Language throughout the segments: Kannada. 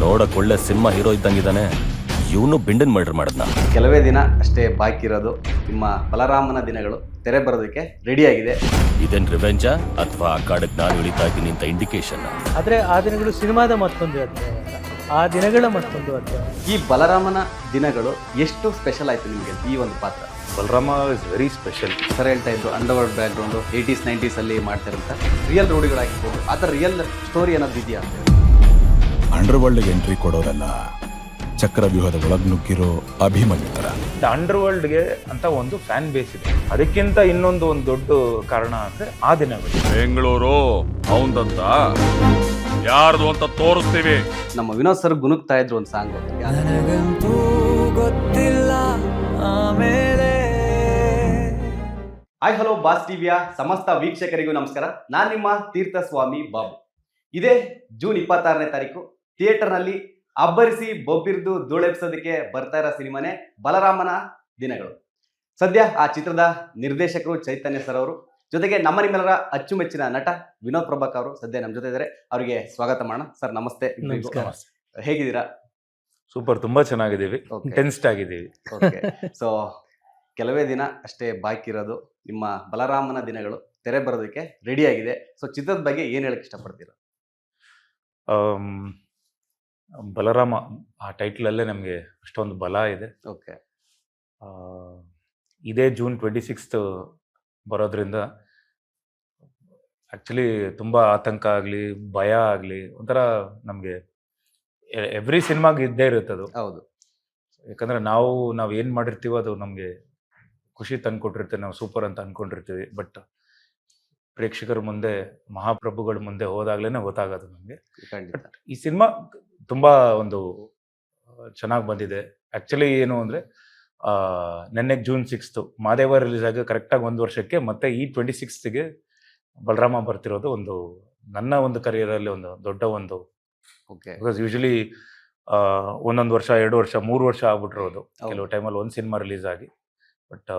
ನೋಡಕ್ ಒಳ್ಳೆ ಸಿನಿಮಾ ಹೀರೋ ಇದ್ದಂಗಿದ್ದಾನೆ. ಇವನು ಬಿಂಡನ್ ಮರ್ಡರ್ ಮಾಡಿದ್ನ. ಕೆಲವೇ ದಿನ ಅಷ್ಟೇ ಬಾಕಿ ಇರೋದು. ನಿಮ್ಮ ಬಲರಾಮನ ದಿನಗಳು ತೆರೆ ಬರೋದಕ್ಕೆ ರೆಡಿಯಾಗಿದೆ. ಇದೇನ್ ರಿವೆಂಜಾ ಅಥವಾ ಆ ಕಾಡಕ್ ನಾನು ಇಳಿತಾ ಇದ್ದೀನಿ ಅಂತ ಇಂಡಿಕೇಶನ್? ಆದರೆ ಆ ದಿನಗಳು ಸಿನಿಮಾದ ಮತ್ತೊಂದು ಅಧ್ಯಾಯ, ಆ ದಿನಗಳ ಮತ್ತೊಂದು ಅಧ್ಯಾಯ. ಈ ಬಲರಾಮನ ದಿನಗಳು ಎಷ್ಟು ಸ್ಪೆಷಲ್ ಆಯ್ತು ನಿಮಗೆ ಈ ಒಂದು ಪಾತ್ರ? Balarama is very special. Sir ಹೇಳ್ತಾ ಇದ್ರು ಅಂಡರ್ವರ್ಲ್ಡ್ ಬ್ಯಾಕ್ಗ್ರೌಂಡು 80s 90s ಅಲ್ಲಿ ಮಾಡ್ತಾರಂತ ರಿಯಲ್ ರೂಢಿಗಳಾಗಿರ್ಬೋದು. ಆ ಥರ ರಿಯಲ್ ಸ್ಟೋರಿ ಏನಾದ್ರು ಇದೆಯಾ ಅಂತ? ಅಂಡರ್ವರ್ಲ್ಡ್ಗೆ ಎಂಟ್ರಿ ಕೊಡೋರಲ್ಲ, ಚಕ್ರವ್ಯೂಹದ ಒಳಗ್ ನುಗ್ಗಿರೋ ಅಭಿಮನ್ಯು ಥರ. ಅಂಡರ್ ವರ್ಲ್ಡ್ಗೆ ಅಂತ ಒಂದು ಫ್ಯಾನ್ ಬೇಸ್ ಇದೆ. ಅದಕ್ಕಿಂತ ಇನ್ನೊಂದು ಒಂದು ದೊಡ್ಡ ಕಾರಣ ಅಂದ್ರೆ ಆ ದಿನಗಳು. ಬೆಂಗಳೂರು ಅವಂದಂತ ಯಾರ್ದು ಅಂತ ತೋರಿಸ್ತೀವಿ. ನಮ್ಮ ವಿನೋದ್ ಸರ್ ಗುನುಗ್ತಾ ಇದ್ರು ಒಂದು ಸಾಂಗ್. ಹಾಯ್ ಹಲೋ ಬಾಸ್ ಟಿವಿಯ ಸಮಸ್ತ ವೀಕ್ಷಕರಿಗೂ ನಮಸ್ಕಾರ. ನಾನು ನಿಮ್ಮ ತೀರ್ಥಸ್ವಾಮಿ ಬಾಬು. ಇದೇ ಜೂನ್ 26ನೇ ತಾರೀಕು ಥಿಯೇಟರ್ನಲ್ಲಿ ಅಬ್ಬರಿಸಿ ಬೊಬ್ಬಿರ್ದು ಧೂಳೆಬ್ಸೋದಕ್ಕೆ ಬರ್ತಾ ಇರೋ ಸಿನಿಮಾನೇ ಬಲರಾಮನ ದಿನಗಳು. ಸದ್ಯ ಆ ಚಿತ್ರದ ನಿರ್ದೇಶಕರು ಚೈತನ್ಯ ಸರ್ ಅವರು, ಜೊತೆಗೆ ನಮ್ಮ ನಿಮ್ಮೆಲ್ಲರ ಅಚ್ಚುಮೆಚ್ಚಿನ ನಟ ವಿನೋದ್ ಪ್ರಭಾಕ್ ಅವರು ಸದ್ಯ ನಮ್ಮ ಜೊತೆ ಇದ್ದಾರೆ. ಅವರಿಗೆ ಸ್ವಾಗತ ಮಾಡೋಣ. ಸರ್ ನಮಸ್ತೆ. ನಮಸ್ಕಾರ. ಹೇಗಿದ್ದೀರಾ? ಸೂಪರ್, ತುಂಬಾ ಚೆನ್ನಾಗಿದ್ದೀವಿ, ಟೆನ್ಸ್ಡ್ ಆಗಿದ್ದೀವಿ. ಓಕೆ, ಸೊ ಕೆಲವೇ ದಿನ ಅಷ್ಟೇ ಬಾಕಿ ಇರೋದು. ನಿಮ್ಮ ಬಲರಾಮನ ದಿನಗಳು ತೆರೆ ಬರೋದಕ್ಕೆ ರೆಡಿ ಆಗಿದೆ. ಸೊ ಚಿತ್ರದ ಬಗ್ಗೆ ಏನ್ ಹೇಳಕ್ ಇಷ್ಟಪಡ್ತೀರಾ? ಬಲರಾಮ ಆ ಟೈಟಲ್ ಅಲ್ಲೇ ನಮಗೆ ಅಷ್ಟೊಂದು ಬಲ ಇದೆ. ಓಕೆ, ಇದೇ ಜೂನ್ 26 ಬರೋದ್ರಿಂದ ಆಕ್ಚುಲಿ ತುಂಬಾ ಆತಂಕ ಆಗಲಿ, ಭಯ ಆಗಲಿ, ಒಂಥರ ನಮಗೆ ಎವ್ರಿ ಸಿನಿಮಾಗೆ ಇದ್ದೇ ಇರುತ್ತೆ ಅದು. ಹೌದು, ಯಾಕಂದ್ರೆ ನಾವು ಏನ್ ಮಾಡಿರ್ತೀವೋ ಅದು ನಮಗೆ ಖುಷಿ ತಂದ್ಕೊಟ್ಟಿರ್ತೀವಿ, ನಾವು ಸೂಪರ್ ಅಂತ ಅನ್ಕೊಂಡಿರ್ತೀವಿ. ಬಟ್ ಪ್ರೇಕ್ಷಕರ ಮುಂದೆ, ಮಹಾಪ್ರಭುಗಳ ಮುಂದೆ ಹೋದಾಗ್ಲೇನೆ ಗೊತ್ತಾಗೋದು ನಮಗೆ. ಖಂಡಿತ. ಈ ಸಿನಿಮಾ ತುಂಬಾ ಒಂದು ಚೆನ್ನಾಗಿ ಬಂದಿದೆ. ಆಕ್ಚುಲಿ ಏನು ಅಂದ್ರೆ ನೆನ್ನೆ ಜೂನ್ 6 ಮಾದೇವ ರಿಲೀಸ್ ಆಗಿ ಕರೆಕ್ಟಾಗಿ 1 ವರ್ಷಕ್ಕೆ ಮತ್ತೆ ಈ 26ಗೆ ಬಲರಾಮ ಬರ್ತಿರೋದು ಒಂದು ನನ್ನ ಒಂದು ಕರಿಯರಲ್ಲಿ ಒಂದು ದೊಡ್ಡ ಒಂದು. ಓಕೆ, ಬಿಕಾಸ್ ಯೂಶಲಿ 1 ವರ್ಷ, 2 ವರ್ಷ, 3 ವರ್ಷ ಆಗ್ಬಿಟ್ಟಿರೋದು ಕೆಲವು ಟೈಮಲ್ಲಿ ಒಂದು ಸಿನಿಮಾ ರಿಲೀಸ್ ಆಗಿ. ಬಟ್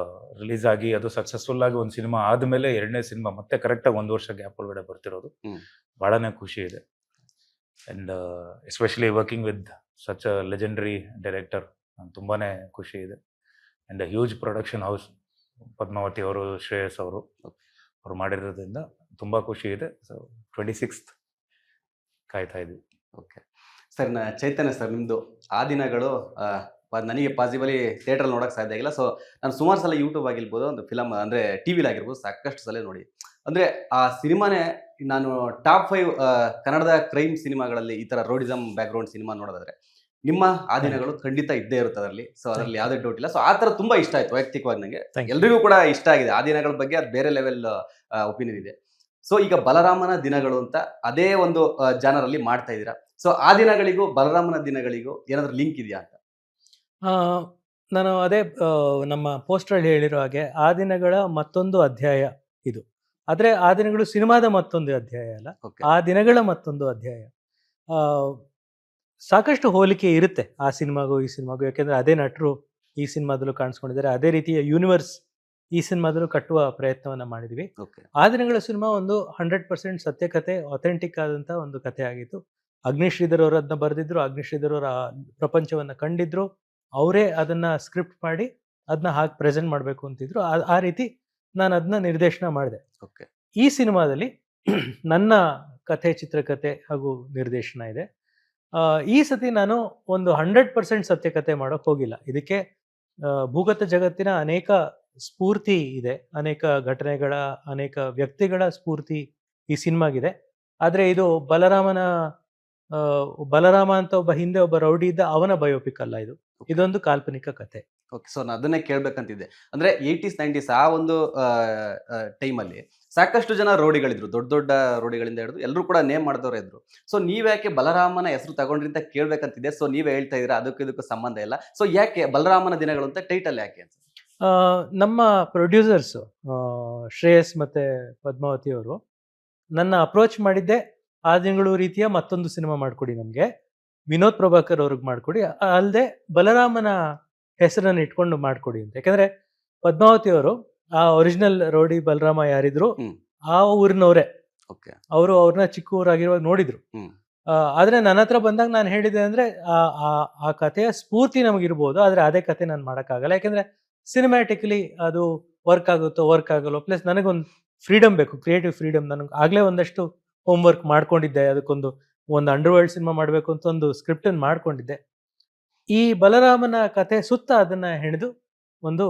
ರಿಲೀಸ್ ಆಗಿ ಅದು ಸಕ್ಸಸ್ಫುಲ್ ಆಗಿ ಒಂದು ಸಿನಿಮಾ ಆದ್ಮೇಲೆ 2ನೇ ಸಿನಿಮಾ ಮತ್ತೆ ಕರೆಕ್ಟಾಗಿ 1 ವರ್ಷ ಗ್ಯಾಪ್ ಒಳಗಡೆ ಬರ್ತಿರೋದು ಬಹಳನೇ ಖುಷಿ ಇದೆ. And especially working with such a legendary director ತುಂಬಾನೇ ಖುಷಿ ಇದೆ. And huge production house Padmavathi ಅವರು, ಶ್ರೇಯಸ್ ಅವರು ಮಾಡಿರೋದ್ರಿಂದ ತುಂಬಾ ಖುಷಿ ಇದೆ. ಸೊ 26th ಕಾಯ್ತಾ ಇದ್ವಿ. ಓಕೆ ಸರ್, ಚೈತನ್ಯ ಸರ್, ನಿಮ್ದು ಆ ದಿನಗಳು ನನಗೆ ಪಾಸಿಬಲಿ ಥಿಯೇಟ್ರಲ್ಲಿ ನೋಡೋಕೆ ಸಾಧ್ಯ ಆಗಿಲ್ಲ. ಸೊ ನಾನು ಸುಮಾರು ಸಲ ಯೂಟ್ಯೂಬ್ ಆಗಿರ್ಬೋದು, ಒಂದು ಫಿಲಮ್ ಅಂದರೆ ಟಿ ವಿಲಿ ಆಗಿರ್ಬೋದು, ಸಾಕಷ್ಟು ಸಲ ನೋಡಿ. ಅಂದರೆ ಆ ಸಿನಿಮಾನೇ ನಾನು ಟಾಪ್ 5 ಕನ್ನಡದ ಕ್ರೈಮ್ ಸಿನಿಮಾಗಳಲ್ಲಿ ಈ ಥರ ರೋಡಿಸಮ್ ಬ್ಯಾಕ್ಗ್ರೌಂಡ್ ಸಿನಿಮಾ ನೋಡೋದಾದ್ರೆ ನಿಮ್ಮ ಆ ದಿನಗಳು ಖಂಡಿತ ಇದ್ದೇ ಇರುತ್ತೆ ಅದರಲ್ಲಿ. ಸೊ ಅದರಲ್ಲಿ ಯಾವುದೇ ಡೌಟ್ ಇಲ್ಲ. ಸೊ ಆ ಥರ ತುಂಬ ಇಷ್ಟ ಆಯಿತು ವೈಯಕ್ತಿಕವಾಗಿ ನನಗೆ. ಎಲ್ರಿಗೂ ಕೂಡ ಇಷ್ಟ ಆಗಿದೆ ಆ ದಿನಗಳ ಬಗ್ಗೆ. ಅದು ಬೇರೆ ಲೆವೆಲ್ ಒಪಿನಿಯನ್ ಇದೆ. ಸೊ ಈಗ ಬಲರಾಮನ ದಿನಗಳು ಅಂತ ಅದೇ ಒಂದು ಜಾನರಲ್ಲಿ ಮಾಡ್ತಾ ಇದ್ದೀರಾ. ಸೊ ಆ ದಿನಗಳಿಗೂ ಬಲರಾಮನ ದಿನಗಳಿಗೂ ಏನಾದರೂ ಲಿಂಕ್ ಇದೆಯಾ ಅಂತ? ನಾನು ಅದೇ ನಮ್ಮ ಪೋಸ್ಟರಲ್ಲಿ ಹೇಳಿರೋ ಹಾಗೆ ಆ ದಿನಗಳ ಮತ್ತೊಂದು ಅಧ್ಯಾಯ ಇದು. ಆದರೆ ಆ ದಿನಗಳು ಸಿನಿಮಾದ ಮತ್ತೊಂದು ಅಧ್ಯಾಯ ಅಲ್ಲ, ಆ ದಿನಗಳ ಮತ್ತೊಂದು ಅಧ್ಯಾಯ. ಸಾಕಷ್ಟು ಹೋಲಿಕೆ ಇರುತ್ತೆ ಆ ಸಿನಿಮಾಗೂ ಈ ಸಿನಿಮಾಗೂ. ಯಾಕೆಂದರೆ ಅದೇ ನಟರು ಈ ಸಿನಿಮಾದಲ್ಲೂ ಕಾಣಿಸ್ಕೊಂಡಿದ್ದಾರೆ, ಅದೇ ರೀತಿಯ ಯೂನಿವರ್ಸ್ ಈ ಸಿನಿಮಾದಲ್ಲೂ ಕಟ್ಟುವ ಪ್ರಯತ್ನವನ್ನು ಮಾಡಿದ್ವಿ. ಆ ದಿನಗಳ ಸಿನಿಮಾ ಒಂದು 100% ಸತ್ಯಕತೆ, ಅಥೆಂಟಿಕ್ ಆದಂಥ ಒಂದು ಕಥೆ ಆಗಿತ್ತು. ಅಗ್ನಿಶ್ರೀಧರ್ ಅವರು ಅದನ್ನ ಬರೆದಿದ್ರು, ಅಗ್ನಿಶ್ರೀಧರ್ ಅವರ ಪ್ರಪಂಚವನ್ನು ಕಂಡಿದ್ರು, ಅವರೇ ಅದನ್ನ ಸ್ಕ್ರಿಪ್ಟ್ ಮಾಡಿ ಅದನ್ನ ಹಾಕಿ ಪ್ರೆಸೆಂಟ್ ಮಾಡಬೇಕು ಅಂತಿದ್ರು. ಆ ರೀತಿ ನಾನು ಅದನ್ನ ನಿರ್ದೇಶನ ಮಾಡಿದೆ. ಈ ಸಿನಿಮಾದಲ್ಲಿ ನನ್ನ ಕಥೆ, ಚಿತ್ರಕಥೆ ಹಾಗೂ ನಿರ್ದೇಶನ ಇದೆ. ಈ ಸತಿ ನಾನು ಒಂದು 100% ಸತ್ಯಕಥೆ ಮಾಡೋಕೆ ಹೋಗಿಲ್ಲ. ಇದಕ್ಕೆ ಭೂಗತ ಜಗತ್ತಿನ ಅನೇಕ ಸ್ಫೂರ್ತಿ ಇದೆ, ಅನೇಕ ಘಟನೆಗಳ, ಅನೇಕ ವ್ಯಕ್ತಿಗಳ ಸ್ಫೂರ್ತಿ ಈ ಸಿನಿಮಾಗಿದೆ. ಆದರೆ ಇದು ಬಲರಾಮ ಅಂತ ಒಬ್ಬ ಹಿಂದೆ ಒಬ್ಬ ರೌಡಿ ಇದ್ದ, ಅವನ ಬಯೋಪಿಕ್ ಅಲ್ಲ ಇದು. ಇದೊಂದು ಕಾಲ್ಪನಿಕ ಕಥೆ. ಓಕೆ, ಸೊ ನಾನು ಅದನ್ನೇ ಕೇಳ್ಬೇಕಂತಿದ್ದೆ. ಅಂದ್ರೆ 80s 90s ಆ ಒಂದು ಟೈಮಲ್ಲಿ ಸಾಕಷ್ಟು ಜನ ರೋಡಿಗಳಿದ್ರು, ದೊಡ್ಡ ದೊಡ್ಡ ರೋಡಿಗಳಿಂದ ಹಿಡಿದು ಎಲ್ಲರೂ ಕೂಡ ನೇಮ್ ಮಾಡಿದವರೇ ಇದ್ರು. ಸೊ ನೀವ್ಯಾಕೆ ಬಲರಾಮನ ಹೆಸರು ತಗೊಂಡ್ರಿ ಅಂತ ಕೇಳ್ಬೇಕಂತಿದ್ದೆ. ಸೊ ನೀವೇ ಹೇಳ್ತಾ ಇದ್ದೀರಾ ಅದಕ್ಕೂ ಇದಕ್ಕೂ ಸಂಬಂಧ ಇಲ್ಲ. ಸೊ ಯಾಕೆ ಬಲರಾಮನ ದಿನಗಳು ಅಂತ ಟೈಟಲ್ ಯಾಕೆ ಅಂತ? ನಮ್ಮ ಪ್ರೊಡ್ಯೂಸರ್ಸ್ ಶ್ರೇಯಸ್ ಮತ್ತೆ ಪದ್ಮಾವತಿ ಅವರು ನನ್ನ ಅಪ್ರೋಚ್ ಮಾಡಿದ್ದೆ, ಆ ದಿನಗಳು ರೀತಿಯ ಮತ್ತೊಂದು ಸಿನಿಮಾ ಮಾಡಿಕೊಡಿ ನಮಗೆ, ವಿನೋದ್ ಪ್ರಭಾಕರ್ ಅವ್ರಿಗೆ ಮಾಡಿಕೊಡಿ, ಅಲ್ಲದೆ ಬಲರಾಮನ ಹೆಸರನ್ನು ಇಟ್ಕೊಂಡು ಮಾಡಿಕೊಡಿ ಅಂತ. ಯಾಕಂದ್ರೆ ಪದ್ಮಾವತಿ ಅವರು ಆ ಒರಿಜಿನಲ್ ರೌಡಿ ಬಲರಾಮ ಯಾರಿದ್ರು ಆ ಊರಿನವರೇ. ಅವರು ಅವ್ರನ್ನ ಚಿಕ್ಕ ಊರಾಗಿರುವಾಗ ನೋಡಿದ್ರು. ಆದರೆ ನನ್ನ ಹತ್ರ ಬಂದಾಗ ನಾನು ಹೇಳಿದೆ ಅಂದರೆ ಆ ಕಥೆಯ ಸ್ಫೂರ್ತಿ ನಮಗಿರ್ಬೋದು, ಆದರೆ ಅದೇ ಕತೆ ನಾನು ಮಾಡೋಕ್ಕಾಗಲ್ಲ. ಯಾಕೆಂದರೆ ಸಿನಿಮ್ಯಾಟಿಕಲಿ ಅದು ವರ್ಕ್ ಆಗುತ್ತೋ ವರ್ಕ್ ಆಗಲ್ಲೋ, ಪ್ಲಸ್ ನನಗೊಂದು ಫ್ರೀಡಮ್ ಬೇಕು, ಕ್ರಿಯೇಟಿವ್ ಫ್ರೀಡಮ್. ನನಗೆ ಆಗಲೇ ಒಂದಷ್ಟು ಹೋಮ್ವರ್ಕ್ ಮಾಡ್ಕೊಂಡಿದ್ದೆ, ಅದಕ್ಕೊಂದು ಅಂಡರ್ವರ್ಲ್ಡ್ ಸಿನಿಮಾ ಮಾಡಬೇಕು ಅಂತ ಒಂದು ಸ್ಕ್ರಿಪ್ಟನ್ನು ಮಾಡ್ಕೊಂಡಿದ್ದೆ. ಈ ಬಲರಾಮನ ಕತೆ ಸುತ್ತ ಅದನ್ನು ಹೆಣೆದು ಒಂದು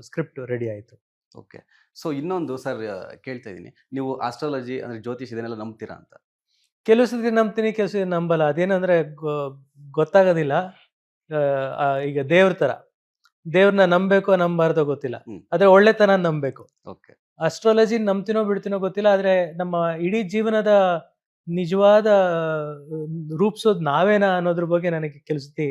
ಸ್ಕ್ರಿಪ್ಟ್ ರೆಡಿ ಆಯಿತು. ಓಕೆ. ಸೊ ಇನ್ನೊಂದು ಸರ್ ಕೇಳ್ತಾ ಇದ್ದೀನಿ, ನೀವು ಆಸ್ಟ್ರಾಲಜಿ ಅಂದರೆ ಜ್ಯೋತಿಷ್ ಇದನ್ನೆಲ್ಲ ನಂಬ್ತೀರಾ ಅಂತ? ಕೆಲವು ಸತಿ ನಂಬ್ತೀನಿ, ಕೆಲವು ಸತಿ ನಂಬಲ್ಲ. ಅದೇನಂದರೆ ಗೊತ್ತಾಗೋದಿಲ್ಲ. ಈಗ ದೇವ್ರ ಥರ, ದೇವ್ರನ್ನ ನಂಬಬೇಕೋ ನಂಬಾರ್ದೋ ಗೊತ್ತಿಲ್ಲ, ಆದರೆ ಒಳ್ಳೆತನ ನಂಬಬೇಕು. ಓಕೆ. ಅಸ್ಟ್ರಾಲಜಿ ನಂಬ್ತೀನೋ ಬಿಡ್ತೀನೋ ಗೊತ್ತಿಲ್ಲ, ಆದರೆ ನಮ್ಮ ಇಡೀ ಜೀವನದ ನಿಜವಾದ ರೂಪಿಸೋದು ನಾವೇನಾ ಅನ್ನೋದ್ರ ಬಗ್ಗೆ ನನಗೆ ಕೆಲವು ಸತಿ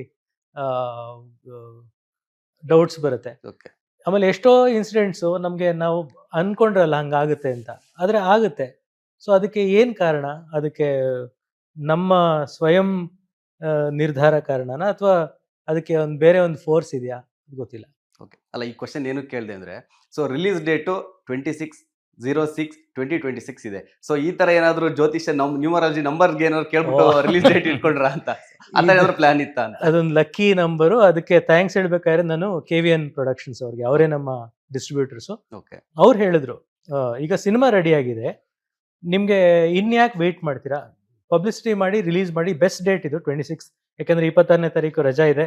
ಡೌಟ್ಸ್ ಬರುತ್ತೆ. ಓಕೆ. ಆಮೇಲೆ ಎಷ್ಟೋ ಇನ್ಸಿಡೆಂಟ್ಸು ನಮಗೆ ನಾವು ಅನ್ಕೊಂಡ್ರಲ್ಲ ಹಂಗಾಗುತ್ತೆ ಅಂತ, ಆದರೆ ಆಗುತ್ತೆ. ಸೊ ಅದಕ್ಕೆ ಏನು ಕಾರಣ? ಅದಕ್ಕೆ ನಮ್ಮ ಸ್ವಯಂ ನಿರ್ಧಾರ ಕಾರಣನಾ ಅಥವಾ ಅದಕ್ಕೆ ಬೇರೆ ಒಂದು ಫೋರ್ಸ್ ಇದೆಯಾ ಗೊತ್ತಿಲ್ಲ. ಓಕೆ. ಅಲ್ಲ, ಈ ಕ್ವಶನ್ ಏನು ಕೇಳಿದೆ ಅಂದರೆ, ಸೊ ರಿಲೀಸ್ ಡೇಟು 26/06/2026 ಇದೆ. ಸೊ ಈ ಥರ ಏನಾದರೂ ಜ್ಯೋತಿಷ್ಯ ನ್ಯೂಮರಾಲಜಿ ನಂಬರ್ಗೆ ಏನಾದ್ರು ಕೇಳ್ಬಿಟ್ಟು ರಿಲೀಸ್ ಡೇಟ್ ಇಟ್ಕೊಂಡ್ರ ಅಂತ, ಆ ಥರ ಏನಾದ್ರು ಪ್ಲಾನ್ ಇತ್ತಾ ಅಂತ? ಅದೊಂದು ಲಕ್ಕಿ ನಂಬರು. ಅದಕ್ಕೆ ಥ್ಯಾಂಕ್ಸ್ ಹೇಳ್ಬೇಕಾದ್ರೆ ನಾನು KVN ಪ್ರೊಡಕ್ಷನ್ಸ್ ಅವ್ರಿಗೆ, ಅವರೇ ನಮ್ಮ ಡಿಸ್ಟ್ರಿಬ್ಯೂಟರ್ಸು. ಓಕೆ. ಅವ್ರು ಹೇಳಿದ್ರು, ಈಗ ಸಿನಿಮಾ ರೆಡಿ ಆಗಿದೆ, ನಿಮಗೆ ಇನ್ಯಾಕೆ ವೆಯ್ಟ್ ಮಾಡ್ತೀರಾ, ಪಬ್ಲಿಸಿಟಿ ಮಾಡಿ ರಿಲೀಸ್ ಮಾಡಿ. ಬೆಸ್ಟ್ ಡೇಟ್ ಇದು 26, ಯಾಕೆಂದರೆ 26ನೇ ತಾರೀಕು ರಜಾ ಇದೆ,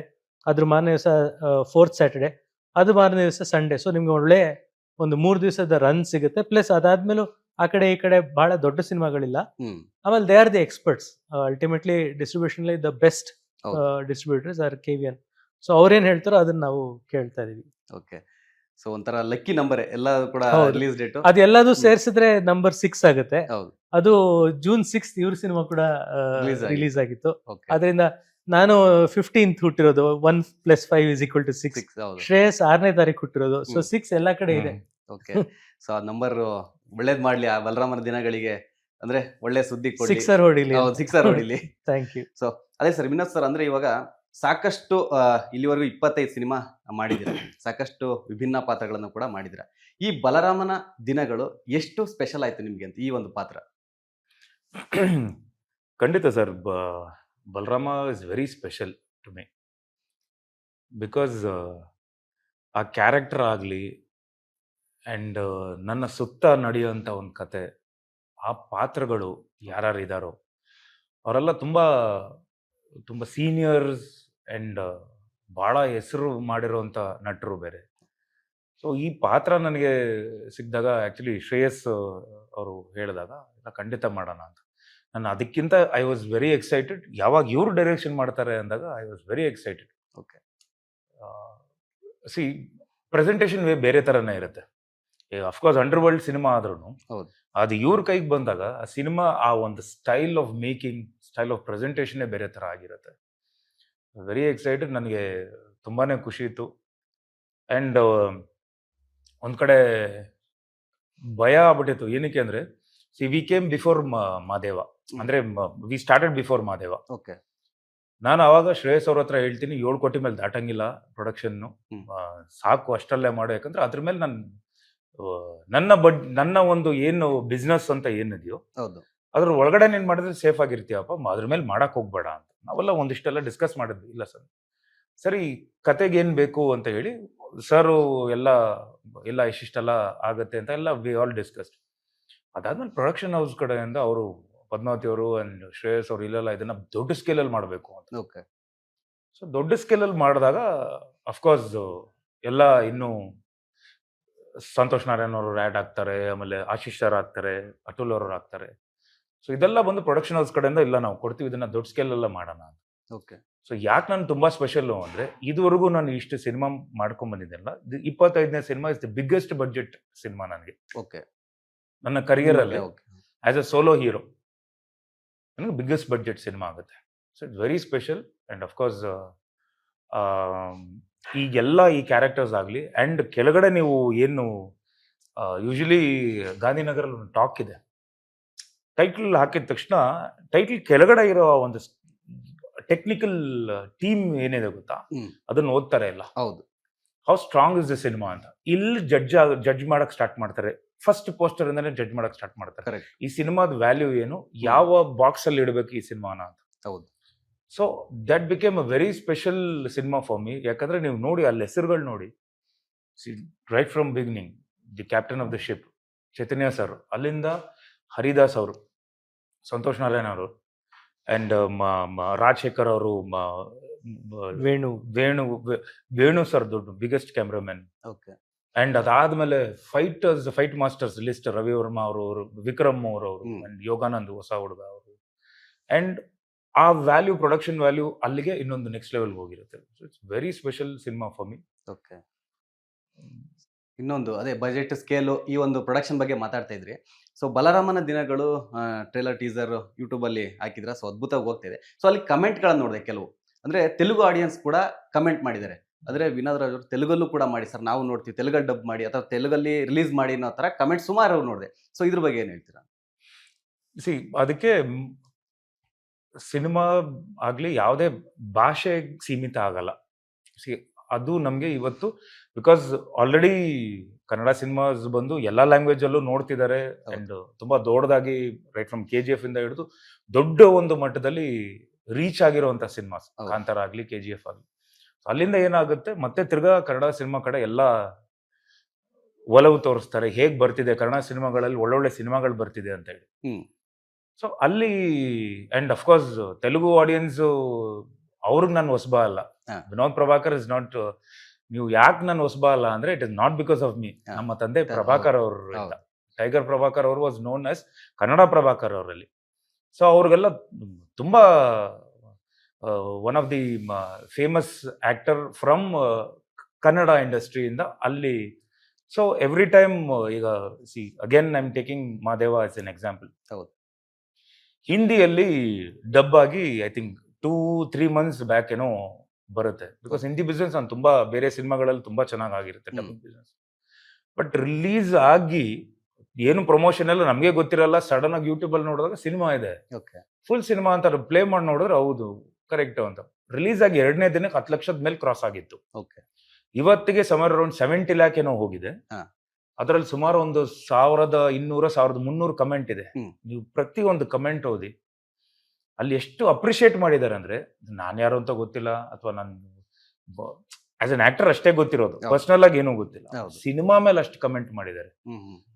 ಅದ್ರ ಮಾರನೇ ದಿವಸ 4th ಸ್ಯಾಟರ್ಡೆ, ಅದು ಮಾರನೇ ದಿವಸ ಸಂಡೇ. ಸೊ ನಿಮ್ಗೆ ಒಳ್ಳೆ ಒಂದು 3 ದಿವಸದ ರನ್ ಸಿಗುತ್ತೆ. ಪ್ಲಸ್ ಅದಾದ್ಮೇಲೂ ಆ ಕಡೆ ಈ ಕಡೆ ಬಹಳ ದೊಡ್ಡ ಸಿನಿಮಾಗಳಿಲ್ಲ. ಆಮೇಲೆ they are the experts, ultimately ಡಿಸ್ಟ್ರಿಬ್ಯೂಷನ್ಲಿ the best distributors are KVN. So ಅವ್ರೇನು ಹೇಳ್ತಾರೋ ಅದನ್ನ ನಾವು ಕೇಳ್ತಾ ಇದೀವಿ. ಓಕೆ. ಸೊ ಒಂಥರ ಲಕ್ಕಿ ನಂಬರ್ ಎಲ್ಲ ಕೂಡ ರಿಲೀಸ್ ಡೇಟ್. ಅದೆಲ್ಲದೂ ಸೇರಿಸಿದ್ರೆ ನಂಬರ್ 6 ಆಗುತ್ತೆ. ಹೌದು. ಅದು June 6th ಇವ್ರ ಸಿನಿಮಾ ಕೂಡ ರಿಲೀಸ್ ಆಗಿತ್ತು. ಅದರಿಂದ ನಾನು 15th ಹುಟ್ಟಿರೋದು, 1 + 5 = 6. ಶ್ರೇಯಸ್ 6ನೇ ತಾರೀಕು ಹುಟ್ಟಿರೋದು. ಸೊ 6 ಎಲ್ಲ ಕಡೆ ಇದೆ. ಓಕೆ. ಸೊ ಆ ನಂಬರ್ ಒಳ್ಳೇದ್ ಮಾಡ್ಲಿ ಆ ಬಲರಾಮನ ದಿನಗಳಿಗೆ, ಅಂದ್ರೆ ಒಳ್ಳೆ ಸುದ್ದಿ ಕೊಡಿ, ಸಿಕ್ಸರ್ ಹೊಡಿಲಿ. ಸಿಕ್ಸರ್ ಹೊಡಿಲಿ. Thank you. ಸೊ ಅದೇ ಸರ್, ವಿನೋದ್ ಸರ್, ಅಂದ್ರೆ ಇವಾಗ ಸಾಕಷ್ಟು ಇಲ್ಲಿವರೆಗೂ 25 ಸಿನಿಮಾ ಮಾಡಿದಿರ, ಸಾಕಷ್ಟು ವಿಭಿನ್ನ ಪಾತ್ರಗಳನ್ನು ಕೂಡ ಮಾಡಿದಿರ. ಈ ಬಲರಾಮನ ದಿನಗಳು ಎಷ್ಟು ಸ್ಪೆಷಲ್ ಆಯ್ತು ನಿಮ್ಗೆ ಅಂತ ಈ ಒಂದು ಪಾತ್ರ? ಖಂಡಿತ sir, Balarama is very special to me. Because ಆ ಕ್ಯಾರೆಕ್ಟರ್ ಆಗಲಿ ಆ್ಯಂಡ್ ನನ್ನ ಸುತ್ತ ನಡೆಯುವಂಥ ಒಂದು ಕತೆ, ಆ ಪಾತ್ರಗಳು ಯಾರ್ಯಾರು ಇದ್ದಾರೋ ಅವರೆಲ್ಲ ತುಂಬ ತುಂಬ ಸೀನಿಯರ್ಸ್ ಆ್ಯಂಡ್ ಭಾಳ ಹೆಸರು ಮಾಡಿರೋವಂಥ ನಟರು ಬೇರೆ. ಸೊ ಈ ಪಾತ್ರ ನನಗೆ ಸಿಕ್ಕಿದಾಗ, ಆ್ಯಕ್ಚುಲಿ ಶ್ರೇಯಸ್ ಅವರು ಹೇಳಿದಾಗ ಇಲ್ಲ ಖಂಡಿತ ಮಾಡೋಣ ಅಂತ, ನಾನು ಅದಕ್ಕಿಂತ ಐ ವಾಸ್ ವೆರಿ ಎಕ್ಸೈಟೆಡ್. ಯಾವಾಗ ಇವರು ಡೈರೆಕ್ಷನ್ ಮಾಡ್ತಾರೆ ಅಂದಾಗ I was very excited. Okay. C presentation way ಬೇರೆ ಥರನೇ ಇರುತ್ತೆ. ಅಫ್ಕೋರ್ಸ್ ಅಂಡರ್ವರ್ಲ್ಡ್ ಸಿನಿಮಾ ಆದ್ರೂ ಅದು ಇವ್ರ ಕೈಗೆ ಬಂದಾಗ ಆ ಸಿನಿಮಾ, ಆ ಒಂದು style of making, style of ಪ್ರೆಸೆಂಟೇಷನ್ನೇ ಬೇರೆ ಥರ ಆಗಿರುತ್ತೆ. Very excited. ನನಗೆ ತುಂಬಾ ಖುಷಿ ಇತ್ತು. ಆ್ಯಂಡ್ ಒಂದು ಕಡೆ ಭಯ ಆಗ್ಬಿಟ್ಟಿತ್ತು. ಏನಕ್ಕೆ ಅಂದರೆ, ವಿ ಕೇಮ್ ಬಿಫೋರ್ ಮಾದೇವ, ಅಂದರೆ we started before Madeva. Okay. ನಾನು ಆವಾಗ ಶ್ರೇಯಸ್ ಅವ್ರ ಹತ್ರ ಹೇಳ್ತೀನಿ, 7 ಕೋಟಿ ಮೇಲೆ ದಾಟಂಗಿಲ್ಲ ಪ್ರೊಡಕ್ಷನ್ನು, ಸಾಕು ಅಷ್ಟಲ್ಲೇ ಮಾಡು. ಯಾಕಂದ್ರೆ ಅದ್ರ ಮೇಲೆ ನನ್ನ ಒಂದು ಏನು ಬಿಸ್ನೆಸ್ ಅಂತ ಏನಿದೆಯೋ ಅದ್ರ ಒಳಗಡೆ ನೀನು ಮಾಡಿದ್ರೆ ಸೇಫ್ ಆಗಿರ್ತೀಯಪ್ಪ, ಅದ್ರ ಮೇಲೆ ಮಾಡಕ್ ಹೋಗ್ಬೇಡ ಅಂತ ನಾವೆಲ್ಲ ಒಂದಿಷ್ಟೆಲ್ಲ ಡಿಸ್ಕಸ್ ಮಾಡಿದ್ವಿ. ಇಲ್ಲ ಸರ್, ಸರಿ ಕತೆಗೆ ಏನು ಬೇಕು ಅಂತ ಹೇಳಿ ಸರು ಎಲ್ಲ ಇಷ್ಟಿಷ್ಟೆಲ್ಲ ಆಗುತ್ತೆ ಅಂತ ಎಲ್ಲ ವಿ ಆಲ್ ಡಿಸ್ಕಸ್ಡ್. ಅದಾದ್ಮೇಲೆ ಪ್ರೊಡಕ್ಷನ್ ಹೌಸ್ ಕಡೆಯಿಂದ ಅವರು, ಪದ್ಮಾವತಿ ಅವರು ಅಂಡ್ ಶ್ರೇಯಸ್ ಅವರು, ಇಲ್ಲೆಲ್ಲ ಇದನ್ನ ದೊಡ್ಡ ಸ್ಕೇಲಲ್ಲಿ ಮಾಡಬೇಕು ಅಂತ. ಓಕೆ. ಸೊ ದೊಡ್ಡ ಸ್ಕೇಲಲ್ಲಿ ಮಾಡಿದಾಗ ಅಫ್ಕೋರ್ಸ್ ಎಲ್ಲ ಇನ್ನೂ ಸಂತೋಷ್ ನಾರಾಯಣ್ ಅವರು ಆ್ಯಡ್ ಆಗ್ತಾರೆ, ಆಮೇಲೆ ಆಶೀಶ್ ಸರ್ ಆಗ್ತಾರೆ, ಅತುಲ್ ಅವರು ಆಗ್ತಾರೆ. ಸೊ ಇದೆಲ್ಲ ಬಂದು ಪ್ರೊಡಕ್ಷನ್ ಹೌಸ್ ಕಡೆಯಿಂದ ಇಲ್ಲ ನಾವು ಕೊಡ್ತೀವಿ, ಇದನ್ನ ದೊಡ್ಡ ಸ್ಕೇಲೆಲ್ಲ ಮಾಡೋಣ ಅಂತ. ಓಕೆ. ಸೊ ಯಾಕೆ ನಾನು ತುಂಬಾ ಸ್ಪೆಷಲ್ಲು ಅಂದರೆ, ಇದುವರೆಗೂ ನಾನು ಇಷ್ಟು ಸಿನಿಮಾ ಮಾಡ್ಕೊಂಡ್ ಬಂದಿದ್ದೆಲ್ಲ, 25ನೇ ಸಿನಿಮಾ is the biggest budget cinema ನನಗೆ. ಓಕೆ. ನನ್ನ ಕರಿಯರಲ್ಲಿ ಆಸ್ ಅ ಸೋಲೋ ಹೀರೋ ನನಗೆ ಬಿಗ್ಗೆಸ್ಟ್ ಬಡ್ಜೆಟ್ ಸಿನಿಮಾ ಆಗುತ್ತೆ. So it's very special. And ಅಫ್ಕೋರ್ಸ್ ಈಗೆಲ್ಲ ಈ ಕ್ಯಾರೆಕ್ಟರ್ಸ್ ಆಗಲಿ, ಆ್ಯಂಡ್ ಕೆಳಗಡೆ ನೀವು ಏನು ಯೂಶಲಿ ಗಾಂಧಿನಗರಲ್ಲಿ ಒಂದು ಟಾಕ್ ಇದೆ, ಟೈಟಲ್ ಹಾಕಿದ ತಕ್ಷಣ ಟೈಟಲ್ ಕೆಳಗಡೆ ಇರೋ ಒಂದು ಟೆಕ್ನಿಕಲ್ ಟೀಮ್ ಏನಿದೆ ಗೊತ್ತಾ, ಅದನ್ನ ಓದ್ತಾರೆ ಎಲ್ಲ. ಹೌದು. How strong is the cinema ಅಂತ ಇಲ್ಲಿ ಜಡ್ಜ್ ಮಾಡಕ್ ಸ್ಟಾರ್ಟ್ ಮಾಡ್ತಾರೆ. ಫಸ್ಟ್ ಪೋಸ್ಟರ್ ಇಂದಾನೆ ಜಡ್ಜ್ ಮಾಡಕ್ ಸ್ಟಾರ್ಟ್ ಮಾಡ್ತಾರೆ. ಈ ಸಿನಿಮಾದ ವ್ಯಾಲ್ಯೂ ಏನು, ಯಾವ ಬಾಕ್ಸ್ ಅಲ್ಲಿ ಇಡಬೇಕು ಈ ಸಿನಿಮಾನ ಅಂತ. ಹೌದು. So that became a very special cinema for me. ಯಾಕಂದ್ರೆ ನೀವು ನೋಡಿ ಅಲ್ಲಿ ಹೆಸರುಗಳು ನೋಡಿ, right from beginning the captain of the ship Chaitanya sir, ಅಲ್ಲಿಂದ ಹರಿದಾಸ್ ಅವರು, ಸಂತೋಷ್ ನಾರಾಯಣ್ ಅವರು, ಅಂಡ್ ರಾಜಶೇಖರ್ ಅವರು, ವೇಣು ವೇಣು ಸರ್ ದೊಡ್ಡ ಬಿಗ್ಗೆಸ್ಟ್ ಕ್ಯಾಮ್ರಾಮನ್. ಓಕೆ. ಅಂಡ್ ಅದಾದ್ಮೇಲೆ fight masters list Ravi Varma ಅವರು, ವಿಕ್ರಮ್ ಅವರು, ಅಂಡ್ ಯೋಗಾನಂದ್ ಹೊಸ ಹುಡುಗ ಅವರು. ಅಂಡ್ ಆ ವ್ಯಾಲ್ಯೂ, ಪ್ರೊಡಕ್ಷನ್ ವ್ಯಾಲ್ಯೂ ಅಲ್ಲಿಗೆ ಇನ್ನೊಂದು ನೆಕ್ಸ್ಟ್ ಲೆವೆಲ್ ಹೋಗಿರುತ್ತೆ. It's very special cinema for me. Okay. ಇನ್ನೊಂದು ಅದೇ ಬಜೆಟ್ ಸ್ಕೇಲು, ಈ ಒಂದು ಪ್ರೊಡಕ್ಷನ್ ಬಗ್ಗೆ ಮಾತಾಡ್ತಾ ಇದ್ರಿ. ಸೊ ಬಲರಾಮನ ದಿನಗಳು ಟ್ರೇಲರ್ ಟೀಸರ್ ಯೂಟ್ಯೂಬಲ್ಲಿ ಹಾಕಿದ್ರ, ಸೊ ಅದ್ಭುತವಾಗಿ ಹೋಗ್ತಿದೆ. ಸೊ ಅಲ್ಲಿ ಕಮೆಂಟ್ಗಳನ್ನು ನೋಡಿದೆ ಕೆಲವು, ಅಂದರೆ ತೆಲುಗು ಆಡಿಯನ್ಸ್ ಕೂಡ ಕಮೆಂಟ್ ಮಾಡಿದ್ದಾರೆ. ಅಂದರೆ ವಿನೋದ್ ರಾಜ್ ಅವರು ತೆಲುಗಲ್ಲೂ ಕೂಡ ಮಾಡಿ ಸರ್, ನಾವು ನೋಡ್ತೀವಿ, ತೆಲುಗಲ್ಲಿ ಡಬ್ ಮಾಡಿ ಅಥವಾ ತೆಲುಗಲ್ಲಿ ರಿಲೀಸ್ ಮಾಡಿ ಅನ್ನೋ ಥರ ಕಮೆಂಟ್ ಸುಮಾರು ನೋಡಿದೆ. ಸೊ ಇದ್ರ ಬಗ್ಗೆ ಏನು ಹೇಳ್ತೀರಾ? ಅದಕ್ಕೆ ಸಿನಿಮಾ ಆಗಲಿ ಯಾವುದೇ ಭಾಷೆಗೆ ಸೀಮಿತ ಆಗಲ್ಲ. ಅದು ನಮಗೆ ಇವತ್ತು, ಬಿಕಾಸ್ ಆಲ್ರೆಡಿ ಕನ್ನಡ ಸಿನಿಮಾಸ್ ಬಂದು ಎಲ್ಲ ಲ್ಯಾಂಗ್ವೇಜಲ್ಲೂ ನೋಡ್ತಿದ್ದಾರೆ. ಅಂಡ್ ತುಂಬಾ ದೊಡ್ಡದಾಗಿ ರೈಟ್ ಫ್ರಮ್ KGF ಇಂದ ಹಿಡಿದು ದೊಡ್ಡ ಒಂದು ಮಟ್ಟದಲ್ಲಿ ರೀಚ್ ಆಗಿರುವಂತ ಸಿನಿಮಾಸ್, ಕಾಂತಾರ ಆಗಲಿ KGF ಆಗಲಿ. ಅಲ್ಲಿಂದ ಏನಾಗುತ್ತೆ, ಮತ್ತೆ ತಿರ್ಗಾ ಕನ್ನಡ ಸಿನಿಮಾ ಕಡೆ ಎಲ್ಲ ಒಲವು ತೋರಿಸ್ತಾರೆ. ಹೇಗ್ ಬರ್ತಿದೆ ಕನ್ನಡ ಸಿನಿಮಾಗಳಲ್ಲಿ, ಒಳ್ಳೊಳ್ಳೆ ಸಿನಿಮಾಗಳು ಬರ್ತಿದೆ ಅಂತ ಹೇಳಿ. ಸೊ ಅಲ್ಲಿ ಅಂಡ್ ಅಫ್ಕೋರ್ಸ್ ತೆಲುಗು ಆಡಿಯನ್ಸ್ ಅವ್ರಿಗೆ ನಾನು ಹೊಸಬ ಅಲ್ಲ. ವಿನೋದ್ ಪ್ರಭಾಕರ್ ಇಸ್ ನಾಟ್, ನೀವು ಯಾಕೆ ನಾನು ಹೊಸಬ ಅಲ್ಲ ಅಂದ್ರೆ it is not because of me. ನಮ್ಮ ತಂದೆ ಪ್ರಭಾಕರ್ ಅವರು, ಟೈಗರ್ ಪ್ರಭಾಕರ್ ಅವರು was known as Kannada Prabhakar ಅವರಲ್ಲಿ. ಸೊ ಅವ್ರಿಗೆಲ್ಲ ತುಂಬಾ one of the famous actor from Kannada ಇಂಡಸ್ಟ್ರಿಯಿಂದ ಅಲ್ಲಿ. ಸೊ ಎವ್ರಿ ಟೈಮ್ ಈಗ again I am taking Madeva as an example. ಹಿಂದಿಯಲ್ಲಿ ಡಬ್ ಆಗಿ ಐ ಥಿಂಕ್ 2-3 months ಬ್ಯಾಕ್ ಏನೋ ಬರುತ್ತೆ. ಬಿಕಾಸ್ ಹಿಂದಿ ಬಿಸ್ನೆಸ್ ನಾನು ತುಂಬಾ ಬೇರೆ ಸಿನಿಮಾಗಳಲ್ಲಿ ತುಂಬಾ ಚೆನ್ನಾಗಿ ಆಗಿರುತ್ತೆ ಡಬ್ಬಿಂಗ್ ಬಿಸ್ನೆಸ್. ಬಟ್ ರಿಲೀಸ್ ಆಗಿ ಏನು ಪ್ರಮೋಷನ್ ಎಲ್ಲ ನಮಗೆ ಗೊತ್ತಿರಲ್ಲ, ಸಡನ್ ಆಗಿ ಯೂಟ್ಯೂಬ್ ಅಲ್ಲಿ ನೋಡಿದಾಗ ಸಿನಿಮಾ ಇದೆ, ಫುಲ್ ಸಿನಿಮಾ ಅಂತ ಪ್ಲೇ ಮಾಡಿ ನೋಡಿದ್ರೆ ಹೌದು ಕರೆಕ್ಟ್ ಅಂತ. ರಿಲೀಸ್ ಆಗಿ 2ನೇ ದಿನಕ್ಕೆ 10 ಲಕ್ಷದ ಮೇಲೆ ಕ್ರಾಸ್ ಆಗಿತ್ತು. ಇವತ್ತಿಗೆ ಸುಮಾರು ಅರೌಂಡ್ 70 lakh ಏನೋ ಹೋಗಿದೆ. ಅದರಲ್ಲಿ ಸುಮಾರು ಒಂದು 1200-1300 ಕಮೆಂಟ್ ಇದೆ. ನೀವು ಪ್ರತಿ ಒಂದು ಕಮೆಂಟ್ ಓದಿ ಅಲ್ಲಿ ಎಷ್ಟು ಅಪ್ರಿಶಿಯೇಟ್ ಮಾಡಿದ್ದಾರೆ ಅಂದ್ರೆ, ನಾನು ಯಾರು ಅಂತ ಗೊತ್ತಿಲ್ಲ, ಅಥವಾ ನಾನು ಆಸ್ ಅನ್ ಆಕ್ಟರ್ ಅಷ್ಟೇ ಗೊತ್ತಿರೋದು, ಪರ್ಸನಲ್ ಆಗಿ ಏನೂ ಗೊತ್ತಿಲ್ಲ. ಸಿನಿಮಾ ಮೇಲೆ ಅಷ್ಟು ಕಮೆಂಟ್ ಮಾಡಿದ್ದಾರೆ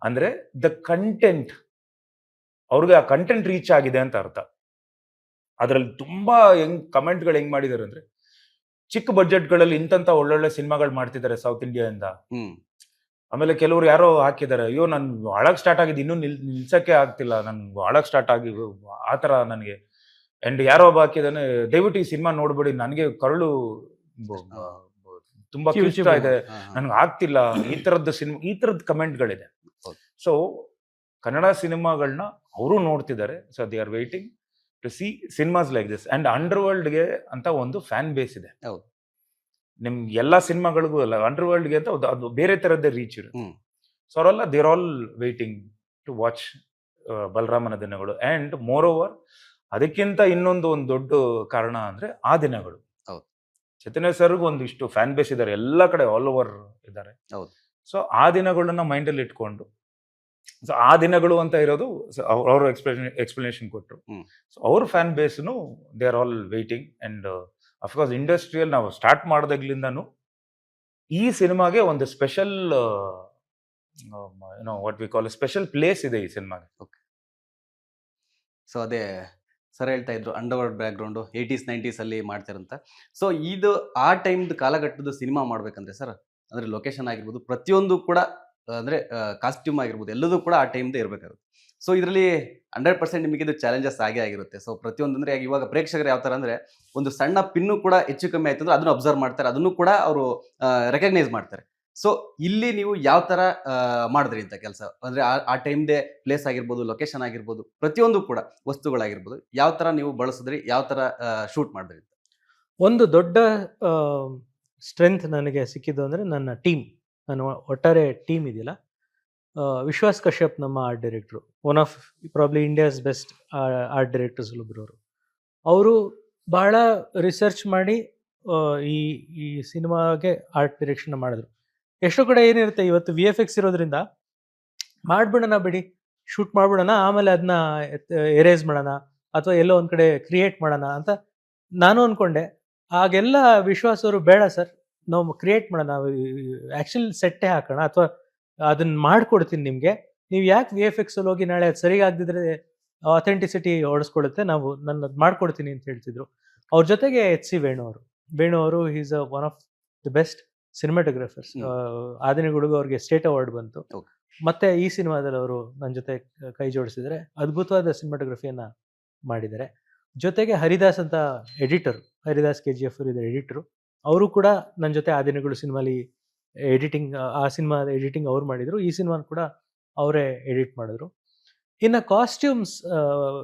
ಅಂದ್ರೆ ದ ಕಂಟೆಂಟ್, ಅವ್ರಿಗೆ ಆ ಕಂಟೆಂಟ್ ರೀಚ್ ಆಗಿದೆ ಅಂತ ಅರ್ಥ. ಅದ್ರಲ್ಲಿ ತುಂಬಾ ಕಮೆಂಟ್ಗಳು ಹೆಂಗ್ ಮಾಡಿದ್ದಾರೆ ಅಂದ್ರೆ, ಚಿಕ್ಕ ಬಜೆಟ್ಗಳಲ್ಲಿ ಇಂಥ ಒಳ್ಳೊಳ್ಳೆ ಸಿನಿಮಾಗಳು ಮಾಡ್ತಿದ್ದಾರೆ ಸೌತ್ ಇಂಡಿಯಾದಿಂದ. ಆಮೇಲೆ ಕೆಲವರು ಯಾರೋ ಹಾಕಿದ್ದಾರೆ, ಅಯ್ಯೋ ನನ್ ಹಾಳಾಗ್ ಸ್ಟಾರ್ಟ್ ಆಗಿದೆ, ಇನ್ನೂ ನಿಲ್ಸಕ್ಕೆ ಆಗ್ತಿಲ್ಲ, ನನ್ ಹಾಳಾಗ್ ಸ್ಟಾರ್ಟ್ ಆಗಿ ಆತರ ನನಗೆ. ಅಂಡ್ ಯಾರೋ ಒಬ್ಬ ಹಾಕಿದಾನೆ, ದಯವಿಟ್ಟು ಈ ಸಿನಿಮಾ ನೋಡ್ಬೇಡಿ, ನನಗೆ ಕರಳು ತುಂಬಾ ಕಿಚ್ಚುತ್ತಾ ಇದೆ, ನನ್ಗೆ ಆಗ್ತಿಲ್ಲ, ಈ ತರದ್ ಕಮೆಂಟ್ಗಳಿದೆ. ಸೊ ಕನ್ನಡ ಸಿನಿಮಾಗಳನ್ನ ಅವರು ನೋಡ್ತಿದ್ದಾರೆ. So they are waiting to see cinemas like this. And ಅಂಡರ್ ವರ್ಲ್ಡ್ಗೆ ಅಂತ ಒಂದು ಫ್ಯಾನ್ ಬೇಸ್ ಇದೆ. ನಿಮ್ ಎಲ್ಲಾ ಸಿನಿಮಾಗಳಿಗೂ ಅಲ್ಲ, ಅಂಡರ್ ವರ್ಲ್ಡ್ಗೆ ಅಂತ ಅದು ಬೇರೆ ತರದ್ದೇ ರೀಚ್ ಇರುತ್ತೆ. ಸೊ ಅವರೆಲ್ಲ they're all waiting to watch ಬಲರಾಮನ ದಿನಗಳು. ಅಂಡ್ ಮೋರ್ ಓವರ್ ಅದಕ್ಕಿಂತ ಇನ್ನೊಂದು ದೊಡ್ಡ ಕಾರಣ ಅಂದ್ರೆ ಆ ದಿನಗಳು. ಚೈತನ್ಯ ಸರ್ಗೂ ಒಂದಿಷ್ಟು ಫ್ಯಾನ್ ಬೇಸ್ ಇದ್ದಾರೆ, ಎಲ್ಲ ಕಡೆ ಆಲ್ ಓವರ್ ಇದ್ದಾರೆ. ಸೊ ಆ ದಿನಗಳನ್ನ ಮೈಂಡಲ್ಲಿ ಇಟ್ಕೊಂಡು, ಸೊ ಆ ದಿನಗಳು ಅಂತ ಇರೋದು ಅವ್ರ ಎಕ್ಸ್ಪ್ಲನೇಷನ್ ಕೊಟ್ಟರು. ಸೊ ಅವ್ರ ಫ್ಯಾನ್ ಬೇಸ್ನು they are all waiting. And of course ಇಂಡಸ್ಟ್ರಿಯಲ್ಲಿ ನಾವು ಸ್ಟಾರ್ಟ್ ಮಾಡಿದಾಗ್ಲಿಂದನೂ ಈ ಸಿನಿಮಾಗೆ ಒಂದು special what we call special place ಇದೆ ಈ ಸಿನಿಮಾಗೆ. ಸೊ ಅದೇ ಸರ್ ಹೇಳ್ತಾ ಇದ್ರು, ಅಂಡರ್ವರ್ಲ್ಡ್ ಬ್ಯಾಕ್ಗ್ರೌಂಡು 80s 90s ಅಲ್ಲಿ ಮಾಡ್ತಾರಂತ. ಸೊ ಇದು ಆ ಟೈಮ್ದು ಕಾಲಘಟ್ಟದ ಸಿನಿಮಾ ಮಾಡ್ಬೇಕಂದ್ರೆ ಸರ್, ಅಂದ್ರೆ ಲೊಕೇಶನ್ ಆಗಿರ್ಬೋದು, ಪ್ರತಿಯೊಂದು ಕೂಡ ಅಂದ್ರೆ ಕಾಸ್ಟ್ಯೂಮ್ ಆಗಿರ್ಬೋದು, ಎಲ್ಲದೂ ಕೂಡ ಆ ಟೈಮ್ದೇ ಇರಬೇಕಾಗುತ್ತೆ. ಸೊ ಇದರಲ್ಲಿ 100% ನಿಮಗೆ ಇದು ಚಾಲೆಂಜಸ್ ಆಗೇ ಆಗಿರುತ್ತೆ. ಸೊ ಪ್ರತಿಯೊಂದು ಅಂದ್ರೆ ಇವಾಗ ಪ್ರೇಕ್ಷಕರು ಯಾವ ಥರ ಅಂದರೆ, ಒಂದು ಸಣ್ಣ ಪಿನ್ನು ಕೂಡ ಹೆಚ್ಚು ಕಮ್ಮಿ ಆಯ್ತು ಅಂದ್ರೆ ಅದನ್ನು ಅಬ್ಸರ್ವ್ ಮಾಡ್ತಾರೆ, ಅದನ್ನು ಕೂಡ ಅವರು ರೆಕಗ್ನೈಸ್ ಮಾಡ್ತಾರೆ. ಸೊ ಇಲ್ಲಿ ನೀವು ಯಾವ ಥರ ಮಾಡಿದ್ರಿ ಅಂತ ಕೆಲಸ, ಅಂದರೆ ಆ ಟೈಮ್ದೇ ಪ್ಲೇಸ್ ಆಗಿರ್ಬೋದು, ಲೊಕೇಶನ್ ಆಗಿರ್ಬೋದು, ಪ್ರತಿಯೊಂದು ಕೂಡ ವಸ್ತುಗಳಾಗಿರ್ಬೋದು, ಯಾವ ಥರ ನೀವು ಬಳಸಿದ್ರಿ, ಯಾವ ಥರ ಶೂಟ್ ಮಾಡಿದ್ರಿ ಅಂತ? ಒಂದು ದೊಡ್ಡ ಸ್ಟ್ರೆಂತ್ ನನಗೆ ಸಿಕ್ಕಿದ್ದು ಅಂದರೆ ನನ್ನ ಟೀಮ್. ನಾನು ಒಟ್ಟಾರೆ ಟೀಮ್ ಇದೆಯಲ್ಲ, ವಿಶ್ವಾಸ್ ಕಶ್ಯಪ್ ನಮ್ಮ art director, one of probably India's best art directors ಒಬ್ಬರವರು. ಅವರು ಬಹಳ ರಿಸರ್ಚ್ ಮಾಡಿ ಈ ಸಿನಿಮಾಗೆ ಆರ್ಟ್ ಡೈರೆಕ್ಷನ್ ಮಾಡಿದ್ರು. ಎಷ್ಟೋ ಕಡೆ ಏನಿರುತ್ತೆ, ಇವತ್ತು VFX ಇರೋದ್ರಿಂದ ಮಾಡ್ಬಿಡೋಣ, ಬಿಡಿ ಶೂಟ್ ಮಾಡ್ಬಿಡೋಣ, ಆಮೇಲೆ ಅದನ್ನ ಎರೇಸ್ ಮಾಡೋಣ, ಅಥವಾ ಎಲ್ಲೋ ಒಂದು ಕಡೆ ಕ್ರಿಯೇಟ್ ಮಾಡೋಣ ಅಂತ ನಾನು ಅಂದ್ಕೊಂಡೆ. ಆಗೆಲ್ಲ ವಿಶ್ವಾಸ್ ಅವರು ಬೇಡ ಸರ್, ನಾವು ಕ್ರಿಯೇಟ್ ಮಾಡೋಣ, ಆ್ಯಕ್ಚುಲ್ ಸೆಟ್ಟೇ ಹಾಕೋಣ ಅಥವಾ ಅದನ್ನ ಮಾಡಿಕೊಡ್ತೀನಿ ನಿಮಗೆ, ನೀವು ಯಾಕೆ VFX ಅಲ್ಲಿ ಹೋಗಿ ನಾಳೆ ಅದು ಸರಿಯಾಗದಿದ್ರೆ ಅಥೆಂಟಿಸಿಟಿ ಹೊಡೆಸ್ಕೊಳ್ಳುತ್ತೆ, ನಾನು ಅದು ಮಾಡ್ಕೊಡ್ತೀನಿ ಅಂತ ಹೇಳ್ತಿದ್ರು. ಅವ್ರ ಜೊತೆಗೆ HC ವೇಣು ಅವರು is one of the best cinematographers. ಆದಿನಗುಡುಗು ಅವ್ರಿಗೆ ಸ್ಟೇಟ್ ಅವಾರ್ಡ್ ಬಂತು. ಮತ್ತೆ ಈ ಸಿನಿಮಾದಲ್ಲಿ ಅವರು ನನ್ನ ಜೊತೆ ಕೈ ಜೋಡಿಸಿದರೆ ಅದ್ಭುತವಾದ ಸಿನಿಮಾಟೋಗ್ರಫಿಯನ್ನ ಮಾಡಿದ್ದಾರೆ. ಜೊತೆಗೆ ಹರಿದಾಸ್ ಅಂತ ಎಡಿಟರ್, ಹರಿದಾಸ್ KGF ಇದ್ದಾರೆ ಎಡಿಟರು, ಅವರು ಕೂಡ ನನ್ನ ಜೊತೆ ಆದಿನಗಳು ಸಿನಿಮಾಲಿ ಎಡಿಟಿಂಗ್, ಆ ಸಿನಿಮಾದ ಎಡಿಟಿಂಗ್ ಅವ್ರು ಮಾಡಿದರು, ಈ ಸಿನಿಮಾನ ಕೂಡ ಅವರೇ ಎಡಿಟ್ ಮಾಡಿದ್ರು. ಇನ್ನು ಕಾಸ್ಟ್ಯೂಮ್ಸ್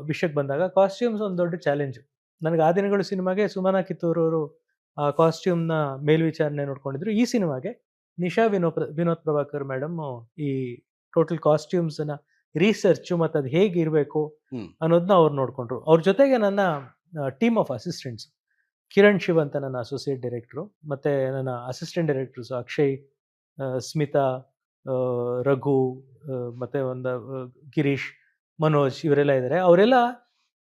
ವಿಷಯಕ್ಕೆ ಬಂದಾಗ, ಕಾಸ್ಟ್ಯೂಮ್ಸ್ ಒಂದು ದೊಡ್ಡ ಚಾಲೆಂಜು. ನನಗೆ ಆದಿನಗಳು ಸಿನಿಮಾಗೆ ಸುಮನಾ ಕಿತ್ತೂರವರು ಆ ಕಾಸ್ಟ್ಯೂಮ್ನ ಮೇಲ್ವಿಚಾರಣೆ ನೋಡ್ಕೊಂಡಿದ್ರು. ಈ ಸಿನಿಮಾಗೆ ನಿಶಾ ವಿನೋದ್ ಪ್ರಭಾಕರ್ ಮೇಡಮ್ ಈ ಟೋಟಲ್ ಕಾಸ್ಟ್ಯೂಮ್ಸ್ನ ರಿಸರ್ಚು ಮತ್ತು ಅದು ಹೇಗೆ ಇರಬೇಕು ಅನ್ನೋದನ್ನ ಅವ್ರು ನೋಡ್ಕೊಂಡ್ರು. ಅವ್ರ ಜೊತೆಗೆ ನನ್ನ team of assistants, Kiran Shiv ಅಂತ ನನ್ನ ಅಸೋಸಿಯೇಟ್ ಡೈರೆಕ್ಟ್ರು, ಮತ್ತು ನನ್ನ ಅಸಿಸ್ಟೆಂಟ್ ಡೈರೆಕ್ಟರ್ಸ್ ಅಕ್ಷಯ್, ಸ್ಮಿತಾ, ರಘು, ಮತ್ತು ಒಂದು ಗಿರೀಶ್, ಮನೋಜ್, ಇವರೆಲ್ಲ ಇದ್ದಾರೆ.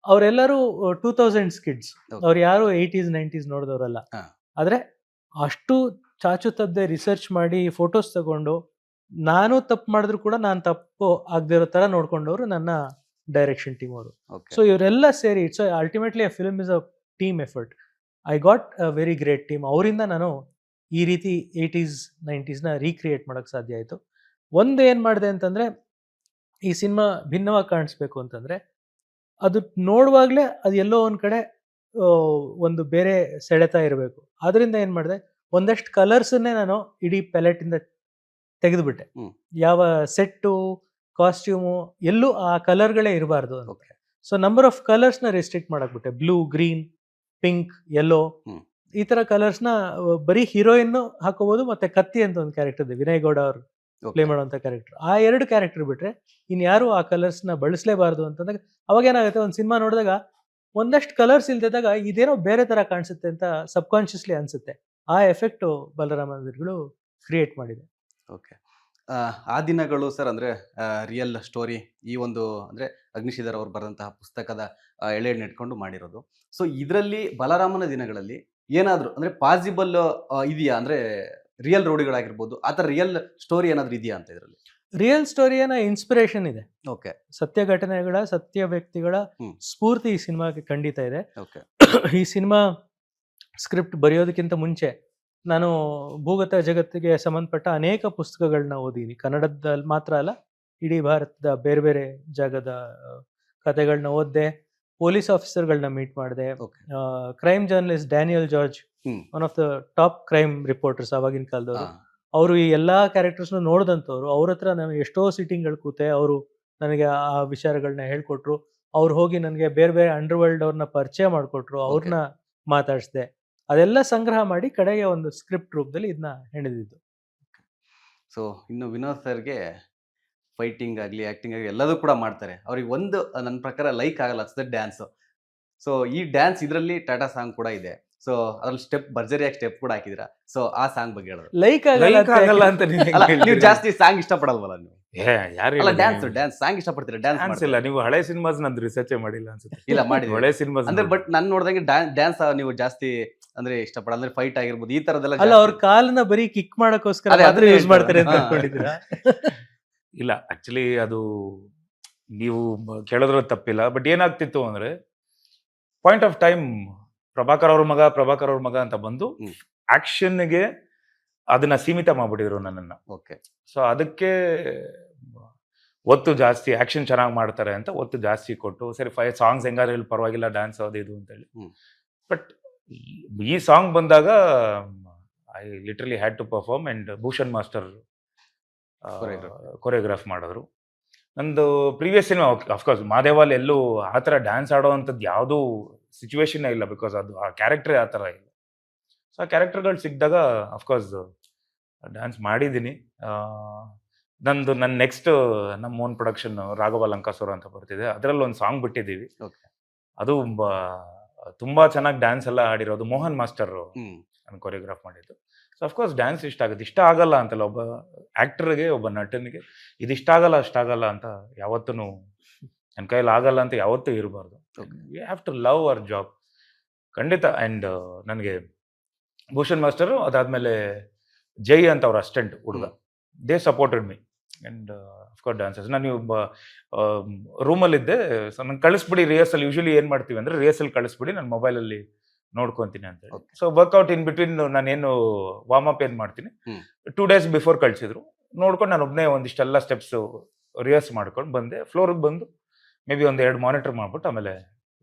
ಅವರೆಲ್ಲರೂ 2000s ಕಿಡ್ಸ್, ಅವ್ರು ಯಾರು 80s 90s ನೋಡಿದವರಲ್ಲ. ಆದರೆ ಅಷ್ಟು ಚಾಚು ತಪ್ಪದೆ ರಿಸರ್ಚ್ ಮಾಡಿ ಫೋಟೋಸ್ ತಗೊಂಡು, ನಾನು ತಪ್ಪು ಮಾಡಿದ್ರು ಕೂಡ ನಾನು ತಪ್ಪು ಆಗದೆ ಇರೋ ಥರ ನೋಡ್ಕೊಂಡವರು ನನ್ನ ಡೈರೆಕ್ಷನ್ ಟೀಮ್ ಅವರು. ಸೊ ಇವರೆಲ್ಲ ಸೇರಿ it's ultimately a film is a team effort. I got a very great team. ಅವರಿಂದ ನಾನು ಈ ರೀತಿ 80s 90s ರೀಕ್ರಿಯೇಟ್ ಮಾಡೋಕ್ಕೆ ಸಾಧ್ಯ ಆಯಿತು. ಒಂದು ಏನು ಮಾಡಿದೆ ಅಂತಂದರೆ, ಈ ಸಿನಿಮಾ ಭಿನ್ನವಾಗಿ ಕಾಣಿಸ್ಬೇಕು ಅಂತಂದರೆ ಅದು ನೋಡುವಾಗಲೇ ಅದು ಎಲ್ಲೋ ಒಂದು ಕಡೆ ಒಂದು ಬೇರೆ ಸೆಳೆತ ಇರಬೇಕು. ಅದರಿಂದ ಏನು ಮಾಡಿದೆ, ಒಂದಷ್ಟು ಕಲರ್ಸನ್ನೇ ನಾನು ಇಡೀ ಪ್ಯಾಲೆಟಿಂದ ತೆಗೆದುಬಿಟ್ಟೆ. ಯಾವ ಸೆಟ್ಟು, ಕಾಸ್ಟ್ಯೂಮು ಎಲ್ಲೂ ಆ ಕಲರ್ಗಳೇ ಇರಬಾರ್ದು ಅಂತ. ಸೊ ನಂಬರ್ ಆಫ್ ಕಲರ್ಸ್ನ ರೆಸ್ಟ್ರಿಕ್ಟ್ ಮಾಡಕ್ಬಿಟ್ಟೆ. ಬ್ಲೂ, ಗ್ರೀನ್, ಪಿಂಕ್, ಯೆಲ್ಲೋ, ಈ ಥರ ಕಲರ್ಸ್ನ ಬರೀ ಹೀರೋಯಿನ್ನು ಹಾಕೋಬೋದು. ಮತ್ತು ಕತ್ತಿ ಅಂತ ಒಂದು ಕ್ಯಾರೆಕ್ಟರ್ ಇದೆ, ವಿನಯ್ ಗೌಡ ಅವರು ಪ್ಲೇ ಮಾಡುವಂಥ ಕ್ಯಾರೆಕ್ಟರ್. ಆ 2 ಕ್ಯಾರೆಕ್ಟರ್ ಬಿಟ್ಟರೆ ಇನ್ಯಾರು ಆ ಕಲರ್ಸ್ನ ಬಳಸಲೇಬಾರ್ದು ಅಂತಂದಾಗ ಅವಾಗ ಏನಾಗುತ್ತೆ, ಒಂದು ಸಿನಿಮಾ ನೋಡಿದಾಗ ಒಂದಷ್ಟು ಕಲರ್ಸ್ ಇಲ್ದಿದ್ದಾಗ ಇದೇನೋ ಬೇರೆ ಥರ ಕಾಣಿಸುತ್ತೆ ಅಂತ ಸಬ್ಕಾನ್ಷಿಯಸ್ಲಿ ಅನಿಸುತ್ತೆ. ಆ ಎಫೆಕ್ಟು ಬಲರಾಮಂದಿರ್ಗಳು ಕ್ರಿಯೇಟ್ ಮಾಡಿದೆ. ಓಕೆ, ಆ ದಿನಗಳು ಸರ್, ಅಂದರೆ ರಿಯಲ್ ಸ್ಟೋರಿ, ಈ ಒಂದು ಅಂದರೆ ಅಗ್ನಿಶೀಧರ್ ಅವರು ಬರೆದಂತಹ ಪುಸ್ತಕದ ಎಳೆ ಇಟ್ಕೊಂಡು ಮಾಡಿರೋದು. ಸೊ ಇದರಲ್ಲಿ ಬಲರಾಮನ ದಿನಗಳಲ್ಲಿ ಏನಾದರೂ ಅಂದರೆ ಪಾಸಿಬಲ್ ಇದೆಯಾ, ಅಂದರೆ ರಿಯಲ್ ರೋಡಿಗಳಾಗಿರ್ಬೋದು, ಆ ಥರ ರಿಯಲ್ ಸ್ಟೋರಿ ಏನಾದರೂ ಇದೆಯಾ ಅಂತ ಇದರಲ್ಲಿ? ರಿಯಲ್ ಸ್ಟೋರಿಯನ್ನ ಇನ್ಸ್ಪಿರೇಷನ್ ಇದೆ. ಓಕೆ, ಸತ್ಯ ಘಟನೆಗಳ, ಸತ್ಯ ವ್ಯಕ್ತಿಗಳ ಸ್ಫೂರ್ತಿ ಈ ಸಿನಿಮಾಗೆ ಖಂಡಿತ ಇದೆ. ಓಕೆ, ಈ ಸಿನಿಮಾ ಸ್ಕ್ರಿಪ್ಟ್ ಬರೆಯೋದಕ್ಕಿಂತ ಮುಂಚೆ ನಾನು ಭೂಗತ ಜಗತ್ತಿಗೆ ಸಂಬಂಧಪಟ್ಟ ಅನೇಕ ಪುಸ್ತಕಗಳನ್ನ ಓದಿದ್ದೀನಿ. ಕನ್ನಡದಲ್ಲಿ ಮಾತ್ರ ಅಲ್ಲ, ಇಡೀ ಭಾರತದ ಬೇರೆ ಬೇರೆ ಜಾಗದ ಕಥೆಗಳನ್ನ ಓದಿದೆ. ಪೊಲೀಸ್ ಆಫೀಸರ್ಗಳನ್ನ ಮೀಟ್ ಮಾಡಿದೆ. Crime journalist Daniel George, one of the top crime reporters ಆವಾಗಿನ ಕಾಲದವರು. ಅವರು ಈ ಎಲ್ಲ ಕ್ಯಾರೆಕ್ಟರ್ಸ್ನ ನೋಡಿದಂಥವ್ರು. ಅವ್ರ ಹತ್ರ ನಾನು ಎಷ್ಟೋ ಸಿಟ್ಟಿಂಗ್ಗಳು ಕೂತೆ, ಅವರು ನನಗೆ ಆ ವಿಚಾರಗಳನ್ನ ಹೇಳ್ಕೊಟ್ರು. ಅವ್ರು ಹೋಗಿ ನನಗೆ ಬೇರೆ ಬೇರೆ ಅಂಡರ್ವರ್ಲ್ಡ್ ಅವ್ರನ್ನ ಪರಿಚಯ ಮಾಡಿಕೊಟ್ರು, ಅವ್ರನ್ನ ಮಾತಾಡಿಸಿದೆ. ಅದೆಲ್ಲ ಸಂಗ್ರಹ ಮಾಡಿ ಕಡೆಗೆ ಒಂದು ಸ್ಕ್ರಿಪ್ಟ್ ರೂಪದಲ್ಲಿ ಇದನ್ನ ಹೆಣೆದಿದ್ದು. ಸೊ ಇನ್ನು ವಿನೋದ್ ಸರ್ಗೆ ಫೈಟಿಂಗ್ ಆಗಲಿ, ಆ್ಯಕ್ಟಿಂಗ್ ಆಗಲಿ ಎಲ್ಲದೂ ಕೂಡ ಮಾಡ್ತಾರೆ. ಅವ್ರಿಗೆ ಒಂದು ನನ್ನ ಪ್ರಕಾರ ಲೈಕ್ ಆಗಲ್ಲ, ಅನ್ಸುತ್ತೆ ಡ್ಯಾನ್ಸು. ಸೊ ಈ ಡ್ಯಾನ್ಸ್ ಇದರಲ್ಲಿ ಟಾಟಾ ಸಾಂಗ್ ಕೂಡ ಇದೆ. ಸೊ ಅದ್ರಲ್ಲಿ ಸ್ಟೆಪ್, ಭರ್ಜರಿಯಾಗಿ ಸ್ಟೆಪ್ ಕೂಡ ಹಾಕಿದಿರಾ. ಸೊ ಆ ಸಾಂಗ್ ಬಗ್ಗೆ ಹೇಳೋದು. ಲೈಕ್ ಆಗಲ್ಲ ಅಂತ ನೀವು ಜಾಸ್ತಿ ಸಾಂಗ್ ಇಷ್ಟಪಡಲ್ವಲ್ಲ ನೀವು? ಯಾರು ಡ್ಯಾನ್ಸ್ ಸಾಂಗ್ ಇಷ್ಟಪಡ್ತೀರಾ? ಡ್ಯಾನ್ಸ್ ಇಲ್ಲ, ನೀವು ಹಳೆ ಸಿನಿಮಾಸ್ ನಂದು ರಿಸರ್ಚ್ ಮಾಡಿಲ್ಲ ಅನ್ಸುತ್ತೆ. ಇಲ್ಲ, ಮಾಡಿ ಹಳೆ ಸಿನಿಮಾಸ್ ಅಂದ್ರೆ, ಬಟ್ ನಾನು ನೋಡಿದಂಗೆ ಡ್ಯಾನ್ಸ್ ನೀವು ಜಾಸ್ತಿ ಅಂದ್ರೆ ಇಷ್ಟಪಡ, ಅಂದ್ರೆ ಫೈಟ್ ಆಗಿರ್ಬೋದು, ಈ ತರದೆಲ್ಲ. ಅಲ್ಲ, ಅವ್ರ ಕಾಲನ್ನ ಬರೀ ಕಿಕ್ ಮಾಡಕ್ಕೋಸ್ಕರ ಯೂಸ್ ಮಾಡ್ತಾರೆ ಅಂತ ಅನ್ಕೊಂಡಿದ್ದೀರಾ? ಇಲ್ಲ, ಆಕ್ಚುಲಿ ಅದು ನೀವು ಕೇಳೋದ್ರಲ್ಲಿ ತಪ್ಪಿಲ್ಲ. ಬಟ್ ಏನಾಗ್ತಿತ್ತು ಅಂದ್ರೆ, ಪಾಯಿಂಟ್ ಆಫ್ ಟೈಮ್ ಪ್ರಭಾಕರ್ ಅವ್ರ ಮಗ ಅಂತ ಬಂದು ಆಕ್ಷನ್ಗೆ ಅದನ್ನ ಸೀಮಿತ ಮಾಡ್ಬಿಟ್ಟಿದ್ರು ನನ್ನನ್ನ. ಓಕೆ, ಸೊ ಅದಕ್ಕೆ ಒತ್ತು ಜಾಸ್ತಿ, ಆಕ್ಷನ್ ಚೆನ್ನಾಗಿ ಮಾಡ್ತಾರೆ ಅಂತ ಒತ್ತು ಜಾಸ್ತಿ ಕೊಟ್ಟು, ಸರಿ ಸಾಂಗ್ಸ್ ಹೆಂಗಾದ್ರೆ ಇಲ್ಲಿ ಪರವಾಗಿಲ್ಲ, ಡ್ಯಾನ್ಸ್ ಅದು ಇದು ಅಂತೇಳಿ. ಬಟ್ ಈ ಸಾಂಗ್ ಬಂದಾಗ I literally had to perform. And Bhushan master choreograph ಮಾಡಿದ್ರು. ನಂದು ಪ್ರೀವಿಯಸ್ ಸಿನಿಮಾ ಅಫ್ಕೋರ್ಸ್ ಮಾದೇವಾಲ್ ಎಲ್ಲೂ ಆ ಥರ ಡ್ಯಾನ್ಸ್ ಆಡೋ ಅಂಥದ್ದು ಯಾವುದೂ ಸಿಚುವೇಶನ್ ಇಲ್ಲ, ಬಿಕಾಸ್ ಅದು ಆ ಕ್ಯಾರೆಕ್ಟ್ರೇ ಆ ಥರ ಇಲ್ಲ. ಸೊ ಆ ಕ್ಯಾರೆಕ್ಟರ್ಗಳು ಸಿಕ್ಕಿದಾಗ ಅಫ್ಕೋರ್ಸ್ ಡ್ಯಾನ್ಸ್ ಮಾಡಿದ್ದೀನಿ. ನನ್ನ ನೆಕ್ಸ್ಟ್ ನಮ್ಮ ಓನ್ ಪ್ರೊಡಕ್ಷನ್ ರಾಘವ ಲಂಕಾಸುರ ಅಂತ ಬರ್ತಿದೆ, ಅದರಲ್ಲಿ ಒಂದು ಸಾಂಗ್ ಬಿಟ್ಟಿದ್ದೀವಿ. ಅದು ತುಂಬ ಚೆನ್ನಾಗಿ ಡ್ಯಾನ್ಸ್ ಎಲ್ಲ ಆಡಿರೋದು ಮೋಹನ್ ಮಾಸ್ಟರ್ ನಾನು ಕೊರಿಯೋಗ್ರಾಫ್ ಮಾಡಿದ್ದು. ಸೊ ಅಫ್ಕೋರ್ಸ್ ಡ್ಯಾನ್ಸ್ ಇಷ್ಟ ಆಗುತ್ತೆ. ಇಷ್ಟ ಆಗಲ್ಲ ಅಂತಲ್ಲ, ಒಬ್ಬ ಆ್ಯಕ್ಟರ್ಗೆ, ಒಬ್ಬ ನಟನಿಗೆ ಇದು ಇಷ್ಟ ಆಗಲ್ಲ ಅಷ್ಟಾಗಲ್ಲ ಅಂತ ಯಾವತ್ತೂ ನನ್ನ ಕೈಯಲ್ಲಿ ಆಗಲ್ಲ ಅಂತ ಯಾವತ್ತೂ ಇರಬಾರ್ದು. We have to love our job ಖಂಡಿತ. ಆ್ಯಂಡ್ ನನಗೆ ಭೂಷಣ್ ಮಾಸ್ಟರು, ಅದಾದಮೇಲೆ ಜೈ ಅಂತ ಅವ್ರ ಅಸಿಸ್ಟೆಂಟ್ ಹುಡುಗ, they supported me. And of course dancers. ನಾನು ರೂಮಲ್ಲಿದ್ದೆ, ಸೊ ನಂಗೆ ಕಳಿಸ್ಬಿಡಿ ರಿಹರ್ಸಲ್. ಯೂಶಲಿ ಏನು ಮಾಡ್ತೀವಿ ಅಂದರೆ ರಿಹರ್ಸಲ್ ಕಳಿಸ್ಬಿಡಿ, ನಾನು ಮೊಬೈಲಲ್ಲಿ ನೋಡ್ಕೊತೀನಿ ಅಂತ ಹೇಳಿ. ಸೊ ವರ್ಕೌಟ್ ಇನ್ ಬಿಟ್ವೀನ್ ನಾನೇನು ವಾರ್ಮ್ ಅಪ್ ಏನು ಮಾಡ್ತೀನಿ 2 days ಬಿಫೋರ್ ಕಳಿಸಿದ್ರು, ನೋಡ್ಕೊಂಡು ನಾನು ಒಬ್ಬನೇ ಒಂದಿಷ್ಟೆಲ್ಲ ಸ್ಟೆಪ್ಸು ರಿಹರ್ಸ್ ಮಾಡ್ಕೊಂಡು ಬಂದೆ. ಫ್ಲೋರಿಗೆ ಬಂದು ಮೇ ಬಿ 1-2 ಮಾನಿಟರ್ ಮಾಡ್ಬಿಟ್ಟು ಆಮೇಲೆ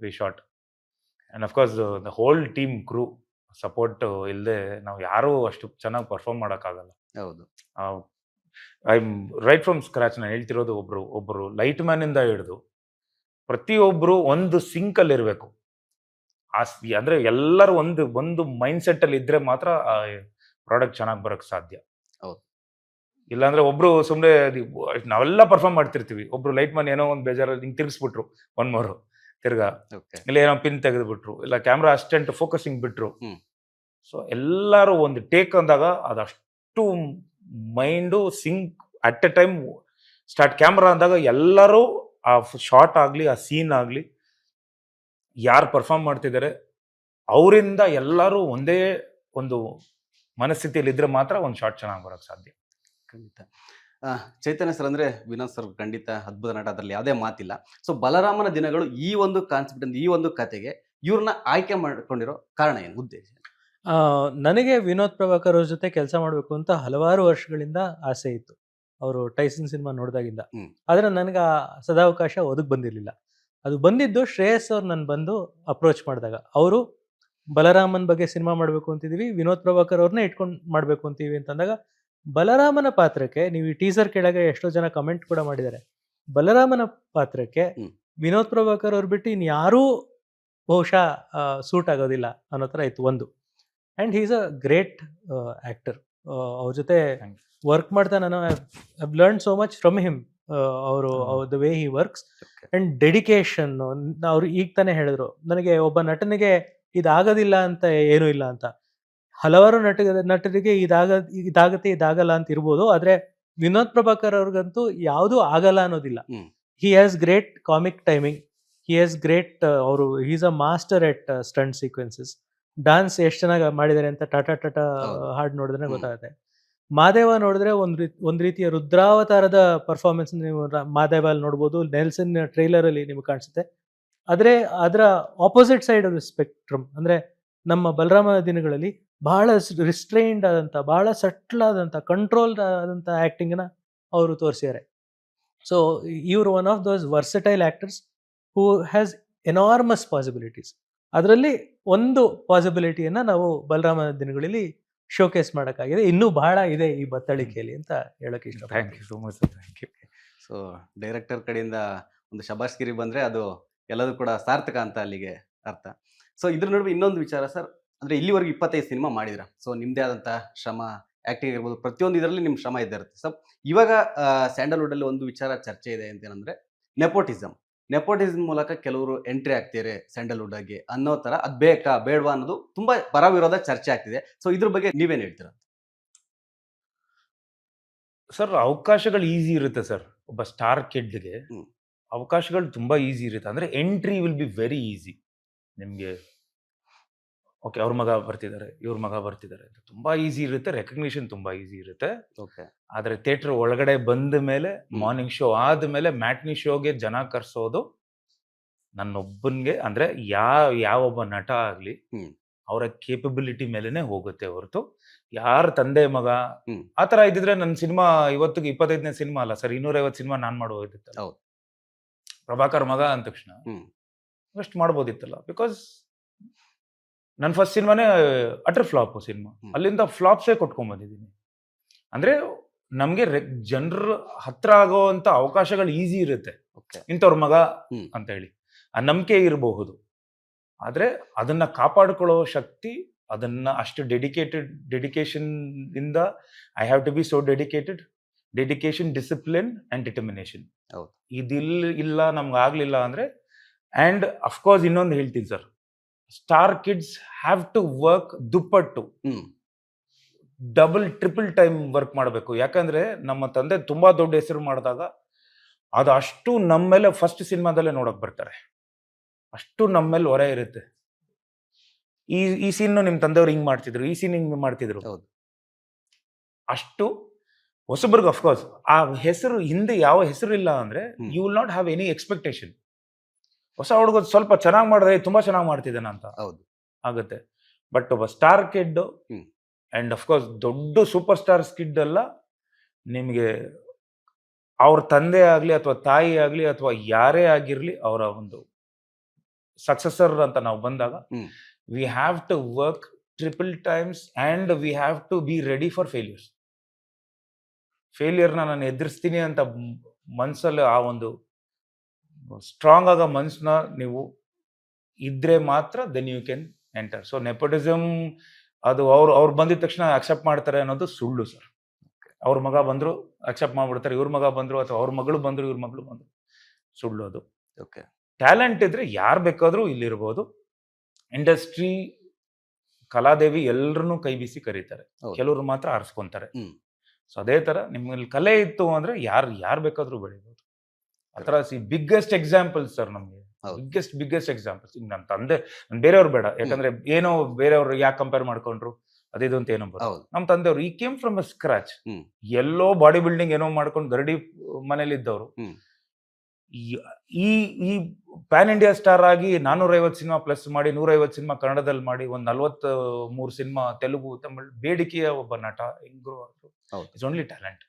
we shot. And of course the whole team crew support ಇಲ್ಲದೆ ನಾವು ಯಾರೂ ಅಷ್ಟು ಚೆನ್ನಾಗಿ ಪರ್ಫಾರ್ಮ್ ಮಾಡೋಕ್ಕಾಗಲ್ಲ. ಹೌದು. I am right from scratch. ನಾನು ಹೇಳ್ತಿರೋದು, ಒಬ್ಬರು ಲೈಟ್ ಮ್ಯಾನಿಂದ ಹಿಡಿದು ಪ್ರತಿಯೊಬ್ಬರು ಒಂದು ಸಿಂಕಲ್ಲಿ ಇರಬೇಕು. ಅಂದರೆ ಎಲ್ಲರೂ ಒಂದು ಮೈಂಡ್ ಸೆಟ್ಟಲ್ಲಿ ಇದ್ರೆ ಮಾತ್ರ ಆ ಪ್ರಾಡಕ್ಟ್ ಚೆನ್ನಾಗಿ ಬರೋಕ್ಕೆ ಸಾಧ್ಯ. ಹೌದು. ಇಲ್ಲಾಂದ್ರೆ ಒಬ್ರು ಸುಮ್ಮನೆ ನಾವೆಲ್ಲ ಪರ್ಫಾರ್ಮ್ ಮಾಡ್ತಿರ್ತೀವಿ, ಒಬ್ರು ಲೈಟ್ ಮ್ಯಾನ್ ಏನೋ ಒಂದು ಬೇಜಾರಲ್ಲಿ ಹಿಂಗೆ ತಿರ್ಗಿಸ್ಬಿಟ್ರು 1 more ತಿರ್ಗಾ, ಇಲ್ಲ ಏನೋ ಪಿನ್ ತೆಗೆದುಬಿಟ್ರು, ಇಲ್ಲ ಕ್ಯಾಮ್ರಾ ಅಸಿಸ್ಟೆಂಟ್ ಫೋಕಸಿಂಗ್ ಬಿಟ್ರು. ಸೊ ಎಲ್ಲರೂ ಒಂದು ಟೇಕ್ ಅಂದಾಗ ಅದಷ್ಟು mind sync at a time start. Camera ಅಂದಾಗ ಎಲ್ಲರೂ ಆ ಶಾರ್ಟ್ ಆಗಲಿ ಆ ಸೀನ್ ಆಗಲಿ ಯಾರು ಪರ್ಫಾರ್ಮ್ ಮಾಡ್ತಿದ್ದಾರೆ ಅವರಿಂದ ಎಲ್ಲರೂ ಒಂದೇ ಒಂದು ಮನಸ್ಥಿತಿಯಲ್ಲಿ ಇದ್ರೆ ಮಾತ್ರ ಒಂದು ಶಾರ್ಟ್ ಚೆನ್ನಾಗಿ ಬರೋಕ್ಕೆ ಸಾಧ್ಯ. ಖಂಡಿತ. ಚೈತನ್ಯ ಸರ್ ಅಂದರೆ ವಿನೋದ್ ಸರ್ ಖಂಡಿತ ಅದ್ಭುತ ನಟ, ಅದರಲ್ಲಿ ಯಾವುದೇ ಮಾತಿಲ್ಲ. ಸೊ ಬಲರಾಮನ ದಿನಗಳು ಈ ಒಂದು ಕಾನ್ಸೆಪ್ಟ್, ಈ ಒಂದು ಕತೆಗೆ ಇವ್ರನ್ನ ಆಯ್ಕೆ ಮಾಡ್ಕೊಂಡಿರೋ ಕಾರಣ ಏನು, ಉದ್ದೇಶ? ನನಗೆ ವಿನೋದ್ ಪ್ರಭಾಕರ್ ಅವ್ರ ಜೊತೆ ಕೆಲಸ ಮಾಡಬೇಕು ಅಂತ ಹಲವಾರು ವರ್ಷಗಳಿಂದ ಆಸೆ ಇತ್ತು, ಅವರು ಟೈಸನ್ ಸಿನಿಮಾ ನೋಡಿದಾಗಿಂದ. ಆದರೆ ನನಗೆ ಆ ಸದಾವಕಾಶ ಒದಗಿ ಬಂದಿರಲಿಲ್ಲ. ಅದು ಬಂದಿದ್ದು ಶ್ರೇಯಸ್ ಅವ್ರು ನಾನು ಬಂದು ಅಪ್ರೋಚ್ ಮಾಡಿದಾಗ, ಅವರು ಬಲರಾಮನ್ ಬಗ್ಗೆ ಸಿನಿಮಾ ಮಾಡಬೇಕು ಅಂತಿದ್ದೀವಿ, ವಿನೋದ್ ಪ್ರಭಾಕರ್ ಅವ್ರನ್ನೇ ಇಟ್ಕೊಂಡು ಮಾಡಬೇಕು ಅಂತೀವಿ ಅಂತಂದಾಗ, ಬಲರಾಮನ ಪಾತ್ರಕ್ಕೆ ನೀವು ಈ ಟೀಸರ್ ಕೆಳಗೆ ಎಷ್ಟೋ ಜನ ಕಮೆಂಟ್ ಕೂಡ ಮಾಡಿದ್ದಾರೆ, ಬಲರಾಮನ ಪಾತ್ರಕ್ಕೆ ವಿನೋದ್ ಪ್ರಭಾಕರ್ ಅವ್ರು ಬಿಟ್ಟು ಇನ್ಯಾರೂ ಬಹುಶಃ ಸೂಟ್ ಆಗೋದಿಲ್ಲ ಅನ್ನೋ ಥರ ಇತ್ತು ಒಂದು. And he is a great actor. ಅವ್ರ ಜೊತೆ ವರ್ಕ್ ಮಾಡ್ತಾ ನಾನು I learn so much from him. ಅವರು the way he works and dedication. ಅವ್ರು ಈಗ ತಾನೇ ಹೇಳಿದ್ರು, ನನಗೆ ಒಬ್ಬ ನಟನಿಗೆ ಇದಾಗೋದಿಲ್ಲ ಅಂತ ಏನೂ ಇಲ್ಲ ಅಂತ. ಹಲವಾರು ನಟರಿಗೆ ಇದಾಗತ್ತೆ ಇದಾಗಲ್ಲ ಅಂತ ಇರ್ಬೋದು, ಆದರೆ ವಿನೋದ್ ಪ್ರಭಾಕರ್ ಅವ್ರಿಗಂತೂ ಯಾವುದೂ ಆಗಲ್ಲ ಅನ್ನೋದಿಲ್ಲ. He has great comic timing, he has great, ಅವರು is a master at stunt sequences. Dance ಎಷ್ಟು ಚೆನ್ನಾಗಿ ಮಾಡಿದ್ದಾರೆ ಅಂತ ಟಾಟಾ ಟಾಟಾ ಹಾಡು ನೋಡಿದ್ರೆ ಗೊತ್ತಾಗುತ್ತೆ. ಮಾದೇವ ನೋಡಿದ್ರೆ ಒಂದು ರೀತಿಯ ರುದ್ರಾವತಾರದ ಪರ್ಫಾರ್ಮೆನ್ಸ್ ನೀವು ಮಾದೇವ ಅಲ್ಲಿ ನೋಡ್ಬೋದು, ನೆಲ್ಸನ್ ಟ್ರೈಲರ್ ಅಲ್ಲಿ ನಿಮ್ಗೆ ಕಾಣಿಸುತ್ತೆ. ಆದರೆ ಅದರ ಆಪೋಸಿಟ್ ಸೈಡ್ ಆಫ್ ಸ್ಪೆಕ್ಟ್ರಮ್ ಅಂದರೆ ನಮ್ಮ ಬಲರಾಮನ ದಿನಗಳಲ್ಲಿ ಬಹಳ ರಿಸ್ಟ್ರೈನ್ಡ್ ಆದಂಥ, ಬಹಳ ಸಟ್ಲ್ ಆದಂಥ, ಕಂಟ್ರೋಲ್ಡ್ ಆದಂಥ ಆ್ಯಕ್ಟಿಂಗ್ನ ಅವರು ತೋರಿಸಿದ್ದಾರೆ. ಸೊ ಇವರು one of those versatile actors who has enormous possibilities. ಅದರಲ್ಲಿ ಒಂದು ಪಾಸಿಬಿಲಿಟಿಯನ್ನು ನಾವು ಬಲರಾಮನ ದಿನಗಳಲ್ಲಿ ಶೋಕೇಸ್ ಮಾಡೋಕ್ಕಾಗಿದೆ. ಇನ್ನೂ ಬಹಳ ಇದೆ ಈ ಬತ್ತಳಿಕೆಯಲ್ಲಿ ಅಂತ ಹೇಳೋಕೆ ಇಷ್ಟ. Thank you so much. Thank you. So director ಕಡೆಯಿಂದ ಒಂದು ಶಬಾಷ್ಗಿರಿ ಬಂದರೆ ಅದು ಎಲ್ಲದೂ ಕೂಡ ಸಾರ್ಥಕ ಅಂತ ಅಲ್ಲಿಗೆ ಅರ್ಥ. ಸೊ ಇದ್ರ ನಡುವೆ ಇನ್ನೊಂದು ವಿಚಾರ ಸರ್, ಅಂದರೆ ಇಲ್ಲಿವರೆಗೂ 25 ಸಿನಿಮಾ ಮಾಡಿದ್ರ. ಸೊ ನಿಮ್ಮದೇ ಆದಂಥ ಶ್ರಮ, ಆ್ಯಕ್ಟಿಂಗ್ ಇರ್ಬೋದು, ಪ್ರತಿಯೊಂದು ಇದರಲ್ಲಿ ನಿಮ್ಮ ಶ್ರಮ ಇದ್ದೇ ಇರುತ್ತೆ. ಸೊ ಇವಾಗ ಸ್ಯಾಂಡಲ್ವುಡಲ್ಲಿ ಒಂದು ವಿಚಾರ ಚರ್ಚೆ ಇದೆ ಅಂತೇನಂದರೆ ನೆಪೋಟಿಸಮ್ ಮೂಲಕ ಕೆಲವರು ಎಂಟ್ರಿ ಆಗ್ತಿದ್ದಾರೆ ಸ್ಯಾಂಡಲ್ವುಡ್ಗೆ ಅನ್ನೋ ಥರ. ಅದು ಬೇಕಾ ಬೇಡವಾ ಅನ್ನೋದು ತುಂಬ ಪರವಿರೋಧ ಚರ್ಚೆ ಆಗ್ತಿದೆ. ಸೊ ಇದ್ರ ಬಗ್ಗೆ ನೀವೇನು ಹೇಳ್ತೀರಾ? ಸರ್, ಅವಕಾಶಗಳು ಈಸಿ ಇರುತ್ತೆ ಸರ್. ಒಬ್ಬ ಸ್ಟಾರ್ ಕಿಡ್ಗೆ ಅವಕಾಶಗಳು ತುಂಬ ಈಸಿ ಇರುತ್ತೆ. ಅಂದರೆ entry will be very easy. ನಿಮಗೆ ಓಕೆ ಅವ್ರ ಮಗ ಬರ್ತಿದ್ದಾರೆ, ಇವ್ರ ಮಗ ಬರ್ತಿದ್ದಾರೆ ಅಂತ ತುಂಬ ಈಸಿ ಇರುತ್ತೆ. ರೆಕಗ್ನಿಷನ್ ತುಂಬ ಈಸಿ ಇರುತ್ತೆ. ಓಕೆ. ಆದರೆ ಥಿಯೇಟ್ರ್ ಒಳಗಡೆ ಬಂದ ಮೇಲೆ, ಮಾರ್ನಿಂಗ್ ಶೋ ಆದಮೇಲೆ ಮ್ಯಾಟ್ನಿ ಶೋಗೆ ಜನ ಕರ್ಸೋದು ನನ್ನೊಬ್ಬನಿಗೆ, ಅಂದರೆ ಯಾವೊಬ್ಬ ನಟ ಆಗಲಿ ಅವರ ಕೇಪಬಿಲಿಟಿ ಮೇಲೆನೆ ಹೋಗುತ್ತೆ ಹೊರತು ಯಾರ ತಂದೆ ಮಗ ಆ ಥರ ಇದ್ದಿದ್ರೆ ನನ್ನ ಸಿನಿಮಾ ಇವತ್ತಿಗೆ 25ನೇ ಸಿನಿಮಾ ಅಲ್ಲ ಸರ್, 250 ಸಿನಿಮಾ ನಾನು ಮಾಡೋದಿತ್ತಲ್ಲ. ಹೌದು. ಪ್ರಭಾಕರ್ ಮಗ ಅಂದ ತಕ್ಷಣ ಅಷ್ಟು ಮಾಡ್ಬೋದಿತ್ತಲ್ಲ. ಬಿಕಾಸ್ ನನ್ನ ಫಸ್ಟ್ ಸಿನಿಮಾನೇ ಅಟರ್ ಫ್ಲಾಪ್ ಸಿನಿಮಾ. ಅಲ್ಲಿಂದ ಫ್ಲಾಪ್ಸೇ ಕೊಟ್ಕೊಂಡ್ಬಂದಿದ್ದೀನಿ. ಅಂದರೆ ನಮಗೆ ಜನರ ಹತ್ರ ಆಗೋವಂಥ ಅವಕಾಶಗಳು ಈಸಿ ಇರುತ್ತೆ. ಇಂಥವ್ರ ಮಗ ಅಂತ ಹೇಳಿ ಆ ನಂಬಿಕೆ ಇರಬಹುದು. ಆದರೆ ಅದನ್ನ ಕಾಪಾಡ್ಕೊಳ್ಳೋ ಶಕ್ತಿ, ಅದನ್ನ ಅಷ್ಟು ಡೆಡಿಕೇಶನ್ ಇಂದ I have to be so dedication, discipline and determination. ಇಲ್ಲ ನಮ್ಗೆ ಆಗಲಿಲ್ಲ ಅಂದರೆ. ಆ್ಯಂಡ್ ಅಫ್ಕೋರ್ಸ್ ಇನ್ನೊಂದು ಹೇಳ್ತೀನಿ sir, star kids have to work ದುಪ್ಪಟ್ಟು, ಡಬಲ್ ಟ್ರಿಪಲ್ ಟೈಮ್ ವರ್ಕ್ ಮಾಡಬೇಕು. ಯಾಕಂದರೆ ನಮ್ಮ ತಂದೆ ತುಂಬ ದೊಡ್ಡ ಹೆಸರು ಮಾಡಿದಾಗ ಅದು ಅಷ್ಟು ನಮ್ಮ ಮೇಲೆ ಫಸ್ಟ್ ಸಿನಿಮಾದಲ್ಲೇ ನೋಡೋಕೆ ಬರ್ತಾರೆ. ಅಷ್ಟು ನಮ್ಮ ಮೇಲೆ ಹೊರೆ ಇರುತ್ತೆ. ಈ ಸೀನ್ ನಿಮ್ ತಂದೆಯವ್ರು ಹಿಂಗ್ ಮಾಡ್ತಿದ್ರು, ಈ ಸೀನ್ ಹಿಂಗ್ ಮಾಡ್ತಿದ್ರು. ಹೌದು. ಅಷ್ಟು ಹೊಸಬ್ರಿಗೆ ಅಫ್ಕೋರ್ಸ್ ಆ ಹೆಸರು ಹಿಂದೆ ಯಾವ ಹೆಸರು ಇಲ್ಲ ಅಂದ್ರೆ you will not have any expectation. ಹೊಸ ಹುಡುಗ ಸ್ವಲ್ಪ ಚೆನ್ನಾಗಿ ಮಾಡಿದ್ರೆ ತುಂಬಾ ಚೆನ್ನಾಗಿ ಮಾಡ್ತಿದ್ದಾನ ಅಂತ ಹೌದು ಆಗುತ್ತೆ. ಬಟ್ ಒಬ್ಬ ಸ್ಟಾರ್ ಕಿಡ್ ಅಂಡ್ ಅಫ್ಕೋರ್ಸ್ ದೊಡ್ಡ ಸೂಪರ್ ಸ್ಟಾರ್ ಕಿಡ್ ಎಲ್ಲ ನಿಮಗೆ ಅವ್ರ ತಂದೆ ಆಗ್ಲಿ ಅಥವಾ ತಾಯಿ ಆಗ್ಲಿ ಅಥವಾ ಯಾರೇ ಆಗಿರ್ಲಿ ಅವರ ಒಂದು ಸಕ್ಸಸರ್ ಅಂತ ನಾವು ಬಂದಾಗ we have to work triple times and we have to be ready for failures. ಫೇಲ್ಯೂರ್ನ ನಾನು ಎದುರಿಸ್ತೀನಿ ಅಂತ ಮನ್ಸಲ್ಲಿ ಆ ಒಂದು ಸ್ಟ್ರಾಂಗ್ ಆಗ ಮನ್ಸನ್ನ ನೀವು ಇದ್ರೆ ಮಾತ್ರ then you can enter. So nepotism ಅದು ಅವ್ರು ಬಂದಿದ ತಕ್ಷಣ ಅಕ್ಸೆಪ್ಟ್ ಮಾಡ್ತಾರೆ ಅನ್ನೋದು ಸುಳ್ಳು ಸರ್. ಅವ್ರ ಮಗ ಬಂದ್ರು ಅಕ್ಸೆಪ್ಟ್ ಮಾಡ್ಬಿಡ್ತಾರೆ, ಇವ್ರ ಮಗ ಬಂದ್ರು ಅಥವಾ ಅವ್ರ ಮಗಳು ಬಂದ್ರು ಇವ್ರ ಮಗಳು ಬಂದ್ರು, ಸುಳ್ಳು ಅದು. ಓಕೆ. ಟ್ಯಾಲೆಂಟ್ ಇದ್ರೆ ಯಾರು ಬೇಕಾದ್ರೂ ಇಲ್ಲಿರ್ಬೋದು. ಇಂಡಸ್ಟ್ರಿ ಕಲಾದೇವಿ ಎಲ್ಲರನ್ನೂ ಕೈ ಬೀಸಿ ಕರೀತಾರೆ, ಕೆಲವರು ಮಾತ್ರ ಆರಿಸ್ಕೊಂತಾರೆ. ಸೊ ಅದೇ ತರ ನಿಮ್ಮಲ್ಲಿ ಕಲೆ ಇತ್ತು ಅಂದ್ರೆ ಯಾರು ಬೇಕಾದ್ರೂ ಬೆಳಿಬೋದು. ಆ ತರ ಬಿಗ್ಗೆಸ್ಟ್ ಎಕ್ಸಾಂಪಲ್ಸ್ ಸರ್ ನಮ್ಗೆ, ಬಿಗ್ಗೆಸ್ಟ್ ಎಕ್ಸಾಂಪಲ್ಸ್. ಈಗ ನನ್ನ ತಂದೆ, ಬೇರೆಯವ್ರು ಬೇಡ, ಯಾಕಂದ್ರೆ ಏನೋ ಬೇರೆಯವ್ರು ಯಾಕೆ ಕಂಪೇರ್ ಮಾಡ್ಕೊಂಡ್ರು ಅದಿದು ಅಂತ ಏನೋ ಬರೋದು. ನಮ್ಮ ತಂದೆಯವರು ಈ came from a scratch. Yellow body building ಏನೋ ಮಾಡ್ಕೊಂಡು ಗರಡಿ ಮನೇಲಿ ಇದ್ದವರು ಈ ಪ್ಯಾನ್ ಇಂಡಿಯಾ ಸ್ಟಾರ್ ಆಗಿ 450 ಸಿನಿಮಾ ಪ್ಲಸ್ ಮಾಡಿ 150 ಸಿನಿಮಾ ಕನ್ನಡದಲ್ಲಿ ಮಾಡಿ ಒಂದು 43 ಸಿನಿಮಾ ತೆಲುಗು ತಮಿಳ್ ಬೇಡಿಕೆಯ ಒಬ್ಬ ನಟ ಹೆಂಗ್ರು ಇಟ್ಸ್ ಓನ್ಲಿ ಟ್ಯಾಲೆಂಟ್.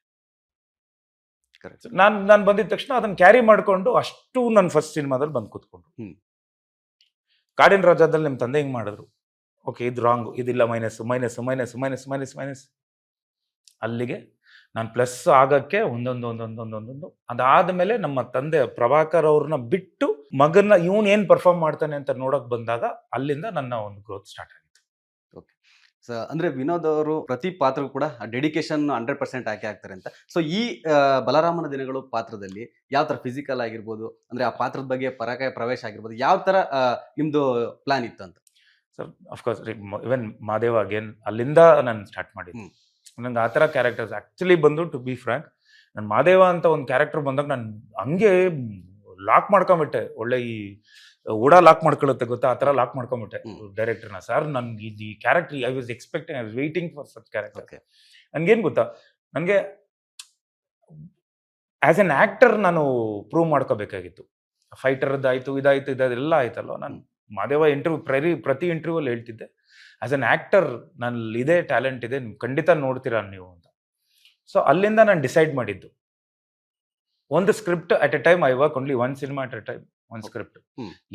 ನಾನು ಬಂದಿದ ತಕ್ಷಣ ಅದನ್ನ ಕ್ಯಾರಿ ಮಾಡ್ಕೊಂಡು ಅಷ್ಟು ನನ್ನ ಫಸ್ಟ್ ಸಿನಿಮಾದಲ್ಲಿ ಬಂದು ಕೂತ್ಕೊಂಡ್ರು. ಕಾಡಿನ ರಾಜದಲ್ಲಿ ನಿಮ್ಮ ತಂದೆ ಹಿಂಗ್ ಮಾಡಿದ್ರು, ಓಕೆ ಇದು ರಾಂಗು, ಇದಿಲ್ಲ, minus minus minus minus minus minus, ಅಲ್ಲಿಗೆ ನಾನು ಪ್ಲಸ್ ಆಗಕ್ಕೆ ಒಂದೊಂದು. ಅದಾದ್ಮೇಲೆ ನಮ್ಮ ತಂದೆ ಪ್ರಭಾಕರ್ ಅವ್ರನ್ನ ಬಿಟ್ಟು ಮಗನ್ನ ಇವನ್ ಏನ್ ಪರ್ಫಾರ್ಮ್ ಮಾಡ್ತಾನೆ ಅಂತ ನೋಡಕ್ ಬಂದಾಗ ಅಲ್ಲಿಂದ ನನ್ನ ಒಂದು ಗ್ರೋತ್ ಸ್ಟಾರ್ಟ್ ಆಗಿತ್ತು. ಓಕೆ. ಸೊ ಅಂದ್ರೆ ವಿನೋದ್ ಅವರು ಪ್ರತಿ ಪಾತ್ರಕ್ಕೂ ಕೂಡ ಡೆಡಿಕೇಶನ್ 100% ಹಾಕ್ತಾರೆ ಅಂತ. ಸೊ ಈ ಬಲರಾಮನ ದಿನಗಳು ಪಾತ್ರದಲ್ಲಿ ಯಾವ ತರ ಫಿಸಿಕಲ್ ಆಗಿರ್ಬೋದು, ಅಂದ್ರೆ ಆ ಪಾತ್ರದ ಬಗ್ಗೆ ಪರಾಕಾಯ ಪ್ರವೇಶ ಆಗಿರ್ಬೋದು, ಯಾವ ತರ ನಿಮ್ದು ಪ್ಲಾನ್ ಇತ್ತು ಅಂತ? ಸರ್ ಅಫ್ಕೋರ್ಸ್ ಇವನ್ ಮಾದೇವ ಅಗೇನ್ ಅಲ್ಲಿಂದ ನಾನು ಸ್ಟಾರ್ಟ್ ಮಾಡಿದ್ದು. ನಂಗೆ ಆ ಥರ ಕ್ಯಾರೆಕ್ಟರ್ಸ್ ಆ್ಯಕ್ಚುಲಿ ಬಂದು ಟು ಬಿ ಫ್ರ್ಯಾಂಕ್, ನಾನು ಮಾದೇವ ಅಂತ ಒಂದು ಕ್ಯಾರೆಕ್ಟರ್ ಬಂದಾಗ ನಾನು ಹಂಗೆ ಲಾಕ್ ಮಾಡ್ಕೊಂಬಿಟ್ಟೆ. ಒಳ್ಳೆ ಈ ಓಡಾ ಲಾಕ್ ಮಾಡ್ಕೊಳ್ಳುತ್ತೆ ಗೊತ್ತಾ, ಆ ಥರ ಲಾಕ್ ಮಾಡ್ಕೊಂಬಿಟ್ಟೆ ಡೈರೆಕ್ಟರ್ನ. ಸರ್ ನನ್ಗೆ ಈ character I was expecting, I was waiting for such character. ನನ್ಗೇನು ಗೊತ್ತಾ, ನನಗೆ ಆ್ಯಸ್ ಎನ್ ಆ್ಯಕ್ಟರ್ ನಾನು ಪ್ರೂವ್ ಮಾಡ್ಕೋಬೇಕಾಗಿತ್ತು. ಫೈಟರ್ದಾಯ್ತು, ಇದಾಯ್ತು, ಇದೆಲ್ಲ ಆಯ್ತಲ್ವ. ನಾನು ಮಾದೇವ ಪ್ರತಿ ಇಂಟರ್ವ್ಯೂಲ್ಲಿ ಹೇಳ್ತಿದ್ದೆ, ಆಸ್ ಅನ್ ಆ್ಯಕ್ಟರ್ ನನ್ನಲ್ಲಿ ಇದೇ ಟ್ಯಾಲೆಂಟ್ ಇದೆ, ನೀವು ಖಂಡಿತ ನೋಡ್ತೀರಾ ನೀವು ಅಂತ. ಸೊ ಅಲ್ಲಿಂದ ನಾನು ಡಿಸೈಡ್ ಮಾಡಿದ್ದು ಒಂದು script at a time. I work only one cinema at a time, ಒಂದು ಸ್ಕ್ರಿಪ್ಟ್.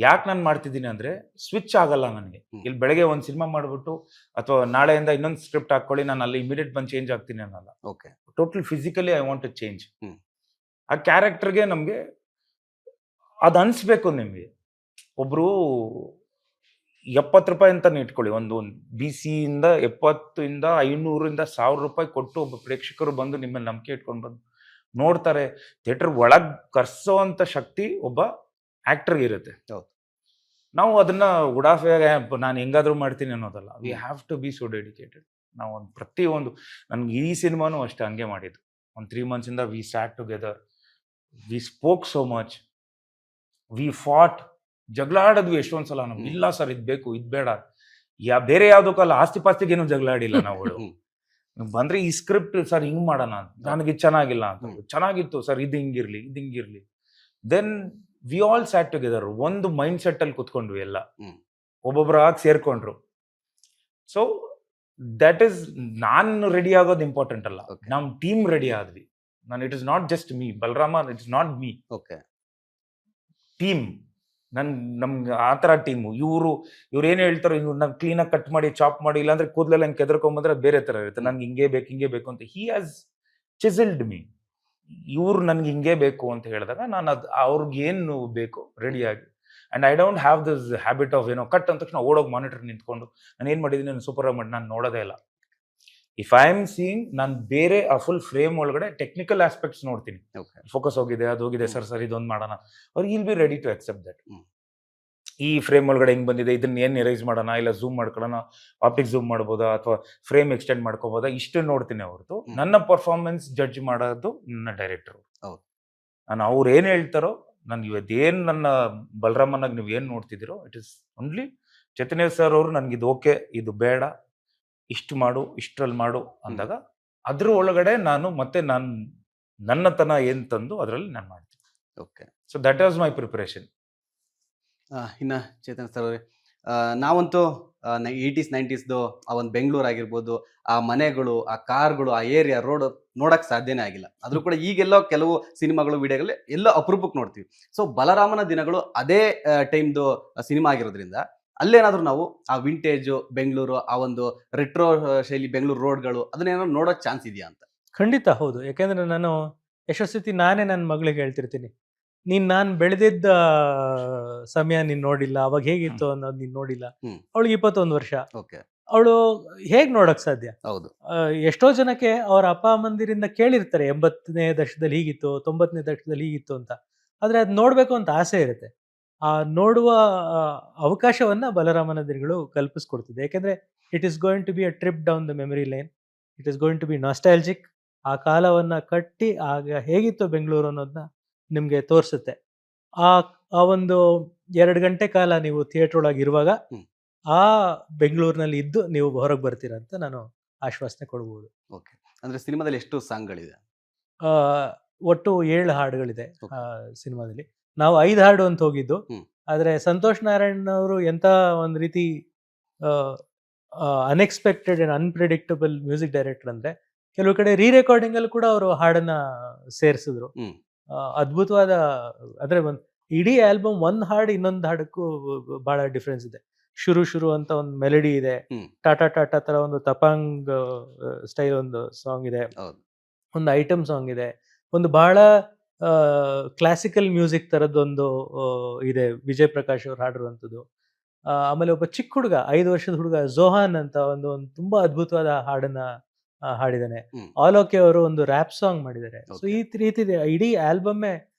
ಯಾಕೆ ನಾನು ಮಾಡ್ತಿದ್ದೀನಿ ಅಂದ್ರೆ ಸ್ವಿಚ್ ಆಗಲ್ಲ ನನಗೆ. ಇಲ್ಲಿ ಬೆಳಗ್ಗೆ ಒಂದು ಸಿನಿಮಾ ಮಾಡ್ಬಿಟ್ಟು ಅಥವಾ ನಾಳೆಯಿಂದ ಇನ್ನೊಂದು ಸ್ಕ್ರಿಪ್ಟ್ ಹಾಕೊಳ್ಳಿ ನಾನು ಅಲ್ಲಿ ಇಮಿಡಿಯೇಟ್ ಬಂದು ಚೇಂಜ್ ಆಗ್ತೀನಿ ಅನ್ನಲ್ಲ. Okay. Total physically I want to change. ಆ ಕ್ಯಾರೆಕ್ಟರ್ಗೆ ನಮಗೆ ಅದು ಅನ್ಸ್ಬೇಕು. ನಿಮಗೆ ಒಬ್ರು 70 ರೂಪಾಯಿ ಅಂತ ಇಟ್ಕೊಳ್ಳಿ, ಒಂದು BC ಇಂದ 70 ಇಂದ 500 ಇಂದ 1000 ರೂಪಾಯಿ ಕೊಟ್ಟು ಒಬ್ಬ ಪ್ರೇಕ್ಷಕರು ಬಂದು ನಿಮ್ಮಲ್ಲಿ ನಂಬಿಕೆ ಇಟ್ಕೊಂಡು ಬಂದು ನೋಡ್ತಾರೆ. ಥಿಯೇಟರ್ ಒಳಗ್ ಕರ್ಸೋ ಅಂತ ಶಕ್ತಿ ಒಬ್ಬ ಆಕ್ಟರ್ಗೆ ಇರುತ್ತೆ. ನಾವು ಅದನ್ನ ಉಡಾಫೆಯಾಗ ನಾನು ಹೆಂಗಾದ್ರೂ ಮಾಡ್ತೀನಿ ಅನ್ನೋದಲ್ಲ. We have to be so dedicated. ನಾವು ಒಂದು ಪ್ರತಿಯೊಂದು, ನನ್ಗೆ ಈ ಸಿನಿಮಾನು ಅಷ್ಟೇ ಹಂಗೆ ಮಾಡಿದ್ದು. ಒಂದು 3 months ಇಂದ we sat together, we spoke so much, we fought, ಜಗಳ ಆಡಿದ್ವಿ ಎಷ್ಟೊಂದ್ ಸಲ. ನಾವು ಇಲ್ಲ ಸರ್ ಇದು ಬೇಕು, ಇದು ಬೇಡ, ಬೇರೆ ಯಾವ್ದಕ್ಕಲ್ಲ, ಆಸ್ತಿ ಪಾಸ್ತಿಗೇನು ಜಗಳ ಆಡಿಲ್ಲ ನಾವು. ಬಂದ್ರೆ ಈ ಸ್ಕ್ರಿಪ್ಟ್ ಸರ್ ಹಿಂಗ್ ಮಾಡೋಣ, ನನಗೆ ಚೆನ್ನಾಗಿಲ್ಲ ಅಂತ, ಚೆನ್ನಾಗಿತ್ತು ಸರ್ ಇದು ಹಿಂಗಿರ್ಲಿ. Then we all sat together, ಒಂದು ಮೈಂಡ್ ಸೆಟ್ ಅಲ್ಲಿ ಕುತ್ಕೊಂಡ್ವಿ ಎಲ್ಲ, ಒಬ್ಬೊಬ್ರು ಆಗಿ ಸೇರ್ಕೊಂಡ್ರು. ಸೊ ದಟ್ ಈಸ್, ನಾನು ರೆಡಿ ಆಗೋದು ಇಂಪಾರ್ಟೆಂಟ್ ಅಲ್ಲ, ನಮ್ ಟೀಮ್ ರೆಡಿ ಆದ್ವಿ. It is not just me, Balarama it is not me, team. ನಮ್ಗೆ ಆ ಥರ ಟೀಮು. ಇವ್ರು ಏನ್ ಹೇಳ್ತಾರೋ, ನಾನು ಕ್ಲೀನಾಗಿ ಕಟ್ ಮಾಡಿ ಚಾಪ್ ಮಾಡಿ, ಇಲ್ಲಾಂದ್ರೆ ಕೂದಲೆಲ್ಲ ಹಂಗೆ ಕೆದರ್ಕೊಂಬಂದ್ರೆ ಬೇರೆ ಥರ ಇರುತ್ತೆ. ನನ್ಗೆ ಹಿಂಗೆ ಬೇಕು ಅಂತ ಹಿ ಹ್ಯಾಸ್ ಚಿಸಲ್ಡ್ ಮೀ. ಇವ್ರು ನನ್ಗೆ ಹಿಂಗೆ ಬೇಕು ಅಂತ ಹೇಳಿದಾಗ ನಾನು ಅವ್ರಿಗೆ ಏನು ಬೇಕು ರೆಡಿಯಾಗಿ. And I don't have this habit off cut ಅಂದ ತಕ್ಷಣ ಓಡೋಗಿ ಮಾನಿಟರ್ ನಿಂತ್ಕೊಂಡು ನಾನು ಏನು ಮಾಡಿದ್ದೀನಿ, ನಾನು ಸೂಪರ್ ಆಗಿ ಮಾಡಿ ನಾನು ನೋಡೋದೇ ಇಲ್ಲ. ಇಫ್ ಐ ಆಮ್ ಸೀಯಿಂಗ್, ನಾನು ಬೇರೆ ಆ ಫುಲ್ ಫ್ರೇಮ್ ಒಳಗಡೆ ಟೆಕ್ನಿಕಲ್ ಆಸ್ಪೆಕ್ಟ್ಸ್ ನೋಡ್ತೀನಿ. ಫೋಕಸ್ ಹೋಗಿದೆ, ಅದು ಹೋಗಿದೆ, ಸರ್ ಇದೊಂದು ಮಾಡೋಣ, ಅವ್ರು will be ready to accept that. ಈ ಫ್ರೇಮ್ ಒಳಗಡೆ ಹೆಂಗ್ ಬಂದಿದೆ, ಇದನ್ನ ಏನ್ ಎರೈಸ್ ಮಾಡೋಣ, ಇಲ್ಲ ಝೂಮ್ ಮಾಡ್ಕೊಳ್ಳೋಣ, ಆಪ್ಟಿಕ್ ಝೂಮ್ ಮಾಡ್ಬೋದಾ ಅಥವಾ ಫ್ರೇಮ್ ಎಕ್ಸ್ಟೆಂಡ್ ಮಾಡ್ಕೋಬೋದಾ, ಇಷ್ಟು ನೋಡ್ತೀನಿ ಹೊರತು ನನ್ನ ಪರ್ಫಾರ್ಮೆನ್ಸ್ ಜಡ್ಜ್ ಮಾಡೋದು ನನ್ನ ಡೈರೆಕ್ಟರ್. ನಾನು ಅವ್ರು ಏನ್ ಹೇಳ್ತಾರೋ ನಾನು ಇವತ್ತೇನು ನನ್ನ ಬಲರಾಮನಾಗ ನೀವು ಏನು ನೋಡ್ತಿದ್ದೀರೋ it is only Chaitanya sir ಅವರು ನನಗೆ ಇದು ಓಕೆ, ಇದು ಬೇಡ, ಇಷ್ಟು ಮಾಡು, ಇಷ್ಟರಲ್ಲಿ ಮಾಡು ಅಂದಾಗ ಅದ್ರ ಒಳಗಡೆ ನಾನು ನನ್ನತನ ಏನು ತಂದು ಅದರಲ್ಲಿ ನಾನು ಮಾಡ್ತೀನಿ. Okay. So that was my preparation. ಇನ್ನು ಚೇತನ್ ಸರ್ ಅವರೇ, ನಾವಂತೂ 80s 90ಸ್ದು ಆ ಒಂದು ಬೆಂಗಳೂರು ಆಗಿರ್ಬೋದು, ಆ ಮನೆಗಳು, ಆ ಕಾರ್ಗಳು, ಆ ಏರಿಯಾ ರೋಡ್ ನೋಡಕ್ ಸಾಧ್ಯನೇ ಆಗಿಲ್ಲ. ಆದ್ರೂ ಕೂಡ ಈಗೆಲ್ಲೋ ಕೆಲವು ಸಿನಿಮಾಗಳು ವಿಡಿಯೋಗಳು ಎಲ್ಲೋ ಅಪರೂಪಕ್ಕೆ ನೋಡ್ತೀವಿ. ಸೊ ಬಲರಾಮನ ದಿನಗಳು ಅದೇ ಟೈಮ್ದು ಸಿನಿಮಾ ಆಗಿರೋದ್ರಿಂದ ಅಲ್ಲೇನಾದ್ರೂ ನಾವು ಆ ವಿಂಟೇಜು ಬೆಂಗಳೂರು, ಆ ಒಂದು ರೆಟ್ರೋ ಶೈಲಿ ಬೆಂಗಳೂರು ರೋಡ್ಗಳು ಅದನ್ನೇನಾದ್ರು ನೋಡೋ ಚಾನ್ಸ್ ಇದೆಯಾ ಅಂತ? ಖಂಡಿತ ಹೌದು. ಯಾಕೆಂದ್ರೆ ನಾನು ಯಶಸ್ವಿತಿ ನಾನೇ ನನ್ನ ಮಗಳಿಗೆ ಹೇಳ್ತಿರ್ತೀನಿ, ನಾನು ಬೆಳೆದಿದ್ದ ಸಮಯ ನೀನ್ ನೋಡಿಲ್ಲ, ಅವಾಗ ಹೇಗಿತ್ತು ಅನ್ನೋದು ನೀನ್ ನೋಡಿಲ್ಲ. ಅವಳಿಗೆ 21 ವರ್ಷ. ಓಕೆ. ಅವಳು ಹೇಗ್ ನೋಡಕ್ ಸಾಧ್ಯ? ಹೌದು. ಎಷ್ಟೋ ಜನಕ್ಕೆ ಅವ್ರ ಅಪ್ಪ ಅಮ್ಮಂದಿರಿಂದ ಕೇಳಿರ್ತಾರೆ 80ನೇ ದಶಕದಲ್ಲಿ ಹೀಗಿತ್ತು, 90ನೇ ದಶಕದಲ್ಲಿ ಹೀಗಿತ್ತು ಅಂತ. ಆದ್ರೆ ಅದ್ ನೋಡ್ಬೇಕು ಅಂತ ಆಸೆ ಇರುತ್ತೆ. ಆ ನೋಡುವ ಅವಕಾಶವನ್ನ ಬಲರಾಮನ ದಿನಗಳು ಕಲ್ಪಿಸ್ಕೊಡ್ತಿದೆ. ಯಾಕೆಂದ್ರೆ it is going to be a trip down the memory lane. It is going to be nostalgic. ಆ ಕಾಲವನ್ನ ಕಟ್ಟಿ ಆಗ ಹೇಗಿತ್ತು ಬೆಂಗಳೂರು ಅನ್ನೋದನ್ನ ನಿಮ್ಗೆ ತೋರಿಸುತ್ತೆ. ಆ ಒಂದು 2 ಗಂಟೆ ಕಾಲ ನೀವು ಥಿಯೇಟರ್ ಒಳಗೆ ಇರುವಾಗ ಆ ಬೆಂಗಳೂರಿನಲ್ಲಿ ಇದ್ದು ನೀವು ಹೊರಗೆ ಬರ್ತೀರಾ ಅಂತ ನಾನು ಆಶ್ವಾಸನೆ ಕೊಡ್ಬೋದು. ಓಕೆ. ಅಂದ್ರೆ ಸಿನಿಮಾದಲ್ಲಿ ಎಷ್ಟು ಸಾಂಗ್ಗಳಿದೆ? ಒಟ್ಟು 7 ಹಾಡುಗಳಿದೆ ಸಿನಿಮಾದಲ್ಲಿ. ನಾವು 5 ಹಾಡು ಅಂತ ಹೋಗಿದ್ದು. ಆದ್ರೆ ಸಂತೋಷ್ ನಾರಾಯಣ್ ಅವರು ಎಂತ ಒಂದ್ ರೀತಿ unexpected and unpredictable music director ಅಂದ್ರೆ, ಕೆಲವು ಕಡೆ ರೀ ರೆಕಾರ್ಡಿಂಗ್ ಅಲ್ಲಿ ಕೂಡ ಅವರು ಹಾಡನ್ನ ಸೇರಿಸಿದ್ರು. ಅದ್ಭುತವಾದ, ಅಂದ್ರೆ ಇಡೀ ಆಲ್ಬಮ್ ಒಂದ್ ಹಾಡು ಇನ್ನೊಂದು ಹಾಡಕ್ಕೂ ಬಹಳ ಡಿಫ್ರೆನ್ಸ್ ಇದೆ. ಶುರು ಅಂತ ಒಂದು ಮೆಲಡಿ ಇದೆ, ಟಾಟಾ ಟಾಟಾ ತರ ಒಂದು ತಪಾಂಗ್ ಸ್ಟೈಲ್ ಒಂದು ಸಾಂಗ್ ಇದೆ, ಒಂದು ಐಟಮ್ ಸಾಂಗ್ ಇದೆ, ಒಂದು ಬಹಳ ಕ್ಲಾಸಿಕಲ್ ಮ್ಯೂಸಿಕ್ ತರದೊಂದು ಇದೆ, ವಿಜಯ್ ಪ್ರಕಾಶ್ ಅವ್ರು ಹಾಡಿರುವಂಥದ್ದು. ಆಮೇಲೆ ಒಬ್ಬ ಚಿಕ್ಕ ಹುಡುಗ, 5 ವರ್ಷದ ಹುಡುಗ ಝೋಹಾನ್ ಅಂತ ಒಂದು ತುಂಬಾ ಅದ್ಭುತವಾದ ಹಾಡನ್ನ ಹಾಡಿದಾನೆ. ಆಲೋಕೆ ಅವರು ಒಂದು ರ್ಯಾಪ್ ಸಾಂಗ್ ಮಾಡಿದ್ದಾರೆ. ಸೊ ಈ ರೀತಿ ಇಡೀ ಆಲ್ಬಮ್ಮೇ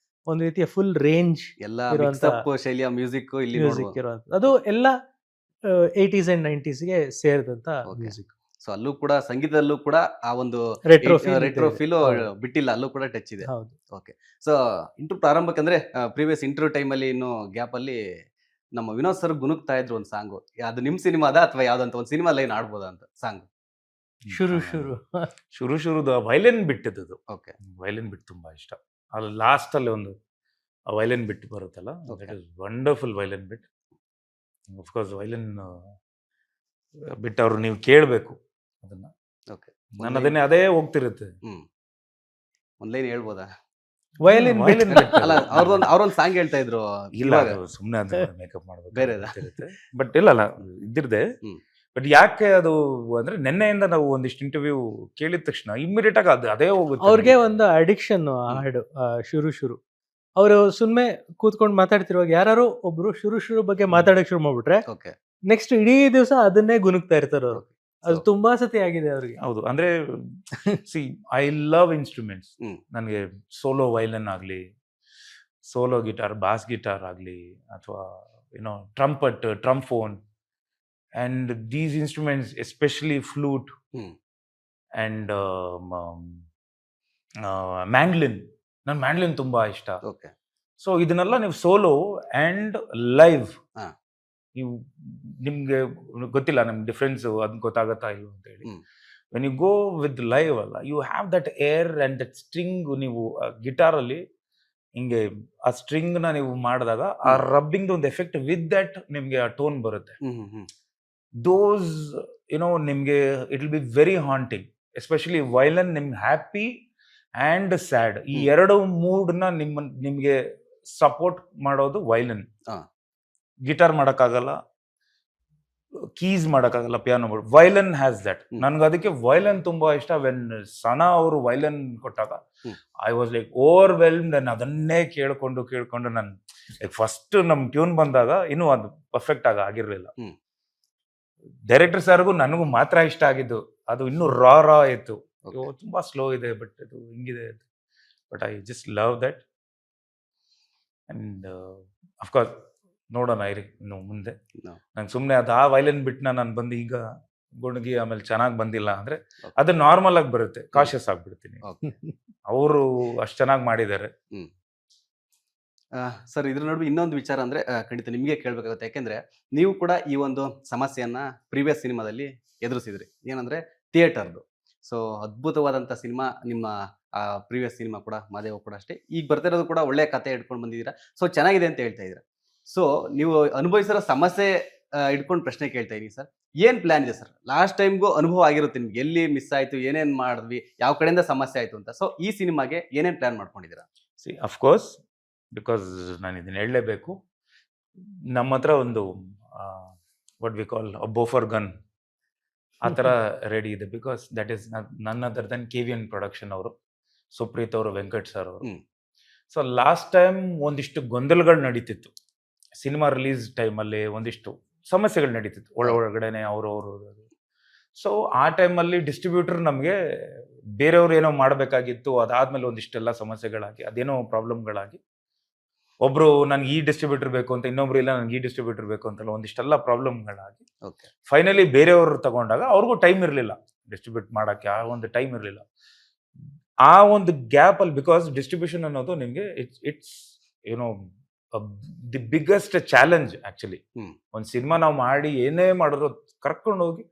ಒಂದು ರೀತಿಯ ಫುಲ್ ರೇಂಜ್ ಶೈಲಿಯ ಮ್ಯೂಸಿಕ್ ಇರುವಂತ, ಅದು ಎಲ್ಲ 80s and 90s ಗೆ ಸೇರಿದಂತ ಮ್ಯೂಸಿಕ್. ಸೊ ಅಲ್ಲೂ ಕೂಡ ಸಂಗೀತದಲ್ಲೂ ಕೂಡ ಆ ಒಂದು ರೆಟ್ರೋ ಫೀಲ್ ಬಿಟ್ಟಿಲ್ಲ, ಅಲ್ಲೂ ಕೂಡ ಟಚ್ ಇದೆ. ಹೌದು. ಓಕೆ. ಸೊ ಇಂಟರ್ವ್ಯೂ ಪ್ರಾರಂಭಕ್ಕೆ ಅಂದ್ರೆ ಪ್ರೀವಿಯಸ್ ಇಂಟರ್ವ್ಯೂ ಟೈಮಲ್ಲಿ ಇನ್ನು ಗ್ಯಾಪ್ ಅಲ್ಲಿ ನಮ್ಮ ವಿನೋದ್ ಸರ್ ಗುನುಕ್ತಾ ಇದ್ರು ಒಂದು ಸಾಂಗು. ಅದು ನಿಮ್ ಸಿನಿಮಾದ ಅಥವಾ ಯಾವ್ದಂತ ಒಂದು ಸಿನಿಮಾ ಲೈನ್ ಆಡ್ಬೋದಾ ಅಂತ ಸಾಂಗ್? ಶುರುದ ವೈಲಿನ್ ಬಿಟ್ಟಿದ್ದು. ಓಕೆ. ವೈಲಿನ್ ಬಿಟ್ಟು ತುಂಬಾ ಇಷ್ಟ. ಅಲ್ಲಿ ಲಾಸ್ಟ್ ಅಲ್ಲಿ ಒಂದು ವೈಲಿನ್ ಬಿಟ್ಟು ಬರುತ್ತಲ್ಲ, that is wonderful violin bit. Of course violin ಬಿಟ್ಟು ಅವ್ರು ನೀವು ಕೇಳಬೇಕು ಅದನ್ನ. ಓಕೆ. ನಾನು ಅದನ್ನೇ ಅದೇ ಹೋಗ್ತಿರುತ್ತೆ. ಒಂದ್ ಲೈನ್ ಹೇಳ್ಬೋದಾ? ವಯಲಿನ್ ಅಲ್ಲ, ಅವ್ರೊಂದು ಸಾಂಗ್ ಹೇಳ್ತಾ ಇದ್ರು. ಇಲ್ಲ, ಸುಮ್ಮನೆ ಅದು ಮೇಕಪ್ ಮಾಡ್ಬೇಕು ಬೇರೆ ಬಟ್ ಇಲ್ಲ ಇದ್ದಿರ್ದೆ. ಬಟ್ ಯಾಕೆ ಅದು ಅಂದ್ರೆ ನೆನ್ನೆಯಿಂದ ನಾವು ಒಂದಿಷ್ಟು ಇಂಟರ್ವ್ಯೂ ಕೇಳಿದ ತಕ್ಷಣ ಇಮ್ಮಿಡಿಯೇಟ್ ಆಗಿ ಅದೇ ಹೋಗುತ್ತೆ. ಅವ್ರಿಗೆ ಒಂದು ಅಡಿಕ್ಷನ್ ಹಾಡು. ಶುರು ಅವರು ಸುಮ್ಮನೆ ಕೂತ್ಕೊಂಡು ಮಾತಾಡ್ತಿರುವಾಗ ಯಾರು ಒಬ್ರು ಶುರು ಬಗ್ಗೆ ಮಾತಾಡಕ್ ಶುರು ಮಾಡ್ಬಿಟ್ರೆ ನೆಕ್ಸ್ಟ್ ಇಡೀ ದಿವಸ ಅದನ್ನೇ ಗುನುಕ್ತಾ ಇರ್ತಾರೆ ಅವರು. ಅದು ತುಂಬಾ ಸತಿ ಆಗಿದೆ ಅವ್ರಿಗೆ. ಹೌದು. ಅಂದ್ರೆ ಸಿ ಐ ಲವ್ ಇನ್ಸ್ಟ್ರೂಮೆಂಟ್ಸ್. ನನಗೆ ಸೋಲೋ ವೈಲಿನ್ ಆಗಲಿ, ಸೋಲೋ ಗಿಟಾರ್, ಬಾಸ್ ಗಿಟಾರ್ ಆಗಲಿ, ಅಥವಾ ಟ್ರಂಪಟ್, ಟ್ರಂಫೋನ್, and these instruments, especially flute and mandolin. ನಾನು ಮ್ಯಾಂಡ್ಲಿನ್ ತುಂಬಾ ಇಷ್ಟ. ಓಕೆ. ಸೊ ಇದನ್ನೆಲ್ಲ ನೀವು ಸೋಲೋ ಅಂಡ್ ಲೈವ್, ನೀವು ನಿಮ್ಗೆ ಗೊತ್ತಿಲ್ಲ ನಮ್ಗೆ ಡಿಫ್ರೆನ್ಸ್ ಅದನ್ನ ಗೊತ್ತಾಗತ್ತಾ ಇಲ್ಲ ಅಂತ ಹೇಳಿ. When you go with live ಅಲ್ಲ, you have that air and that string. ನೀವು ಗಿಟಾರ್ ಅಲ್ಲಿ ಹಿಂಗೆ ಆ ಸ್ಟ್ರಿಂಗ್ ನ ನೀವು ಮಾಡಿದಾಗ ಆ ರಬ್ಬಿಂಗ್ ಒಂದು ಎಫೆಕ್ಟ್ ವಿತ್ ದಟ್ ನಿಮ್ಗೆ ಆ ಟೋನ್ ಬರುತ್ತೆ. ದೋಸ್ ನಿಮ್ಗೆ it will be very haunting. Especially violin ನಿಮ್ಗೆ ಹ್ಯಾಪಿ ಅಂಡ್ ಸ್ಯಾಡ್, ಈ 2 ಮೂಡ್ನ ನಿಮ್ಗೆ ಸಪೋರ್ಟ್ ಮಾಡೋದು ವೈಲನ್. ಗಿಟಾರ್ ಮಾಡಕ್ಕಾಗಲ್ಲ, ಕೀಸ್ ಮಾಡಕ್ಕಾಗಲ್ಲ, piano board. Violin has that. ನನ್ಗೆ ಅದಕ್ಕೆ ವೈಲನ್ ತುಂಬಾ ಇಷ್ಟ. ವೆನ್ ಸನಾ ಅವರು ವೈಲನ್ ಕೊಟ್ಟಾಗ ಐ ವಾಸ್ ಲೈಕ್ ಓವರ್ವೆಲ್ಮ್ಡ್. ಅದನ್ನೇ ಕೇಳ್ಕೊಂಡು ನಾನು ಫಸ್ಟ್ ನಮ್ ಟ್ಯೂನ್ ಬಂದಾಗ ಇನ್ನೂ ಅದು ಪರ್ಫೆಕ್ಟ್ ಆಗಿರ್ಲಿಲ್ಲ. ಡೈರೆಕ್ಟರ್ ಸರ್ಗೂ ನನಗೂ ಮಾತ್ರ ಇಷ್ಟ ಆಗಿದ್ದು, ಅದು ಇನ್ನೂ ರಾ ಇತ್ತು. ತುಂಬಾ ಸ್ಲೋ ಇದೆ, ಬಟ್ ಇದು ಹಿಂಗಿದೆ. But I just love that. And of course ನೋಡೋಣ ಇನ್ನು ಮುಂದೆ. ನಂಗೆ ಸುಮ್ಮನೆ ಅದು ಆ ವೈಲಿನ್ ಬಿಟ್ನ ನಾನು ಬಂದು ಈಗ ಗುಣಗಿ ಆಮೇಲೆ ಚೆನ್ನಾಗಿ ಬಂದಿಲ್ಲ ಅಂದ್ರೆ ಅದು ನಾರ್ಮಲ್ ಆಗಿ ಬರುತ್ತೆ, ಕಾಶಿಯಸ್ ಆಗ್ಬಿಡ್ತೀನಿ. ಅವರು ಅಷ್ಟು ಚೆನ್ನಾಗಿ ಮಾಡಿದ್ದಾರೆ. ಸರ್ ಇದ್ರ ನಡುವೆ ಇನ್ನೊಂದು ವಿಚಾರ ಅಂದರೆ ಖಂಡಿತ ನಿಮಗೆ ಕೇಳಬೇಕಾಗುತ್ತೆ. ಯಾಕೆಂದರೆ ನೀವು ಕೂಡ ಈ ಒಂದು ಸಮಸ್ಯೆಯನ್ನು ಪ್ರೀವಿಯಸ್ ಸಿನಿಮಾದಲ್ಲಿ ಎದುರಿಸಿದ್ರಿ. ಏನಂದರೆ ಥಿಯೇಟರ್ದು. ಸೊ ಅದ್ಭುತವಾದಂಥ ಸಿನಿಮಾ ನಿಮ್ಮ ಪ್ರೀವಿಯಸ್ ಸಿನಿಮಾ ಕೂಡ ಮಾದೇವ ಕೂಡ ಅಷ್ಟೇ. ಈಗ ಬರ್ತಿರೋದು ಕೂಡ ಒಳ್ಳೆಯ ಕತೆ ಇಟ್ಕೊಂಡು ಬಂದಿದ್ದೀರಾ. ಸೊ ಚೆನ್ನಾಗಿದೆ ಅಂತ ಹೇಳ್ತಾ ಇದ್ದೀರಾ. ಸೊ ನೀವು ಅನುಭವಿಸಿರೋ ಸಮಸ್ಯೆ ಇಟ್ಕೊಂಡು ಪ್ರಶ್ನೆ ಕೇಳ್ತಾ ಇದ್ದೀನಿ ಸರ್. ಏನು ಪ್ಲ್ಯಾನ್ ಇದೆ ಸರ್? ಲಾಸ್ಟ್ ಟೈಮ್ಗೂ ಅನುಭವ ಆಗಿರುತ್ತೆ ನಿಮ್ಗೆ. ಎಲ್ಲಿ ಮಿಸ್ ಆಯಿತು, ಏನೇನು ಮಾಡಿದ್ವಿ, ಯಾವ ಕಡೆಯಿಂದ ಸಮಸ್ಯೆ ಆಯಿತು ಅಂತ. ಸೊ ಈ ಸಿನಿಮಾಗೆ ಏನೇನು ಪ್ಲ್ಯಾನ್ ಮಾಡ್ಕೊಂಡಿದ್ದೀರಾ? ಅಫ್ಕೋರ್ಸ್ ಬಿಕಾಸ್ ನಾನು ಇದನ್ನ ಹೇಳಲೇಬೇಕು. ನಮ್ಮ ಹತ್ರ ಒಂದು what we call Bofors gun ಆ ಥರ ರೆಡಿ ಇದೆ. Because that is none other than KVN production ಅವರು, ಸುಪ್ರೀತ್ ಅವರು, ವೆಂಕಟ್ ಸರ್ ಅವರು. ಸೊ ಲಾಸ್ಟ್ ಟೈಮ್ ಒಂದಿಷ್ಟು ಗೊಂದಲಗಳು ನಡೀತಿತ್ತು ಸಿನಿಮಾ ರಿಲೀಸ್ ಟೈಮಲ್ಲಿ. ಒಂದಿಷ್ಟು ಸಮಸ್ಯೆಗಳು ನಡೀತಿತ್ತು ಒಳಗಡೆನೆ ಅವರು. ಸೊ ಆ ಟೈಮಲ್ಲಿ ಡಿಸ್ಟ್ರಿಬ್ಯೂಟರ್ ನಮಗೆ ಬೇರೆಯವ್ರು ಏನೋ ಮಾಡಬೇಕಾಗಿತ್ತು. ಅದಾದ್ಮೇಲೆ ಒಂದಿಷ್ಟೆಲ್ಲ ಸಮಸ್ಯೆಗಳಾಗಿ ಅದೇನೋ ಪ್ರಾಬ್ಲಮ್ಗಳಾಗಿ, ಒಬ್ರು ನನ್ಗೆ ಈ ಡಿಸ್ಟ್ರಿಬ್ಯೂಟರ್ ಬೇಕು ಅಂತ, ಇನ್ನೊಬ್ರು ಇಲ್ಲ ನನ್ಗೆ ಈ ಡಿಸ್ಟ್ರಿಬ್ಯೂಟರ್ ಬೇಕು ಅಂತಲ್ಲ, ಒಂದಿಷ್ಟೆಲ್ಲ ಪ್ರಾಬ್ಲಮ್ಗಳಾಗಿ ಫೈನಲಿ ಬೇರೆಯವ್ರು ತಗೊಂಡಾಗ ಅವ್ರಿಗೂ ಟೈಮ್ ಇರಲಿಲ್ಲ ಡಿಸ್ಟ್ರಿಬ್ಯೂಟ್ ಮಾಡೋಕ್ಕೆ. ಆ ಒಂದು ಟೈಮ್ ಇರಲಿಲ್ಲ. ಆ ಒಂದು ಗ್ಯಾಪ್ ಅಲ್ಲಿ, ಬಿಕಾಸ್ ಡಿಸ್ಟ್ರಿಬ್ಯೂಷನ್ ಅನ್ನೋದು ನಿಮಗೆ it's YONO the biggest challenge actually. ಒಂದು ಸಿನಿಮಾ ನಾವು ಮಾಡಿ ಏನೇ ಮಾಡಿದ್ರು ಕರ್ಕೊಂಡು ಹೋಗಿ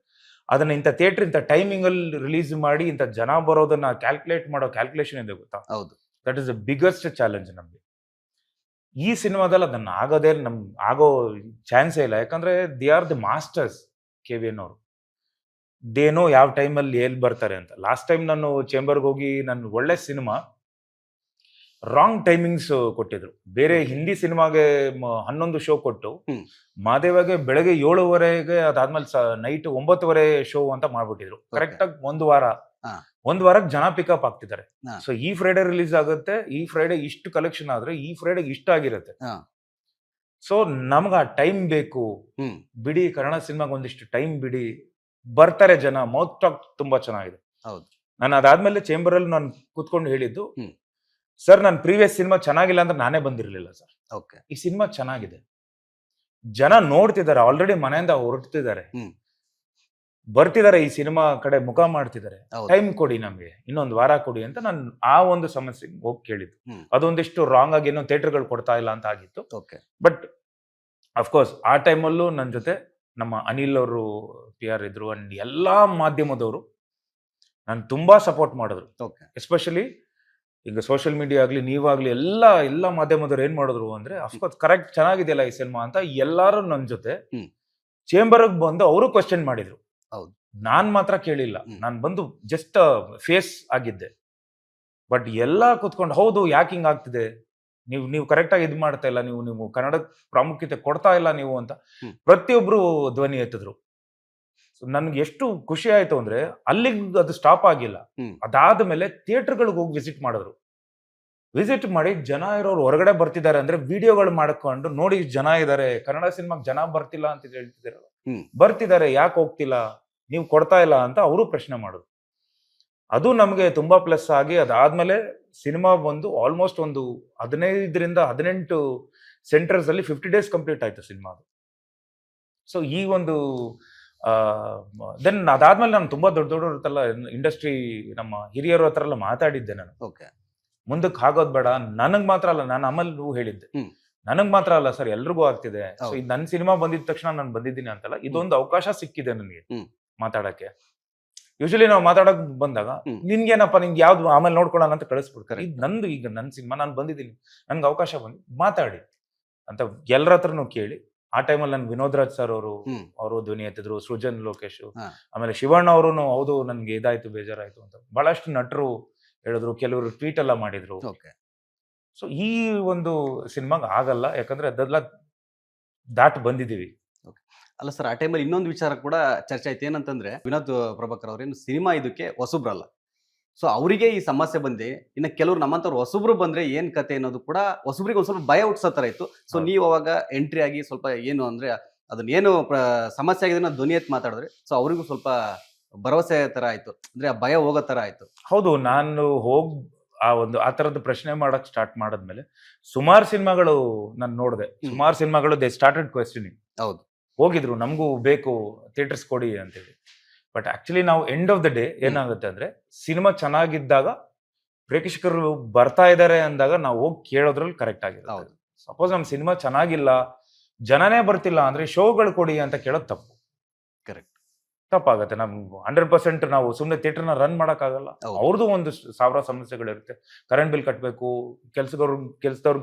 ಅದನ್ನ ಇಂಥ ಥಿಯೇಟರ್ ಇಂಥ ಟೈಮಿಂಗ್ ಅಲ್ಲಿ ರಿಲೀಸ್ ಮಾಡಿ ಇಂಥ ಜನ ಬರೋದನ್ನ ಕ್ಯಾಲ್ಕುಲೇಟ್ ಮಾಡೋ ಕ್ಯಾಲ್ಕುಲೇಷನ್ ಇದೆ ಗೊತ್ತಾ? ಹೌದು, that is the biggest challenge ನಮ್ಗೆ. ಈ ಸಿನಿಮಾದಲ್ಲಿ ಅದನ್ನ ಆಗೋದೇ ಆಗೋ ಚಾನ್ಸೇ ಇಲ್ಲ. ಯಾಕಂದ್ರೆ they are the masters KVN ಅವರು. ದೇನೋ ಯಾವ ಟೈಮಲ್ಲಿ ಎಲ್ಲಿ ಬರ್ತಾರೆ ಅಂತ. ಲಾಸ್ಟ್ ಟೈಮ್ ನಾನು ಚೇಂಬರ್ಗೆ ಹೋಗಿ ನನ್ನ ಒಳ್ಳೆ ಸಿನಿಮಾ ರಾಂಗ್ ಟೈಮಿಂಗ್ಸ್ ಕೊಟ್ಟಿದ್ರು. ಬೇರೆ ಹಿಂದಿ ಸಿನಿಮಾಗೆ 11 ಶೋ ಕೊಟ್ಟು ಮಾದೇವಾಗೆ ಬೆಳಗ್ಗೆ 7:30ಗೆ, ಅದಾದ್ಮೇಲೆ ನೈಟ್ 9:30 ಶೋ ಅಂತ ಮಾಡ್ಬಿಟ್ಟಿದ್ರು. ಕರೆಕ್ಟ್ ಆಗಿ ಒಂದು ವಾರಕ್ಕೆ ಜನ ಪಿಕಪ್ ಆಗ್ತಿದ್ದಾರೆ. ಸೊ ಈ ಫ್ರೈಡೆ ರಿಲೀಸ್ ಆಗುತ್ತೆ, ಈ ಫ್ರೈಡೆ ಇಷ್ಟು ಕಲೆಕ್ಷನ್ ಆದ್ರೆ ಈ ಫ್ರೈಡೆ ಇಷ್ಟ ಆಗಿರುತ್ತೆ. ಸೊ ನಮ್ಗೆ ಆ ಟೈಮ್ ಬೇಕು. ಬಿಡಿ, ಕನ್ನಡ ಸಿನಿಮಾಗೆ ಒಂದಿಷ್ಟು ಟೈಮ್ ಬಿಡಿ, ಬರ್ತಾರೆ ಜನ. ಮೌತ್ ಟಾಕ್ ತುಂಬಾ ಚೆನ್ನಾಗಿದೆ. ಹೌದು, ನಾನು ಅದಾದ್ಮೇಲೆ ಚೇಂಬರ್ ಅಲ್ಲಿ ನಾನು ಕೂತ್ಕೊಂಡು ಹೇಳಿದ್ದು, ಸರ್ ನನ್ನ ಪ್ರೀವಿಯಸ್ ಸಿನಿಮಾ ಚೆನ್ನಾಗಿಲ್ಲ ಅಂದ್ರೆ ನಾನೇ ಬಂದಿರಲಿಲ್ಲ ಸರ್. ಓಕೆ, ಈ ಸಿನಿಮಾ ಚೆನ್ನಾಗಿದೆ, ಜನ ನೋಡ್ತಿದ್ದಾರೆ, ಆಲ್ರೆಡಿ ಮನೆಯಿಂದ ಹೊರಡ್ತಿದ್ದಾರೆ, ಬರ್ತಿದ್ದಾರೆ, ಈ ಸಿನಿಮಾ ಕಡೆ ಮುಖ ಮಾಡ್ತಿದ್ದಾರೆ, ಟೈಮ್ ಕೊಡಿ ನಮ್ಗೆ, ಇನ್ನೊಂದು ವಾರ ಕೊಡಿ ಅಂತ ನಾನು ಆ ಒಂದು ಸಮಸ್ಯೆ ಹೋಗಿ ಕೇಳಿದ್ದು. ಅದೊಂದಿಷ್ಟು ರಾಂಗ್ ಆಗಿ ಏನೋ ಥಿಯೇಟರ್ಗಳು ಕೊಡ್ತಾ ಇಲ್ಲ ಅಂತ ಆಗಿತ್ತು. ಬಟ್ ಅಫ್ಕೋರ್ಸ್ ಆ ಟೈಮಲ್ಲೂ ನನ್ನ ಜೊತೆ ನಮ್ಮ ಅನಿಲ್ ಅವರು PR ಇದ್ರು, ಅಂಡ್ ಎಲ್ಲಾ ಮಾಧ್ಯಮದವರು ನಾನು ತುಂಬಾ ಸಪೋರ್ಟ್ ಮಾಡಿದ್ರು. ಎಸ್ಪೆಷಲಿ ಈಗ ಸೋಷಿಯಲ್ ಮೀಡಿಯಾ ಆಗ್ಲಿ, ನೀವಾಗ್ಲಿ, ಎಲ್ಲ ಮಾಧ್ಯಮದವ್ರು ಏನ್ ಮಾಡಿದ್ರು ಅಂದ್ರೆ, ಅಫ್ಕೋರ್ಸ್ ಕರೆಕ್ಟ್ ಚೆನ್ನಾಗಿದೆಯಲ್ಲ ಈ ಸಿನಿಮಾ ಅಂತ ಎಲ್ಲಾರು ನನ್ನ ಜೊತೆ ಚೇಂಬರ್ಗೆ ಬಂದು ಅವರು ಕ್ವಶನ್ ಮಾಡಿದ್ರು. ಹೌದು, ನಾನ್ ಮಾತ್ರ ಕೇಳಿಲ್ಲ, ನಾನು ಬಂದು ಜಸ್ಟ್ ಫೇಸ್ ಆಗಿದ್ದೆ. ಬಟ್ ಎಲ್ಲ ಕೂತ್ಕೊಂಡು, ಹೌದು ಯಾಕೆ ಹಿಂಗ್ ಆಗ್ತಿದೆ, ನೀವು ಕರೆಕ್ಟ್ ಆಗಿ ಇದು ಮಾಡ್ತಾ ಇಲ್ಲ, ನೀವು ಕನ್ನಡ ಪ್ರಾಮುಖ್ಯತೆ ಕೊಡ್ತಾ ಇಲ್ಲ ನೀವು ಅಂತ ಪ್ರತಿಯೊಬ್ರು ಧ್ವನಿ ಎತ್ತಿದ್ರು. ನನ್ಗೆ ಎಷ್ಟು ಖುಷಿ ಆಯ್ತು ಅಂದ್ರೆ, ಅಲ್ಲಿಗೆ ಅದು ಸ್ಟಾಪ್ ಆಗಿಲ್ಲ. ಅದಾದ್ಮೇಲೆ ಥಿಯೇಟರ್ಗಳಿಗೆ ಹೋಗಿ ವಿಸಿಟ್ ಮಾಡಿ ಜನ ಇರೋರು ಹೊರಗಡೆ ಬರ್ತಿದ್ದಾರೆ ಅಂದ್ರೆ ವಿಡಿಯೋಗಳು ಮಾಡ್ಕೊಂಡು, ನೋಡಿ ಜನ ಇದಾರೆ, ಕನ್ನಡ ಸಿನಿಮಾಗೆ ಜನ ಬರ್ತಿಲ್ಲ ಅಂತ ಹೇಳ್ತಿದಾರಲ್ಲ, ಬರ್ತಿದ್ದಾರೆ, ಯಾಕೆ ಹೋಗ್ತಿಲ್ಲ, ನೀವು ಕೊಡ್ತಾ ಇಲ್ಲ ಅಂತ ಅವರು ಪ್ರಶ್ನೆ ಮಾಡೋದು. ಅದು ನಮಗೆ ತುಂಬಾ ಪ್ಲಸ್ ಆಗಿ, ಅದಾದ್ಮೇಲೆ ಸಿನಿಮಾ ಬಂದು ಆಲ್ಮೋಸ್ಟ್ ಒಂದು 15ರಿಂದ 18 ಸೆಂಟರ್ಸ್ ಅಲ್ಲಿ 50 days ಕಂಪ್ಲೀಟ್ ಆಯ್ತು ಸಿನಿಮಾ. ಸೊ ಈ ಒಂದು ದೆನ್ ಅದಾದ್ಮೇಲೆ ನಾನು ತುಂಬಾ ದೊಡ್ಡವ್ರ ಹತ್ರ ಇಂಡಸ್ಟ್ರಿ ನಮ್ಮ ಹಿರಿಯರ ಹತ್ರ ಎಲ್ಲ ಮಾತಾಡಿದ್ದೆ. ನಾನು ಮುಂದಕ್ಕೆ ಆಗೋದ್ ಬೇಡ, ನನಗ್ ಮಾತ್ರ ಅಲ್ಲ, ನಾನು ಆಮೇಲೆ ಹೇಳಿದ್ದೆ, ನನಗ್ ಮಾತ್ರ ಅಲ್ಲ ಸರ್, ಎಲ್ರಿಗೂ ಆಗ್ತಿದೆ. ಸೊ ಇದು ನನ್ನ ಸಿನಿಮಾ ಬಂದಿದ ತಕ್ಷಣ ನಾನು ಬಂದಿದ್ದೀನಿ ಅಂತಲ್ಲ, ಇದೊಂದು ಅವಕಾಶ ಸಿಕ್ಕಿದೆ ನನಗೆ ಮಾತಾಡಕ್ಕೆ. ಯೂಶಲಿ ನಾವು ಮಾತಾಡಕ್ ಬಂದಾಗ ನಿನ್ಗೇನಪ್ಪ, ನಿಂಗೆ ಯಾವ್ದು ಆಮೇಲೆ ನೋಡ್ಕೊಳ್ಳೋಣ ಅಂತ ಕಳಿಸ್ಬಿಡ್ತಾರೆ. ಇದು ನಂದು, ಈಗ ನನ್ನ ಸಿನಿಮಾ, ನಾನು ಬಂದಿದ್ದೀನಿ, ನನ್ಗೆ ಅವಕಾಶ ಬಂದು ಮಾತಾಡಿ ಅಂತ ಎಲ್ಲರ ಹತ್ರನೂ ಕೇಳಿ. ಆ ಟೈಮಲ್ಲಿ ನನ್ ವಿನೋದ್ ರಾಜ್ ಸರ್ ಅವರು ಧ್ವನಿ ಎತ್ತಿದ್ರು, ಸೃಜನ್ ಲೋಕೇಶ್, ಆಮೇಲೆ ಶಿವಣ್ಣ ಅವರು, ಹೌದು ನನ್ಗೆ ಇದಾಯ್ತು, ಬೇಜಾರಾಯ್ತು ಅಂತ ಬಹಳಷ್ಟು ನಟರು ಹೇಳಿದ್ರು, ಕೆಲವರು ಟ್ವೀಟ್ ಎಲ್ಲ ಮಾಡಿದ್ರು. ಸೊ ಈ ಒಂದು ಸಿನಿಮಾಗ ಆಗಲ್ಲ, ಯಾಕಂದ್ರೆ ಅದೆಲ್ಲ ದಾಟ್ ಬಂದಿದೀವಿ. ಅಲ್ಲ ಸರ್, ಆ ಟೈಮಲ್ಲಿ ಇನ್ನೊಂದು ವಿಚಾರ ಕೂಡ ಚರ್ಚೆ ಆಯ್ತು. ಏನಂತಂದ್ರೆ, ವಿನೋದ್ ಪ್ರಭಾಕರ್ ಅವ್ರೇನು ಸಿನಿಮಾ ಇದಕ್ಕೆ ಹೊಸಬ್ರಲ್ಲ. ಸೊ ಅವರಿಗೆ ಈ ಸಮಸ್ಯೆ ಬಂದೆ, ಇನ್ನು ಕೆಲವರು ನಮ್ಮಂತವ್ರು ಹೊಸಬ್ರು ಬಂದ್ರೆ ಏನ್ ಕತೆ ಅನ್ನೋದು ಕೂಡ ಹೊಸಬ್ರಿಗೆ ಒಂದ್ ಸ್ವಲ್ಪ ಭಯ ಹುಟ್ಟಿಸೋ ತರ ಇತ್ತು. ಸೊ ನೀವು ಅವಾಗ ಎಂಟ್ರಿ ಆಗಿ ಸ್ವಲ್ಪ ಏನು ಅಂದ್ರೆ ಅದನ್ನ ಏನು ಸಮಸ್ಯೆ ಆಗಿದೆ ಅನ್ನೋ ಧ್ವನಿ ಎತ್ತಿ ಮಾತಾಡಿದ್ರೆ, ಸೊ ಅವರಿಗೂ ಸ್ವಲ್ಪ ಭರವಸೆ ತರ ಆಯ್ತು, ಅಂದ್ರೆ ಆ ಭಯ ಹೋಗೋ ತರ ಆಯ್ತು. ಹೌದು, ನಾನು ಆ ತರದ ಪ್ರಶ್ನೆ ಮಾಡಕ್ ಸ್ಟಾರ್ಟ್ ಮಾಡಾದ್ಮೇಲೆ ಸುಮಾರು ಸಿನಿಮಾಗಳು ನಾನು ನೋಡಿದೆ. ಸುಮಾರು ಸಿನಿಮಾಗಳು ದೇ ಸ್ಟಾರ್ಟೆಡ್ ಕ್ವೆಶ್ಚನಿಂಗ್. ಹೌದು, ಹೋಗಿದ್ರು, ನಮಗೂ ಬೇಕು ಥಿಯೇಟರ್ಸ್ ಕೊಡಿ ಅಂತೇಳಿ. ಬಟ್ ಆಕ್ಚುಲಿ ನಾವು ಎಂಡ್ ಆಫ್ ದ ಡೇ ಏನಾಗುತ್ತೆ ಅಂದ್ರೆ, ಸಿನಿಮಾ ಚೆನ್ನಾಗಿದ್ದಾಗ ಪ್ರೇಕ್ಷಕರು ಬರ್ತಾ ಇದ್ದಾರೆ ಅಂದಾಗ ನಾವು ಹೋಗಿ ಕೇಳೋದ್ರಲ್ಲಿ ಕರೆಕ್ಟ್ ಆಗಿದೆ. ಸಪೋಸ್ ನಮ್ಮ ಸಿನಿಮಾ ಚೆನ್ನಾಗಿಲ್ಲ, ಜನನೇ ಬರ್ತಿಲ್ಲ ಅಂದ್ರೆ ಶೋಗಳು ಕೊಡಿ ಅಂತ ಕೇಳೋದು ತಪ್ಪು. ಕರೆಕ್ಟ್. ತಪ್ಪಾಗತ್ತೆ. ನಮ್ 100% ನಾವು ಸುಮ್ಮನೆ ಥಿಯೇಟರ್ನ ರನ್ ಮಾಡೋಕ್ಕಾಗಲ್ಲ. ಹೌದು. ಅವ್ರದ್ದು ಒಂದು ಸಾವಿರ ಸಮಸ್ಯೆಗಳಿರುತ್ತೆ. ಕರೆಂಟ್ ಬಿಲ್ ಕಟ್ಟಬೇಕು, ಕೆಲ್ಸದವ್ರು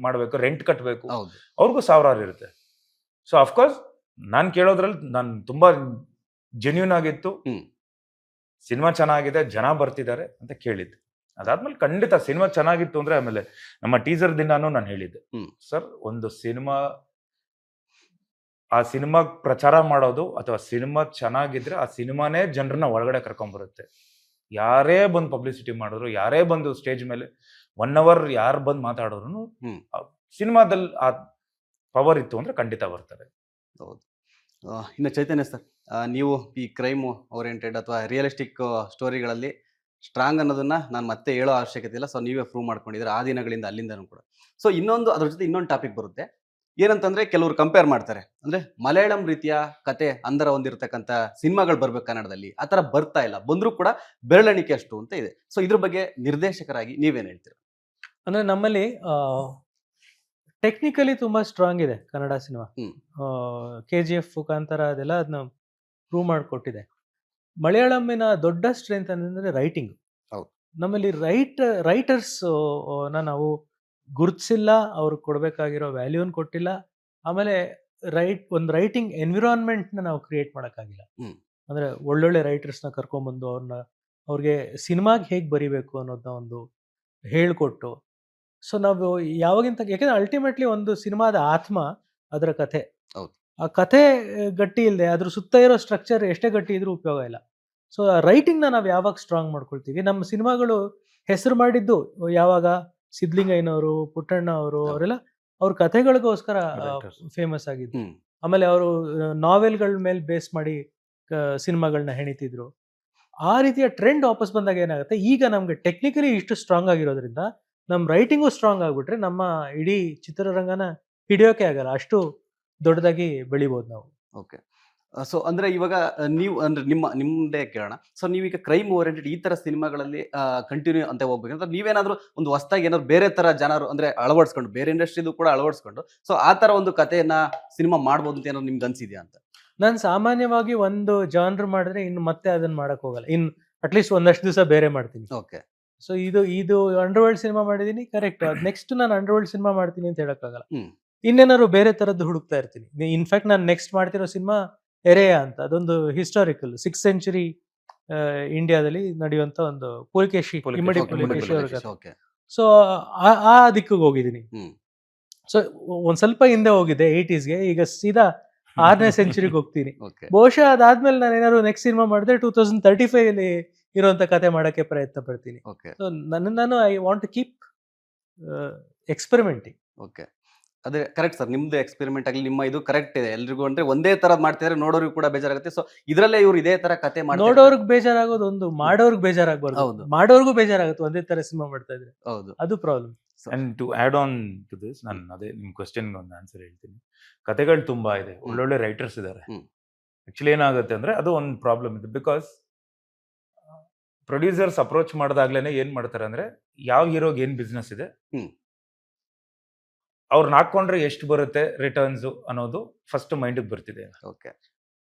ಮಾಡಬೇಕು, ರೆಂಟ್ ಕಟ್ಟಬೇಕು, ಹೌದು. ಅವ್ರಿಗೂ ಸಾವಿರಾರು ಇರುತ್ತೆ. ಸೊ ಅಫ್ಕೋರ್ಸ್ ನಾನು ಕೇಳೋದ್ರಲ್ಲಿ ನಾನು ತುಂಬಾ ಜೆನ್ಯೂನ್ ಆಗಿತ್ತು. ಸಿನಿಮಾ ಚೆನ್ನಾಗಿದೆ, ಜನ ಬರ್ತಿದ್ದಾರೆ ಅಂತ ಕೇಳಿದ್ದೆ. ಅದಾದ್ಮೇಲೆ ಖಂಡಿತ ಸಿನಿಮಾ ಚೆನ್ನಾಗಿತ್ತು ಅಂದ್ರೆ ಆಮೇಲೆ ನಮ್ಮ ಟೀಸರ್ ದಿನಾನು ನಾನು ಹೇಳಿದ್ದೆ, ಸರ್ ಒಂದು ಸಿನಿಮಾ ಆ ಸಿನಿಮಾ ಪ್ರಚಾರ ಮಾಡೋದು ಅಥವಾ ಸಿನಿಮಾ ಚೆನ್ನಾಗಿದ್ರೆ ಆ ಸಿನಿಮಾನೇ ಜನರನ್ನ ಒಳಗಡೆ ಕರ್ಕೊಂಡ್ಬರುತ್ತೆ. ಯಾರೇ ಬಂದು ಪಬ್ಲಿಸಿಟಿ ಮಾಡಿದ್ರು, ಯಾರೇ ಬಂದು ಸ್ಟೇಜ್ ಮೇಲೆ 1 hour ಯಾರು ಬಂದು ಮಾತಾಡೋರು ಸಿನಿಮಾದಲ್ಲಿ ಆ ಪವರ್ ಇತ್ತು ಅಂದ್ರೆ ಖಂಡಿತ ಬರ್ತಾರೆ. ಹೌದು. ಇನ್ನು ಚೈತನ್ಯ ಸರ್, ನೀವು ಈ ಕ್ರೈಮ್ ಓರಿಯೆಂಟೆಡ್ ಅಥವಾ ರಿಯಲಿಸ್ಟಿಕ್ ಸ್ಟೋರಿಗಳಲ್ಲಿ ಸ್ಟ್ರಾಂಗ್ ಅನ್ನೋದನ್ನ ನಾನು ಮತ್ತೆ ಹೇಳೋ ಅವಶ್ಯಕತೆ ಇಲ್ಲ. ಸೊ ನೀವೇ ಪ್ರೂವ್ ಮಾಡ್ಕೊಂಡಿದ್ರೆ ಆ ದಿನಗಳಿಂದ ಅಲ್ಲಿಂದನೂ ಕೂಡ. ಸೊ ಅದ್ರ ಜೊತೆ ಇನ್ನೊಂದು ಟಾಪಿಕ್ ಬರುತ್ತೆ. ಏನಂತಂದ್ರೆ ಕೆಲವರು ಕಂಪೇರ್ ಮಾಡ್ತಾರೆ, ಅಂದ್ರೆ ಮಲಯಾಳಂ ರೀತಿಯ ಕತೆ ಅಂದರ ಹೊಂದಿರತಕ್ಕಂಥ ಸಿನಿಮಾಗಳು ಬರ್ಬೇಕು ಕನ್ನಡದಲ್ಲಿ, ಆ ಥರ ಬರ್ತಾ ಇಲ್ಲ, ಬಂದರೂ ಕೂಡ ಬೆರಳೆಣಿಕೆ ಅಷ್ಟು ಅಂತ ಇದೆ. ಸೊ ಇದ್ರ ಬಗ್ಗೆ ನಿರ್ದೇಶಕರಾಗಿ ನೀವೇನು ಹೇಳ್ತೀರಾ? ಅಂದ್ರೆ ನಮ್ಮಲ್ಲಿ ಟೆಕ್ನಿಕಲಿ ತುಂಬಾ ಸ್ಟ್ರಾಂಗ್ ಇದೆ ಕನ್ನಡ ಸಿನಿಮಾ. KGF ಮುಖಾಂತರ ಅದೆಲ್ಲ ಅದನ್ನ ಪ್ರೂವ್ ಮಾಡಿಕೊಟ್ಟಿದೆ. ಮಲಯಾಳಂನ ದೊಡ್ಡ ಸ್ಟ್ರೆಂತ್ ಅಂತಂದ್ರೆ ರೈಟಿಂಗ್. ಹೌದು. ನಮ್ಮಲ್ಲಿ ರೈಟರ್ಸ್ ನಾವು ಗುರುತಿಸಿಲ್ಲ, ಅವ್ರಿಗೆ ಕೊಡಬೇಕಾಗಿರೋ ವ್ಯಾಲ್ಯೂನ್ ಕೊಟ್ಟಿಲ್ಲ. ಆಮೇಲೆ ಒಂದು ರೈಟಿಂಗ್ ಎನ್ವಿರಾನ್ಮೆಂಟ್ನ ನಾವು ಕ್ರಿಯೇಟ್ ಮಾಡೋಕ್ಕಾಗಿಲ್ಲ. ಅಂದರೆ ಒಳ್ಳೊಳ್ಳೆ ರೈಟರ್ಸ್ನ ಕರ್ಕೊಂಡ್ಬಂದು ಅವ್ರಿಗೆ ಸಿನಿಮಾಗೆ ಹೇಗೆ ಬರಿಬೇಕು ಅನ್ನೋದನ್ನ ಒಂದು ಹೇಳಿಕೊಟ್ಟು. ಸೊ ನಾವು ಯಾವಾಗಿಂತ, ಯಾಕೆಂದರೆ ಅಲ್ಟಿಮೇಟ್ಲಿ ಒಂದು ಸಿನಿಮಾದ ಆತ್ಮ ಅದರ ಕಥೆ. ಹೌದು. ಆ ಕಥೆ ಗಟ್ಟಿ ಇಲ್ಲದೆ ಅದ್ರ ಸುತ್ತ ಇರೋ ಸ್ಟ್ರಕ್ಚರ್ ಎಷ್ಟೇ ಗಟ್ಟಿ ಇದ್ರೂ ಉಪಯೋಗ ಇಲ್ಲ. ಸೊ ರೈಟಿಂಗ್ನ ನಾವು ಯಾವಾಗ ಸ್ಟ್ರಾಂಗ್ ಮಾಡ್ಕೊಳ್ತೀವಿ, ನಮ್ಮ ಸಿನಿಮಾಗಳು ಹೆಸರು ಮಾಡಿದ್ದು ಯಾವಾಗ ಸಿದ್ಲಿಂಗಯ್ಯನವರು, ಪುಟ್ಟಣ್ಣ ಅವರು, ಅವರೆಲ್ಲ ಅವ್ರ ಕಥೆಗಳಿಗೋಸ್ಕರ ಫೇಮಸ್ ಆಗಿದ್ರು. ಆಮೇಲೆ ಅವರು ನಾವೆಲ್ಗಳ ಮೇಲೆ ಬೇಸ್ ಮಾಡಿ ಸಿನಿಮಾಗಳನ್ನ ಹೆಣಿತಿದ್ರು. ಆ ರೀತಿಯ ಟ್ರೆಂಡ್ ವಾಪಸ್ ಬಂದಾಗ ಏನಾಗುತ್ತೆ, ಈಗ ನಮ್ಗೆ ಟೆಕ್ನಿಕಲಿ ಇಷ್ಟು ಸ್ಟ್ರಾಂಗ್ ಆಗಿರೋದ್ರಿಂದ ನಮ್ಮ ರೈಟಿಂಗು ಸ್ಟ್ರಾಂಗ್ ಆಗ್ಬಿಟ್ರೆ ನಮ್ಮ ಇಡೀ ಚಿತ್ರರಂಗನ ಹಿಡಿಯೋಕೆ ಆಗಲ್ಲ, ಅಷ್ಟು ದೊಡ್ಡದಾಗಿ ಬೆಳಿಬೋದು ನಾವು. ಓಕೆ. ಸೊ ಅಂದ್ರೆ ಇವಾಗ ನೀವು ಅಂದ್ರೆ ನಿಮ್ಮದೇ ಕೇಳೋಣ. ಸೊ ನೀವೀಗ ಕ್ರೈಮ್ ಓರಿಯೆಂಟೆಡ್ ಈ ತರ ಸಿನಿಮಾಗಳಲ್ಲಿ ಕಂಟಿನ್ಯೂ ಅಂತ ಹೋಗ್ಬೇಕಂದ್ರೆ ನೀವೇನಾದ್ರೂ ಒಂದು ಹೊಸದಾಗಿ ಏನಾದ್ರು ಬೇರೆ ತರ ಜನರು ಅಂದ್ರೆ ಅಳವಡಿಸ್ಕೊಂಡು, ಬೇರೆ ಇಂಡಸ್ಟ್ರಿದು ಕೂಡ ಅಳವಡಿಸ್ಕೊಂಡು, ಸೊ ಆ ತರ ಒಂದು ಕಥೆಯನ್ನ ಸಿನಿಮಾ ಮಾಡ್ಬೋದು ಅಂತ ಏನಾದ್ರು ನಿಮ್ಗೆ ಅನ್ಸಿದ್ಯಾ ಅಂತ? ನಾನು ಸಾಮಾನ್ಯವಾಗಿ ಒಂದು ಜಾನ್ರ್ ಮಾಡಿದ್ರೆ ಇನ್ನು ಮತ್ತೆ ಅದನ್ನ ಮಾಡಕ್ ಹೋಗಲ್ಲ. ಇನ್ನು ಅಟ್ಲೀಸ್ಟ್ ಒಂದಷ್ಟು ದಿವಸ ಬೇರೆ ಮಾಡ್ತೀನಿ. ಓಕೆ. ಸೊ ಇದು ಅಂಡರ್ವರ್ಲ್ಡ್ ಸಿನಿಮಾ ಮಾಡಿದೀನಿ, ಕರೆಕ್ಟ್. ನೆಕ್ಸ್ಟ್ ನಾನು ಅಂಡರ್ವರ್ಲ್ಡ್ ಸಿನಿಮಾ ಮಾಡ್ತೀನಿ ಅಂತ ಹೇಳಕ್ಕಾಗಲ್ಲ. ಇನ್ನೇನಾದ್ರು ಬೇರೆ ತರದ್ದು ಹುಡುಕ್ತಾ ಇರ್ತೀನಿ. ಇನ್ಫ್ಯಾಕ್ಟ್ ನಾನು ನೆಕ್ಸ್ಟ್ ಮಾಡ್ತಿರೋ ಸಿನಿಮಾ ಎರೆಯ ಅಂತ, ಅದೊಂದು ಹಿಸ್ಟಾರಿಕಲ್ 6th century ಇಂಡಿಯಾದಲ್ಲಿ ನಡೆಯುವಂತ ಒಂದು ಪುಲಿಕೇಶಿ, ಇಮ್ಮಡಿ ಪುಲಿಕೇಶಿ ಅವ್ರ ಕಥೆ. ಸೊ ಆ ದಿಕ್ಕಿಗೆ ಹೋಗಿದ್ದೀನಿ. ಸೊ ಒಂದ್ ಸ್ವಲ್ಪ ಹಿಂದೆ ಹೋಗಿದ್ದೆ 80sಗೆ, ಈಗ ಸೀದಾ 6ನೇ ಸೆಂಚುರಿಗೆ ಹೋಗ್ತೀನಿ. ಬಹುಶಃ ಅದಾದ್ಮೇಲೆ ನಾನು ಏನಾದ್ರು ನೆಕ್ಸ್ಟ್ ಸಿನಿಮಾ ಮಾಡಿದ್ರೆ 2035 ಅಲ್ಲಿ ಇರುವಂತ ಕತೆ ಮಾಡಕ್ಕೆ ಪ್ರಯತ್ನ ಪಡ್ತೀನಿ. ಸೊ ನಾನು I want to keep experimenting. Okay, ಅದೇ ಕರೆಕ್ಟ್ ಸರ್. ನಿಮ್ದು ಎಕ್ಸ್ಪೆರಿಮೆಂಟ್ ಆಗಲಿ, ನಿಮ್ಮ ಇದು ಕರೆಕ್ಟ್ ಇದೆ. ಎಲ್ರಿಗೂ ಅಂದ್ರೆ ಒಂದೇ ತರ ಮಾಡ್ತಿದ್ರೆ ನೋಡೋರಿಗೂ ಕೂಡ ಬೇಜಾರಾಗುತ್ತೆ. ಸೊ ಇದ್ರಲ್ಲೇ ಇವ್ರು ಇದೇ ತರ ಕತೆ ಮಾಡಿ ನೋಡೋರ್ಗ್ ಬೇಜಾರಾಗೋದು ಒಂದು, ಮಾಡೋರ್ಗ್ ಬೇಜಾರಾಗಬಾರ್ದು. ಹೌದು, ಮಾಡೋರ್ಗೂ ಬೇಜಾರಾಗುತ್ತೆ ಒಂದೇ ತರ ಸಿನಿಮಾ ಮಾಡ್ತಾ ಇದ್ರೆ. ಹೌದು, ಅದು problem. And to add on to this, ನಾನು ಅದೇ ನಿಮ್ ಕ್ವಶನ್ ಒಂದು ಆನ್ಸರ್ ಹೇಳ್ತೀನಿ. ಕತೆಗಳು ತುಂಬಾ ಇದೆ, ಒಳ್ಳೊಳ್ಳೆ ರೈಟರ್ಸ್ ಇದ್ದಾರೆ. ಆಕ್ಚುಲಿ ಏನಾಗುತ್ತೆ ಅಂದ್ರೆ ಅದು ಒಂದು ಪ್ರಾಬ್ಲಮ್ ಇದೆ. ಬಿಕಾಸ್ ಪ್ರೊಡ್ಯೂಸರ್ಸ್ ಅಪ್ರೋಚ್ ಮಾಡಿದಾಗ್ಲೇನೆ ಏನ್ ಮಾಡ್ತಾರೆ ಅಂದ್ರೆ, ಯಾವ ಹೀರೋಗೆ ಏನ್ ಬಿಸ್ನೆಸ್ ಇದೆ, ಅವ್ರನ್ನ ಹಾಕೊಂಡ್ರೆ ಎಷ್ಟು ಬರುತ್ತೆ ರಿಟರ್ನ್ಸ್ ಅನ್ನೋದು ಫಸ್ಟ್ ಮೈಂಡಿಗೆ ಬರ್ತಿದೆ. ಓಕೆ.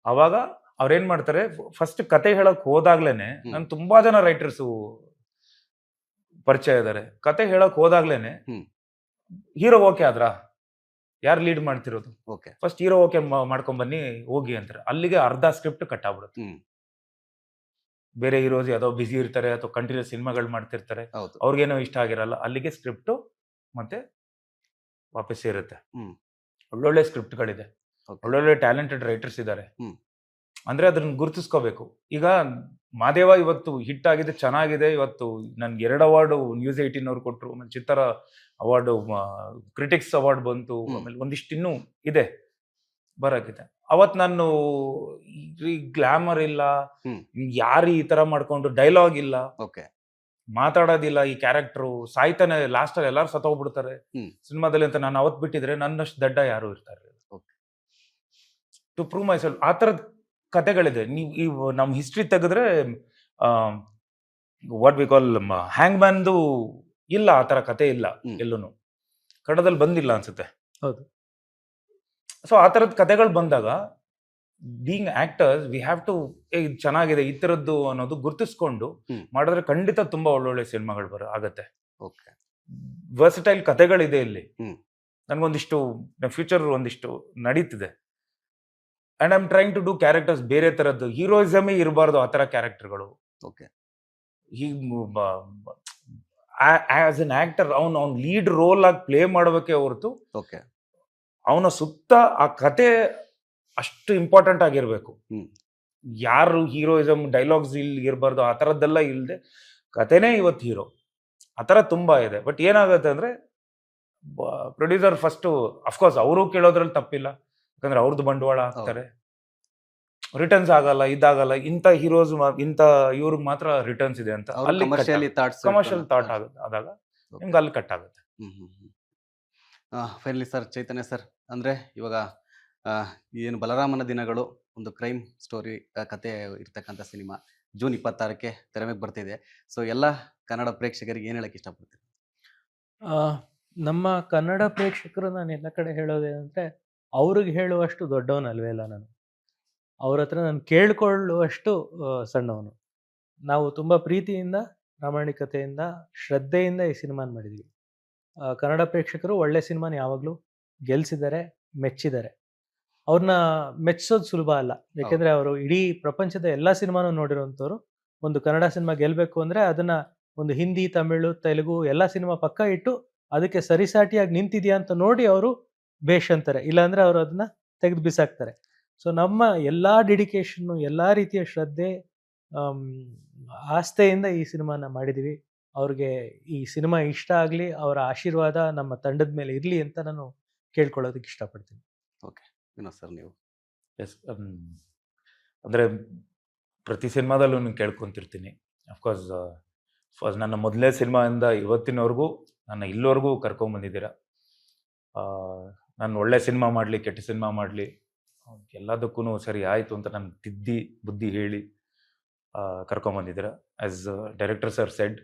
ಅವಾಗ ಅವ್ರೇನ್ ಮಾಡ್ತಾರೆ, ಫಸ್ಟ್ ಕತೆ ಹೇಳಕ್ ಹೋದಾಗ್ಲೇನೆ, ನನ್ ತುಂಬಾ ಜನ ರೈಟರ್ಸು ಪರಿಚಯ ಇದಾರೆ. ಕತೆ ಹೇಳಕ್ ಹೋದಾಗ್ಲೇನೆ ಹೀರೋ ಓಕೆ ಆದ್ರ, ಯಾರು ಲೀಡ್ ಮಾಡ್ತಿರೋದು, ಫಸ್ಟ್ ಹೀರೋ ಓಕೆ ಮಾಡ್ಕೊಂಡ್ ಬನ್ನಿ ಹೋಗಿ ಅಂತಾರೆ. ಅಲ್ಲಿಗೆ ಅರ್ಧ ಸ್ಕ್ರಿಪ್ಟ್ ಕಟ್ ಆಗ್ಬಿಡುತ್ತೆ. ಬೇರೆ ಹೀರೋಸ್ ಯಾವ್ದೋ ಬಿಸಿ ಇರ್ತಾರೆ ಅಥವಾ ಕಂಟಿನ್ಯೂಸ್ ಸಿನಿಮಾಗಳು ಮಾಡ್ತಿರ್ತಾರೆ, ಅವ್ರಿಗೇನೋ ಇಷ್ಟ ಆಗಿರಲ್ಲ. ಅಲ್ಲಿಗೆ ಸ್ಕ್ರಿಪ್ಟ್ ಮತ್ತೆ ವಾಪಸ್ ಇರುತ್ತೆ. ಒಳ್ಳೊಳ್ಳೆ ಸ್ಕ್ರಿಪ್ಟ್ಗಳಿದೆ, ಒಳ್ಳೊಳ್ಳೆ ಟ್ಯಾಲೆಂಟೆಡ್ ರೈಟರ್ಸ್ ಇದ್ದಾರೆ. ಅಂದ್ರೆ ಅದನ್ನ ಗುರುತಿಸ್ಕೋಬೇಕು. ಈಗ ಮಾದೇವ ಇವತ್ತು ಹಿಟ್ ಆಗಿದೆ, ಚೆನ್ನಾಗಿದೆ. ಇವತ್ತು ನನ್ಗೆ 2 ಅವಾರ್ಡ್ ನ್ಯೂಸ್ 18 ಅವ್ರು ಕೊಟ್ರು, ಆಮೇಲೆ ಚಿತ್ತರ ಅವಾರ್ಡ್, ಕ್ರಿಟಿಕ್ಸ್ ಅವಾರ್ಡ್ ಬಂತು, ಆಮೇಲೆ ಒಂದಿಷ್ಟು ಇನ್ನೂ ಇದೆ ಬರಕಿದೆ. ಅವತ್ ನಾನು ಗ್ಲಾಮರ್ ಇಲ್ಲ, ಯಾರು ಈ ತರ ಮಾಡ್ಕೊಂಡು ಡೈಲಾಗ್ ಇಲ್ಲ, ಮಾತಾಡೋದಿಲ್ಲ, ಈ ಕ್ಯಾರೆಕ್ಟರ್ ಸಾಯ್ತಾನೆ, ಲಾಸ್ಟ್ ಅಲ್ಲಿ ಎಲ್ಲಾರು ಸತ್ತೋಗ್ಬಿಡ್ತಾರೆ ಸಿನಿಮಾದಲ್ಲಿ ಅಂತ ನಾನು ಅವತ್ ಬಿಟ್ಟಿದ್ರೆ ನನ್ನಷ್ಟು ದಡ್ಡ ಯಾರು ಇರ್ತಾರೆ ಟು ಪ್ರೂವ್ ಮೈ ಸೆಲ್ಫ್. ಆ ತರದ ಕತೆಗಳಿದೆ. ನೀವು ನಮ್ ಹಿಸ್ಟ್ರಿ ತೆಗೆದ್ರೆ ವಾಟ್ ವಿ ಕಾಲ್ ಹ್ಯಾಂಗ್ ಮ್ಯಾನ್ದು ಇಲ್ಲ, ಆ ತರ ಕತೆ ಇಲ್ಲ ಎಲ್ಲೂನು. ಕನ್ನಡದಲ್ಲಿ ಬಂದಿಲ್ಲ ಅನ್ಸುತ್ತೆ. ಹೌದು. ಸೊ ಆ ಥರದ ಕಥೆಗಳು ಬಂದಾಗ being actors we have to ಇದು ಚೆನ್ನಾಗಿದೆ ಈ ಥರದ್ದು ಅನ್ನೋದು ಗುರುತಿಸ್ಕೊಂಡು ಮಾಡಿದ್ರೆ ಖಂಡಿತ ತುಂಬಾ ಒಳ್ಳೊಳ್ಳೆ ಸಿನಿಮಾಗಳು ಆಗತ್ತೆ. ಓಕೆ. ವರ್ಸಟೈಲ್ ಕಥೆಗಳಿದೆ ಇಲ್ಲಿ. ಹ್ಮ್. ನನ್ಗೊಂದಿಷ್ಟು ಫ್ಯೂಚರ್ ಒಂದಿಷ್ಟು ನಡೀತಿದೆ. And I am trying to do characters ಬೇರೆ ತರದ್ದು, ಹೀರೋಯಿಸಮೇ ಇರಬಾರ್ದು ಆ ಥರ ಕ್ಯಾರೆಕ್ಟರ್ಗಳು. ಓಕೆ. ಆಸ್ ಎನ್ ಆಕ್ಟರ್ ಅವ್ನು ಲೀಡ್ ರೋಲ್ ಆಗಿ ಪ್ಲೇ ಮಾಡಬೇಕೇ ಹೊರತು ಓಕೆ. ಅವನ ಸುತ್ತ ಆ ಕತೆ ಅಷ್ಟು ಇಂಪಾರ್ಟೆಂಟ್ ಆಗಿರ್ಬೇಕು. ಯಾರು ಹೀರೋಯಿಸಮ್ ಡೈಲಾಗ್ಸ್ ಇಲ್ಲಿ ಇರಬಾರ್ದು, ಆ ಥರದ್ದೆಲ್ಲ ಇಲ್ಲದೆ ಕತೆನೇ ಇವತ್ತು ಹೀರೋ, ಆ ಥರ ತುಂಬಾ ಇದೆ. ಬಟ್ ಏನಾಗುತ್ತೆ ಅಂದ್ರೆ ಪ್ರೊಡ್ಯೂಸರ್ ಫಸ್ಟ್ ಅಫ್ಕೋರ್ಸ್ ಅವರು ಕೇಳೋದ್ರಲ್ಲಿ ತಪ್ಪಿಲ್ಲ, ಯಾಕಂದ್ರೆ ಅವ್ರದ್ದು ಬಂಡವಾಳ ಹಾಕ್ತಾರೆ, ರಿಟರ್ನ್ಸ್ ಆಗಲ್ಲ, ಇದಾಗಲ್ಲ, ಇಂಥ ಹೀರೋಸ್ ಇಂಥ ಇವ್ರಿಗೆ ಮಾತ್ರ ರಿಟರ್ನ್ಸ್ ಇದೆ ಅಂತ ಅಲ್ಲಿ ಕಮರ್ಷಿಯಲ್ ಥಾಟ್ ಆದಾಗ ನಿಮ್ಗೆ ಅಲ್ಲಿ ಕಟ್ ಆಗುತ್ತೆ. ಫೈನಲಿ ಸರ್, ಚೈತನ್ಯ ಸರ್, ಅಂದರೆ ಇವಾಗ ಏನು ಬಲರಾಮನ ದಿನಗಳು ಒಂದು ಕ್ರೈಮ್ ಸ್ಟೋರಿ ಕತೆ ಇರ್ತಕ್ಕಂಥ ಸಿನಿಮಾ ಜೂನ್ 26ಕ್ಕೆ ತೆರೆ ಮೇಲೆ ಬರ್ತಿದೆ. ಸೊ ಎಲ್ಲ ಕನ್ನಡ ಪ್ರೇಕ್ಷಕರಿಗೆ ಏನು ಹೇಳಕ್ಕೆ ಇಷ್ಟಪಡ್ತೀನಿ? ನಮ್ಮ ಕನ್ನಡ ಪ್ರೇಕ್ಷಕರು ನಾನು ಎಲ್ಲ ಕಡೆ ಹೇಳೋದೇನಂದರೆ, ಅವ್ರಿಗೆ ಹೇಳುವಷ್ಟು ದೊಡ್ಡವನಲ್ವೇ ಇಲ್ಲ ನಾನು, ಅವ್ರ ಹತ್ರ ನಾನು ಕೇಳ್ಕೊಳ್ಳುವಷ್ಟು ಸಣ್ಣವನು. ನಾವು ತುಂಬ ಪ್ರೀತಿಯಿಂದ, ಪ್ರಾಮಾಣಿಕತೆಯಿಂದ, ಶ್ರದ್ಧೆಯಿಂದ ಈ ಸಿನಿಮಾನ ಮಾಡಿದ್ದೀವಿ. ಕನ್ನಡ ಪ್ರೇಕ್ಷಕರು ಒಳ್ಳೆ ಸಿನಿಮಾನ ಯಾವಾಗಲೂ ಗೆಲ್ಸಿದ್ದಾರೆ, ಮೆಚ್ಚಿದ್ದಾರೆ. ಅವ್ರನ್ನ ಮೆಚ್ಚಿಸೋದು ಸುಲಭ ಅಲ್ಲ, ಯಾಕೆಂದರೆ ಅವರು ಇಡೀ ಪ್ರಪಂಚದ ಎಲ್ಲ ಸಿನಿಮಾನೂ ನೋಡಿರೋಂಥವ್ರು. ಒಂದು ಕನ್ನಡ ಸಿನಿಮಾ ಗೆಲ್ಲಬೇಕು ಅಂದರೆ ಅದನ್ನು ಒಂದು ಹಿಂದಿ, ತಮಿಳು, ತೆಲುಗು ಎಲ್ಲ ಸಿನಿಮಾ ಪಕ್ಕ ಇಟ್ಟು ಅದಕ್ಕೆ ಸರಿಸಾಟಿಯಾಗಿ ನಿಂತಿದೆಯಾ ಅಂತ ನೋಡಿ ಅವರು ಬೇಷ್ ಅಂತಾರೆ, ಇಲ್ಲಾಂದರೆ ಅವರು ಅದನ್ನು ತೆಗೆದು ಬಿಸಾಕ್ತಾರೆ. ಸೊ ನಮ್ಮ ಎಲ್ಲ ಡೆಡಿಕೇಶನ್ನು, ಎಲ್ಲ ರೀತಿಯ ಶ್ರದ್ಧೆ, ಆಸ್ಥೆಯಿಂದ ಈ ಸಿನಿಮಾನ ಮಾಡಿದ್ದೀವಿ. ಅವ್ರಿಗೆ ಈ ಸಿನಿಮಾ ಇಷ್ಟ ಆಗಲಿ, ಅವರ ಆಶೀರ್ವಾದ ನಮ್ಮ ತಂಡದ ಮೇಲೆ ಇರಲಿ ಅಂತ ನಾನು ಕೇಳ್ಕೊಳ್ಳೋದಕ್ಕೆ ಇಷ್ಟಪಡ್ತೀನಿ. ಓಕೆ. ವಿನೋದ್ ಸರ್, ನೀವು? ಎಸ್, ಅಂದರೆ ಪ್ರತಿ ಸಿನಿಮಾದಲ್ಲೂ ನಾನು ಕೇಳ್ಕೊತಿರ್ತೀನಿ. ಅಫ್ಕೋರ್ಸ್ ನನ್ನ ಮೊದಲನೇ ಸಿನಿಮಾಯಿಂದ ಇವತ್ತಿನವರೆಗೂ ನನ್ನ ಇಲ್ಲಿವರೆಗೂ ಕರ್ಕೊಂಬಂದಿದ್ದೀರ. ನಾನು ಒಳ್ಳೆ ಸಿನಿಮಾ ಮಾಡಲಿ, ಕೆಟ್ಟ ಸಿನಿಮಾ ಮಾಡಲಿ, ಎಲ್ಲದಕ್ಕೂ ಸರಿ ಆಯಿತು ಅಂತ ನಾನು ತಿದ್ದಿ ಬುದ್ಧಿ ಹೇಳಿ ಕರ್ಕೊಂಬಂದಿದ್ದೀರ. As director sir said,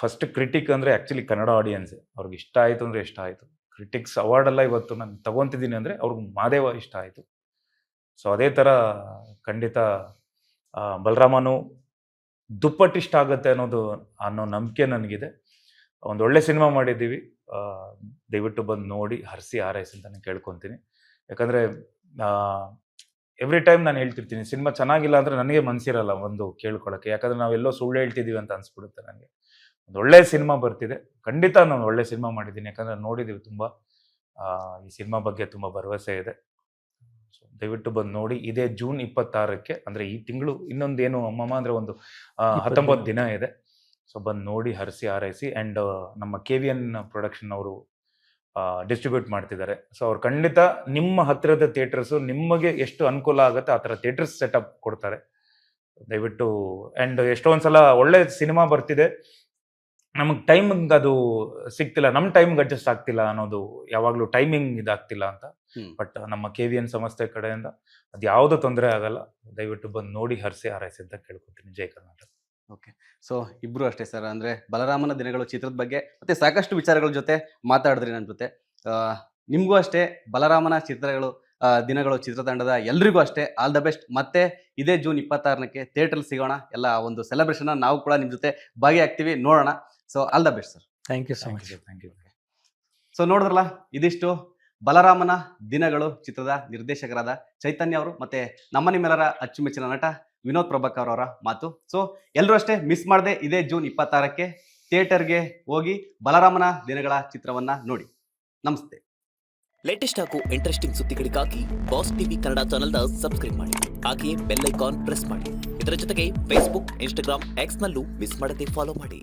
first critic ಅಂದರೆ ಆ್ಯಕ್ಚುಲಿ ಕನ್ನಡ ಆಡಿಯನ್ಸ್, ಅವ್ರಿಗೆ ಇಷ್ಟ ಆಯಿತು ಅಂದರೆ ಇಷ್ಟ ಆಯಿತು. ಕ್ರಿಟಿಕ್ಸ್ ಅವಾರ್ಡೆಲ್ಲ ಇವತ್ತು ನಾನು ತಗೊತಿದ್ದೀನಿ ಅಂದರೆ ಅವ್ರಿಗೆ ಮಾದೇವ ಇಷ್ಟ ಆಯಿತು. ಸೊ ಅದೇ ಥರ ಖಂಡಿತ ಬಲರಾಮನು ದುಪ್ಪಟ್ಟು ಇಷ್ಟ ಆಗುತ್ತೆ ಅನ್ನೋ ನಂಬಿಕೆ ನನಗಿದೆ. ಒಂದು ಒಳ್ಳೆ ಸಿನಿಮಾ ಮಾಡಿದ್ದೀವಿ, ದಯವಿಟ್ಟು ಬಂದು ನೋಡಿ ಹರಿಸಿ ಹಾರೈಸಿ ಅಂತ ನಾನು ಕೇಳ್ಕೊತೀನಿ. ಯಾಕಂದರೆ ಎವ್ರಿ ಟೈಮ್ ನಾನು ಹೇಳ್ತಿರ್ತೀನಿ, ಸಿನಿಮಾ ಚೆನ್ನಾಗಿಲ್ಲ ಅಂದರೆ ನನಗೆ ಮನಸ್ಸಿರಲ್ಲ ಒಂದು ಕೇಳ್ಕೊಳ್ಳೋಕ್ಕೆ, ಯಾಕಂದರೆ ನಾವೆಲ್ಲೋ ಸುಳ್ಳು ಹೇಳ್ತಿದ್ದೀವಿ ಅಂತ ಅನಿಸ್ಬಿಡುತ್ತೆ ನನಗೆ. ಒಂದು ಒಳ್ಳೆ ಸಿನಿಮಾ ಬರ್ತಿದೆ, ಖಂಡಿತ ನಾನು ಒಳ್ಳೆ ಸಿನಿಮಾ ಮಾಡಿದ್ದೀನಿ, ಯಾಕಂದರೆ ನೋಡಿದ್ದೀವಿ ತುಂಬ. ಈ ಸಿನಿಮಾ ಬಗ್ಗೆ ತುಂಬ ಭರವಸೆ ಇದೆ. ಸೊ ದಯವಿಟ್ಟು ಬಂದು ನೋಡಿ. ಇದೇ ಜೂನ್ 26ಕ್ಕೆ, ಅಂದರೆ ಈ ತಿಂಗಳು ಇನ್ನೊಂದೇನು ಅಮ್ಮಮ್ಮ ಅಂದರೆ ಒಂದು 19 ದಿನ ಇದೆ. ಸೊ ಬಂದು ನೋಡಿ ಹರಿಸಿ ಹಾರೈಸಿ. ಆ್ಯಂಡ್ ನಮ್ಮ KVN ಪ್ರೊಡಕ್ಷನ್ ಅವರು ಡಿಸ್ಟ್ರಿಬ್ಯೂಟ್ ಮಾಡ್ತಿದ್ದಾರೆ. ಸೊ ಅವ್ರು ಖಂಡಿತ ನಿಮ್ಮ ಹತ್ತಿರದ ಥಿಯೇಟರ್ಸು ನಿಮಗೆ ಎಷ್ಟು ಅನುಕೂಲ ಆಗುತ್ತೆ ಆ ಥರ ಥಿಯೇಟರ್ಸ್ ಸೆಟಪ್ ಕೊಡ್ತಾರೆ. ದಯವಿಟ್ಟು. ಆ್ಯಂಡ್ ಎಷ್ಟೊಂದು ಸಲ ಒಳ್ಳೆ ಸಿನಿಮಾ ಬರ್ತಿದೆ, ನಮಗೆ ಟೈಮಿಂಗ್ ಅದು ಸಿಗ್ತಿಲ್ಲ, ನಮ್ಮ ಟೈಮ್ಗೆ ಅಡ್ಜಸ್ಟ್ ಆಗ್ತಿಲ್ಲ ಅನ್ನೋದು, ಯಾವಾಗಲೂ ಟೈಮಿಂಗ್ ಇದಾಗ್ತಿಲ್ಲ ಅಂತ. ಬಟ್ ನಮ್ಮ KVN ಸಂಸ್ಥೆ ಕಡೆಯಿಂದ ಅದು ಯಾವುದೂ ತೊಂದರೆ ಆಗಲ್ಲ. ದಯವಿಟ್ಟು ಬಂದು ನೋಡಿ ಹರಿಸಿ ಹಾರೈಸಿ ಅಂತ ಕೇಳ್ಕೊತೀನಿ. ಜೈ ಕರ್ನಾಟಕ. ಓಕೆ. ಸೊ ಇಬ್ಬರು ಅಷ್ಟೇ ಸರ್, ಅಂದರೆ ಬಲರಾಮನ ದಿನಗಳು ಚಿತ್ರದ ಬಗ್ಗೆ ಮತ್ತೆ ಸಾಕಷ್ಟು ವಿಚಾರಗಳ ಜೊತೆ ಮಾತಾಡಿದ್ರಿ ನನ್ನ ಜೊತೆ. ನಿಮಗೂ ಅಷ್ಟೇ ಬಲರಾಮನ ದಿನಗಳು ಚಿತ್ರತಂಡದ ಎಲ್ರಿಗೂ ಅಷ್ಟೇ ಆಲ್ ದ ಬೆಸ್ಟ್. ಮತ್ತೆ ಇದೇ ಜೂನ್ 26ಕ್ಕೆ ಥಿಯೇಟ್ರಲ್ಲಿ ಸಿಗೋಣ. ಎಲ್ಲ ಒಂದು ಸೆಲೆಬ್ರೇಷನ್ ನಾವು ಕೂಡ ನಿಮ್ಮ ಜೊತೆ ಭಾಗಿಯಾಗ್ತೀವಿ, ನೋಡೋಣ. So all the best sir. Thank you so much. Thank you. So ನೋಡಿದ್ರಲ್ಲ, ಇದಿಷ್ಟು ಬಲರಾಮನ ದಿನಗಳು ಚಿತ್ರದ ನಿರ್ದೇಶಕರಾದ ಚೈತನ್ಯ ಅವರು ಮತ್ತೆ ನಿಮ್ಮೆಲ್ಲರ ಅಚ್ಚುಮೆಚ್ಚಿನ ನಟ ವಿನೋದ್ ಪ್ರಭಾಕರ್ ಅವರ ಮಾತು. ಸೊ ಎಲ್ಲರೂ ಅಷ್ಟೇ ಮಿಸ್ ಮಾಡದೆ ಇದೇ ಜೂನ್ 26ಕ್ಕೆ ಥಿಯೇಟರ್ಗೆ ಹೋಗಿ ಬಲರಾಮನ ದಿನಗಳ ಚಿತ್ರವನ್ನ ನೋಡಿ. ನಮಸ್ತೆ. ಲೇಟೆಸ್ಟ್ ಹಾಗೂ ಇಂಟ್ರೆಸ್ಟಿಂಗ್ ಸುದ್ದಿಗಳಿಗಾಗಿ ಬಾಸ್ ಟಿವಿ ಕನ್ನಡ ಚಾನೆಲ್ನ ಸಬ್ಸ್ಕ್ರೈಬ್ ಮಾಡಿ. ಹಾಗೆಯೇ ಬೆಲ್ ಐಕಾನ್ ಪ್ರೆಸ್ ಮಾಡಿ. ಇದರ ಜೊತೆಗೆ ಫೇಸ್ಬುಕ್, ಇನ್ಸ್ಟಾಗ್ರಾಮ್, ಎಕ್ಸ್ನಲ್ಲೂ ಮಿಸ್ ಮಾಡದೆ ಫಾಲೋ ಮಾಡಿ.